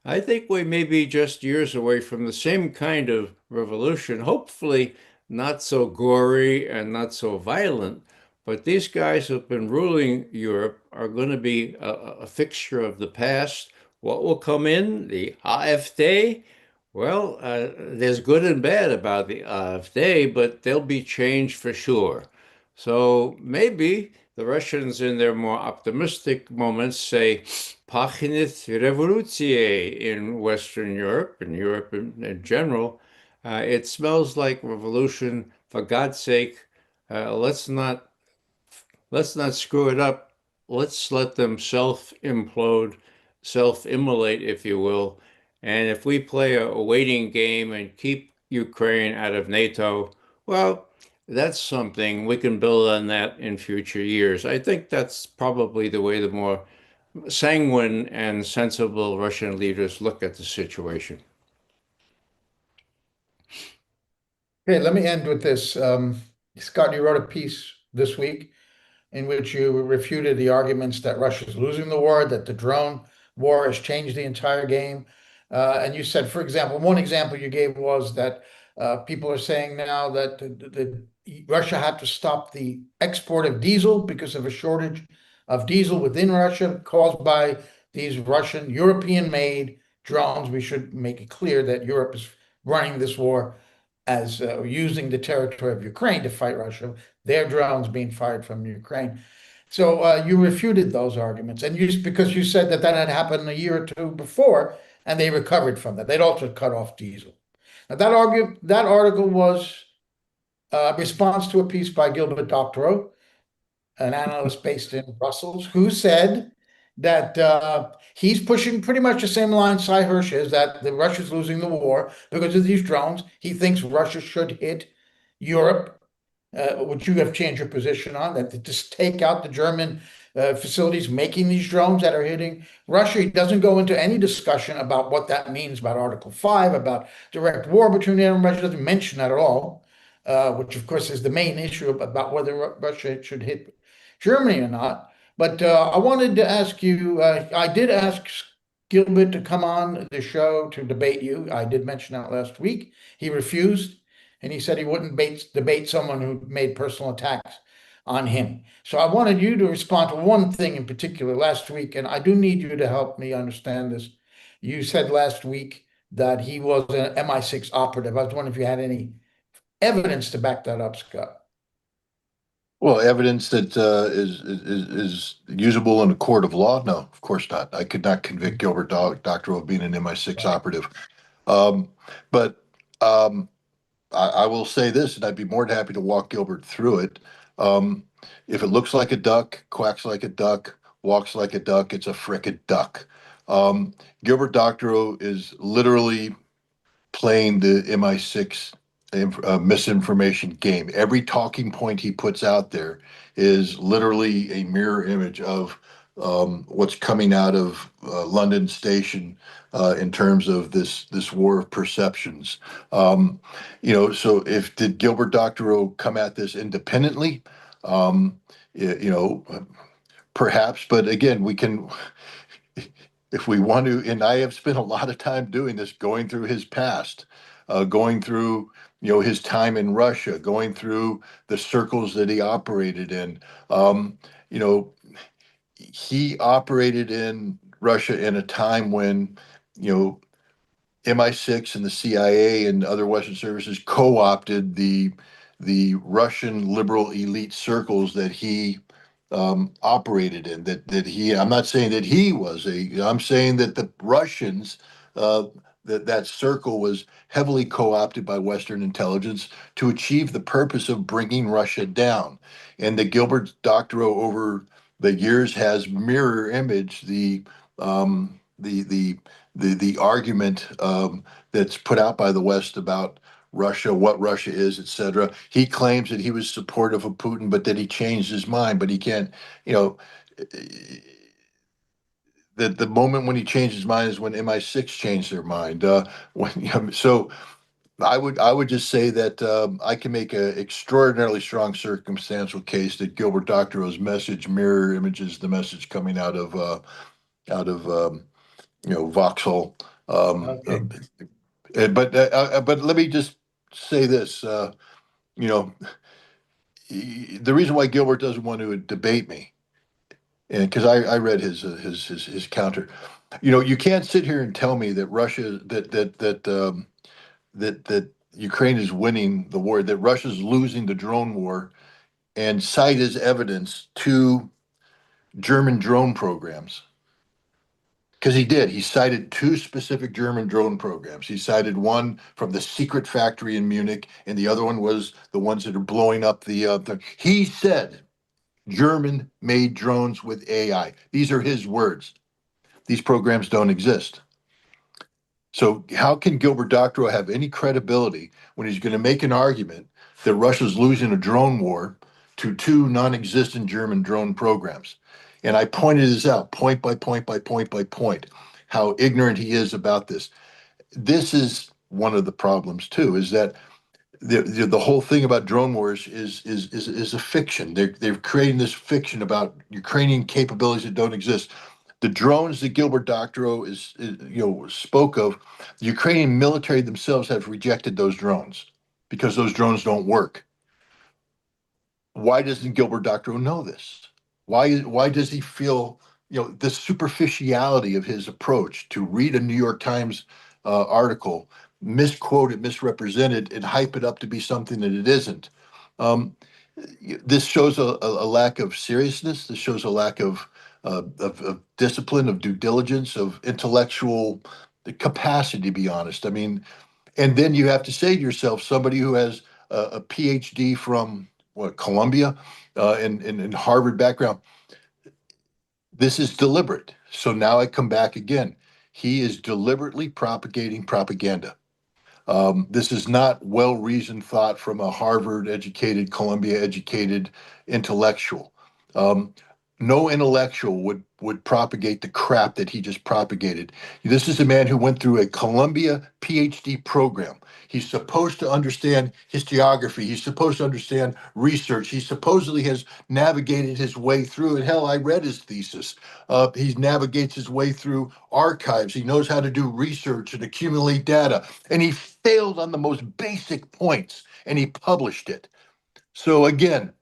I think we may be just years away from the same kind of revolution, hopefully not so gory and not so violent. But these guys who've been ruling Europe are going to be a fixture of the past. What will come in? The AfD? Well, there's good and bad about the AfD, but they'll be changed for sure. So maybe the Russians, in their more optimistic moments, say "Pachnit revoluție" in Western Europe and Europe in general. It smells like revolution. For God's sake, let's not screw it up. Let's let them self-implode, self-immolate, if you will. And if we play a waiting game and keep Ukraine out of NATO, well, that's something we can build on that in future years. I think that's probably the way the more sanguine and sensible Russian leaders look at the situation. Okay, let me end with this. Scott, you wrote a piece this week in which you refuted the arguments that Russia's losing the war, that the drone war has changed the entire game. And you said, for example, one example you gave was that people are saying now that Russia had to stop the export of diesel because of a shortage of diesel within Russia caused by these Russian, European-made drones. We should make it clear that Europe is running this war as using the territory of Ukraine to fight Russia, their drones being fired from Ukraine. So you refuted those arguments, and because you said that had happened a year or two before, and they recovered from that. They'd also cut off diesel. Now that article was a response to a piece by Gilbert Doctorow, an analyst based in Brussels, who said that he's pushing pretty much the same line Cy Hirsch is, that Russia's losing the war because of these drones. He thinks Russia should hit Europe, which you have changed your position on, that to just take out the German facilities making these drones that are hitting Russia. He doesn't go into any discussion about what that means about Article 5, about direct war between Iran and Russia. Doesn't mention that at all, which of course is the main issue about whether Russia should hit Germany or not. But I wanted to ask you, I did ask Gilbert to come on the show to debate you. I did mention that last week. He refused, and he said he wouldn't debate someone who made personal attacks on him. So I wanted you to respond to one thing in particular last week, and I do need you to help me understand this. You said last week that he was an MI6 operative. I was wondering if you had any evidence to back that up, Scott. Well, evidence that is usable in a court of law? No, of course not. I could not convict Gilbert Doctorow of being an MI6 operative. But I will say this, and I'd be more than happy to walk Gilbert through it. If it looks like a duck, quacks like a duck, walks like a duck, it's a frickin' duck. Gilbert Doctorow is literally playing the MI6 misinformation game. Every talking point he puts out there is literally a mirror image of what's coming out of London Station in terms of this war of perceptions. So did Gilbert Doctorow come at this independently? Perhaps, but again, if we want to, and I have spent a lot of time doing this, going through his past, going through, his time in Russia, going through the circles that he operated in. You know, he operated in Russia in a time when, you know, MI6 and the CIA and other Western services co-opted the Russian liberal elite circles that he operated in. I'm not saying that he was I'm saying that the Russians, uh, that circle was heavily co-opted by Western intelligence to achieve the purpose of bringing Russia down. And that Gilbert Doctorow over the years has mirror image the argument that's put out by the West about Russia, what Russia is, etc. He claims that he was supportive of Putin, but that he changed his mind. But he can't, you know, the moment when he changed his mind is when MI6 changed their mind. So I would just say that I can make an extraordinarily strong circumstantial case that Gilbert Doctorow's message mirror images the message coming out of Vauxhall. Um, uh, Okay. but let me just say this. You know, the reason why Gilbert doesn't want to debate me, and because I read his counter, you can't sit here and tell me that Russia that Ukraine is winning the war, that Russia's losing the drone war, and cite as evidence two German drone programs. Because he did. He cited two specific German drone programs. He cited one from the secret factory in Munich, and the other one was the ones that are blowing up He said German made drones with AI. These are his words. These programs don't exist. So how can Gilbert Doctorow have any credibility when he's going to make an argument that Russia's losing a drone war to two non-existent German drone programs? And I pointed this out point by point by point by point, how ignorant he is about this. This is one of the problems too, is that the whole thing about drone wars is a fiction. They're creating this fiction about Ukrainian capabilities that don't exist. The drones that Gilbert Doctorow spoke of, the Ukrainian military themselves have rejected those drones because those drones don't work. Why doesn't Gilbert Doctorow know this? Why does he feel the superficiality of his approach to read a New York Times article, misquote it, misrepresent it, and hype it up to be something that it isn't? Um, this shows a lack of seriousness. This shows a lack of discipline, of due diligence, of intellectual capacity, to be honest. I mean, and then you have to say to yourself, somebody who has a PhD from what, Columbia, and Harvard background, this is deliberate. So now I come back again. He is deliberately propagating propaganda. This is not well-reasoned thought from a Harvard-educated, Columbia-educated intellectual. Um, no intellectual would propagate the crap that he just propagated. This is a man who went through a Columbia PhD program. He's supposed to understand historiography. He's supposed to understand research. He supposedly has navigated his way through it. Hell, I read his thesis. He navigates his way through archives. He knows how to do research and accumulate data. And he failed on the most basic points, and he published it. So again,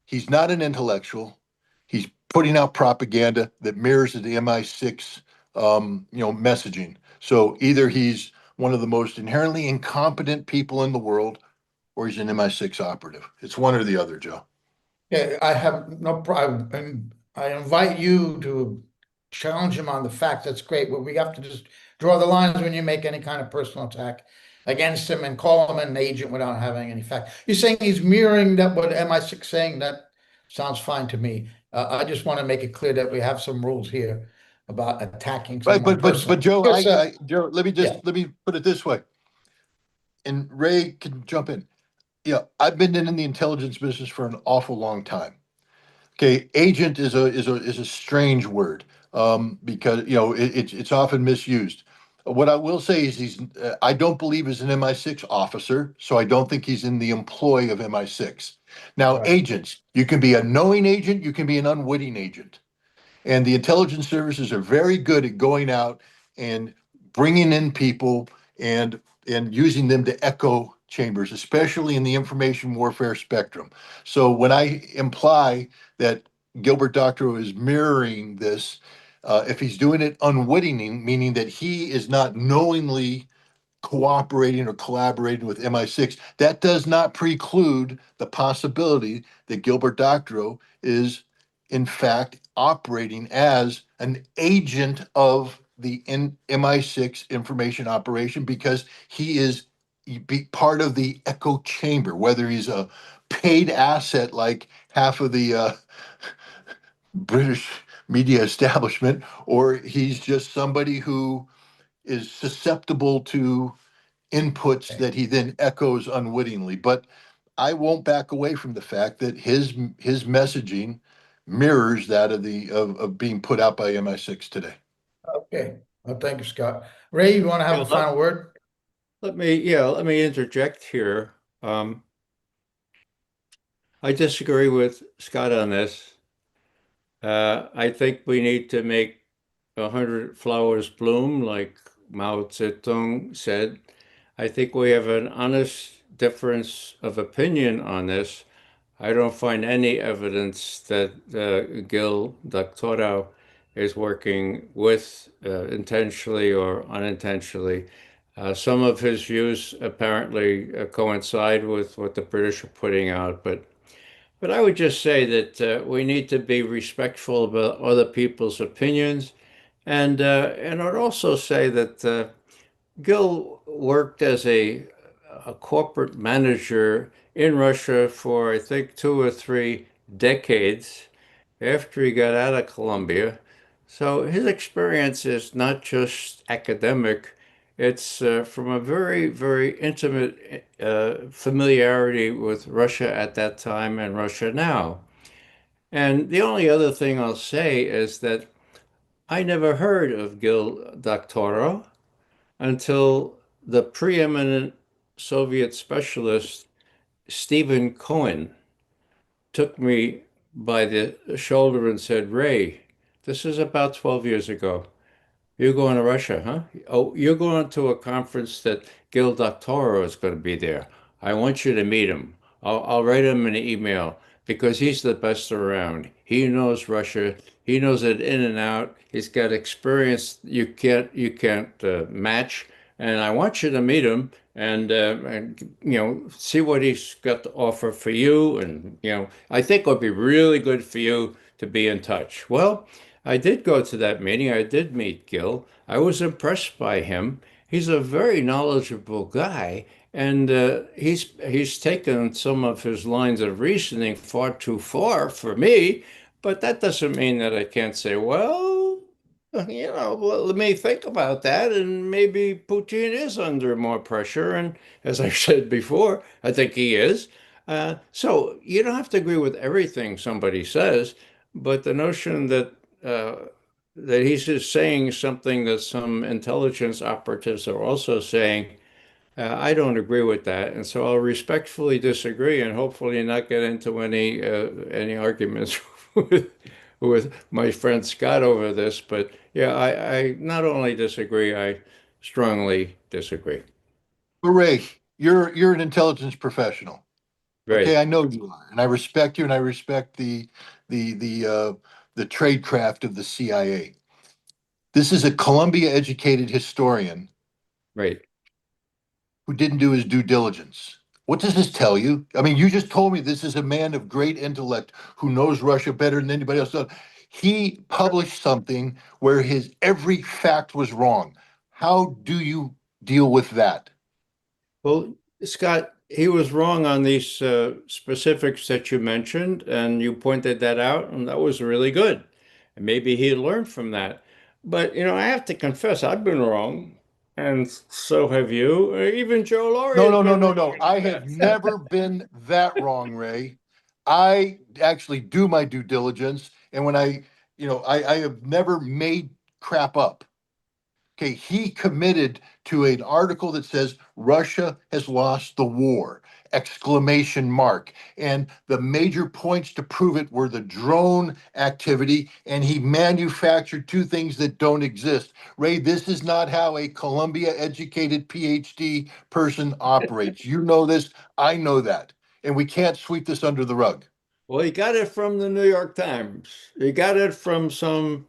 he's not an intellectual. He's putting out propaganda that mirrors the MI6, messaging. So either he's one of the most inherently incompetent people in the world, or he's an MI6 operative. It's one or the other, Joe. Yeah, I have no problem. And I invite you to challenge him on the fact. That's great. But we have to just draw the lines when you make any kind of personal attack against him and call him an agent without having any fact. You're saying he's mirroring that what MI6 saying? That sounds fine to me. I just want to make it clear that we have some rules here about attacking Right, someone but personally. Joe, Yes, Joe, yeah, let me put it this way, and Ray can jump in. Yeah, I've been in the intelligence business for an awful long time. Okay, agent is a strange word, because it's often misused. What I will say is I don't believe he's an MI6 officer, so I don't think he's in the employ of MI6. Now, right. agents, you can be a knowing agent, you can be an unwitting agent. And the intelligence services are very good at going out and bringing in people and using them to echo chambers, especially in the information warfare spectrum. So when I imply that Gilbert Doctorow is mirroring this, if he's doing it unwittingly, meaning that he is not knowingly cooperating or collaborating with MI6, that does not preclude the possibility that Gilbert Doctorow is, in fact, operating as an agent of the MI6 information operation because he is part of the echo chamber, whether he's a paid asset like half of the British media establishment, or he's just somebody who is susceptible to inputs Okay. that he then echoes unwittingly. But I won't back away from the fact that his messaging mirrors that of of being put out by MI6 today. Okay. Well, thank you, Scott. Ray, you want to have Yeah, a final word? let me interject here. Um, I disagree with Scott on this. I think we need to make 100 flowers bloom, like Mao Zedong said. I think we have an honest difference of opinion on this. I don't find any evidence that Gil Doctorow is working with intentionally or unintentionally. Some of his views apparently coincide with what the British are putting out, but I would just say that we need to be respectful about other people's opinions, and I'd also say that Gil worked as a corporate manager in Russia for, I think, 2 or 3 decades after he got out of Columbia. So his experience is not just academic, it's from a very, very intimate familiarity with Russia at that time and Russia now. And the only other thing I'll say is that I never heard of Gil Doctorow until the preeminent Soviet specialist Stephen Cohen took me by the shoulder and said, Ray, this is about 12 years ago. You're going to Russia, huh? Oh, you're going to a conference that Gil Doctorow is going to be there. I want you to meet him. I'll write him an email because he's the best around. He knows Russia. He knows it in and out. He's got experience you can't match. And I want you to meet him and see what he's got to offer for you. And I think it would be really good for you to be in touch. Well, I did go to that meeting. I did meet Gil. I was impressed by him. He's a very knowledgeable guy, and he's taken some of his lines of reasoning far too far for me. But that doesn't mean that I can't say, well, let me think about that, and maybe Putin is under more pressure. And as I said before, I think he is. So you don't have to agree with everything somebody says, but the notion uh, that he's just saying something that some intelligence operatives are also saying, I don't agree with that, and so I'll respectfully disagree, and hopefully not get into any arguments with my friend Scott over this. But yeah, I not only disagree, I strongly disagree. But Ray, you're an intelligence professional. Okay, Right, I know you are, and I respect you, and I respect the the uh, the tradecraft of the CIA. This is a Columbia-educated historian right. who didn't do his due diligence. What does this tell you? I mean, you just told me this is a man of great intellect who knows Russia better than anybody else does. He published something where his every fact was wrong. How do you deal with that? Well, Scott, he was wrong on these specifics that you mentioned, and you pointed that out, and that was really good. And maybe he learned from that. But, I have to confess, I've been wrong, and so have you. Even Joe Laurie No, has no, no, been no, wrong no. in the I have past. never been that wrong, Ray. I actually do my due diligence, and when I have never made crap up. Okay, he committed to an article that says Russia has lost the war, exclamation mark. And the major points to prove it were the drone activity, and he manufactured two things that don't exist. Ray, this is not how a Columbia educated PhD person operates. You know this, I know that. And we can't sweep this under the rug. Well, he got it from the New York Times. He got it from some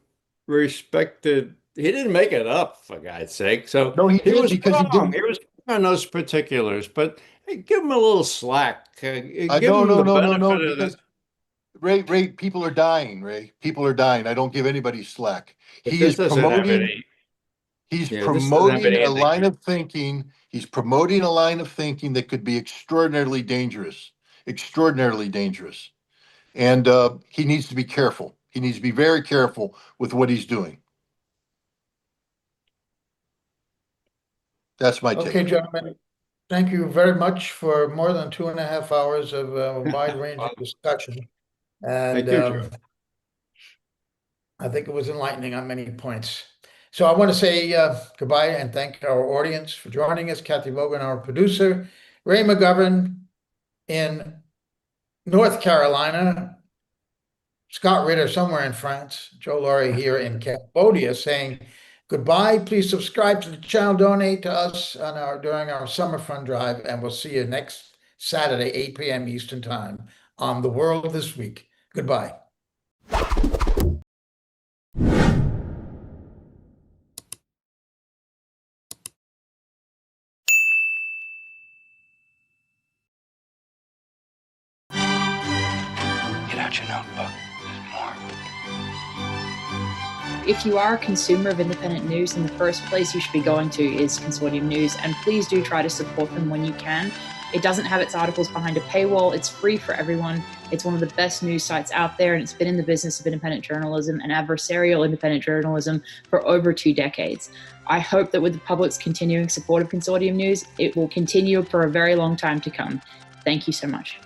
respected. He didn't make it up, for God's sake. So No, he he did was because he wrong. didn't. He was wrong on those particulars, but hey, give him a little slack. I Give no, him no, the no, no, no, benefit of the. because Ray, people are dying, Ray. People are dying. I don't give anybody slack. But He is this doesn't have promoting, any. he's Yeah, this doesn't have promoting any a line indication. of thinking. He's promoting a line of thinking that could be extraordinarily dangerous. Extraordinarily dangerous. And he needs to be careful. He needs to be very careful with what he's doing. That's my Okay, take. gentlemen, thank you very much for more than 2.5 hours of wide-ranging discussion. And Thank you, Joe. I think it was enlightening on many points. So I want to say goodbye and thank our audience for joining us. Kathy Logan, our producer, Ray McGovern in North Carolina, Scott Ritter somewhere in France, Joe Laurie here in Cambodia saying goodbye. Please subscribe to the channel, donate to us on during our summer fund drive, and we'll see you next Saturday, 8 p.m. Eastern Time on The World This Week. Goodbye. Get out your notebook. There's more. If you are a consumer of independent news, then the first place you should be going to is Consortium News, and please do try to support them when you can. It doesn't have its articles behind a paywall. It's free for everyone. It's one of the best news sites out there, and it's been in the business of independent journalism and adversarial independent journalism for over 2 decades. I hope that with the public's continuing support of Consortium News, it will continue for a very long time to come. Thank you so much.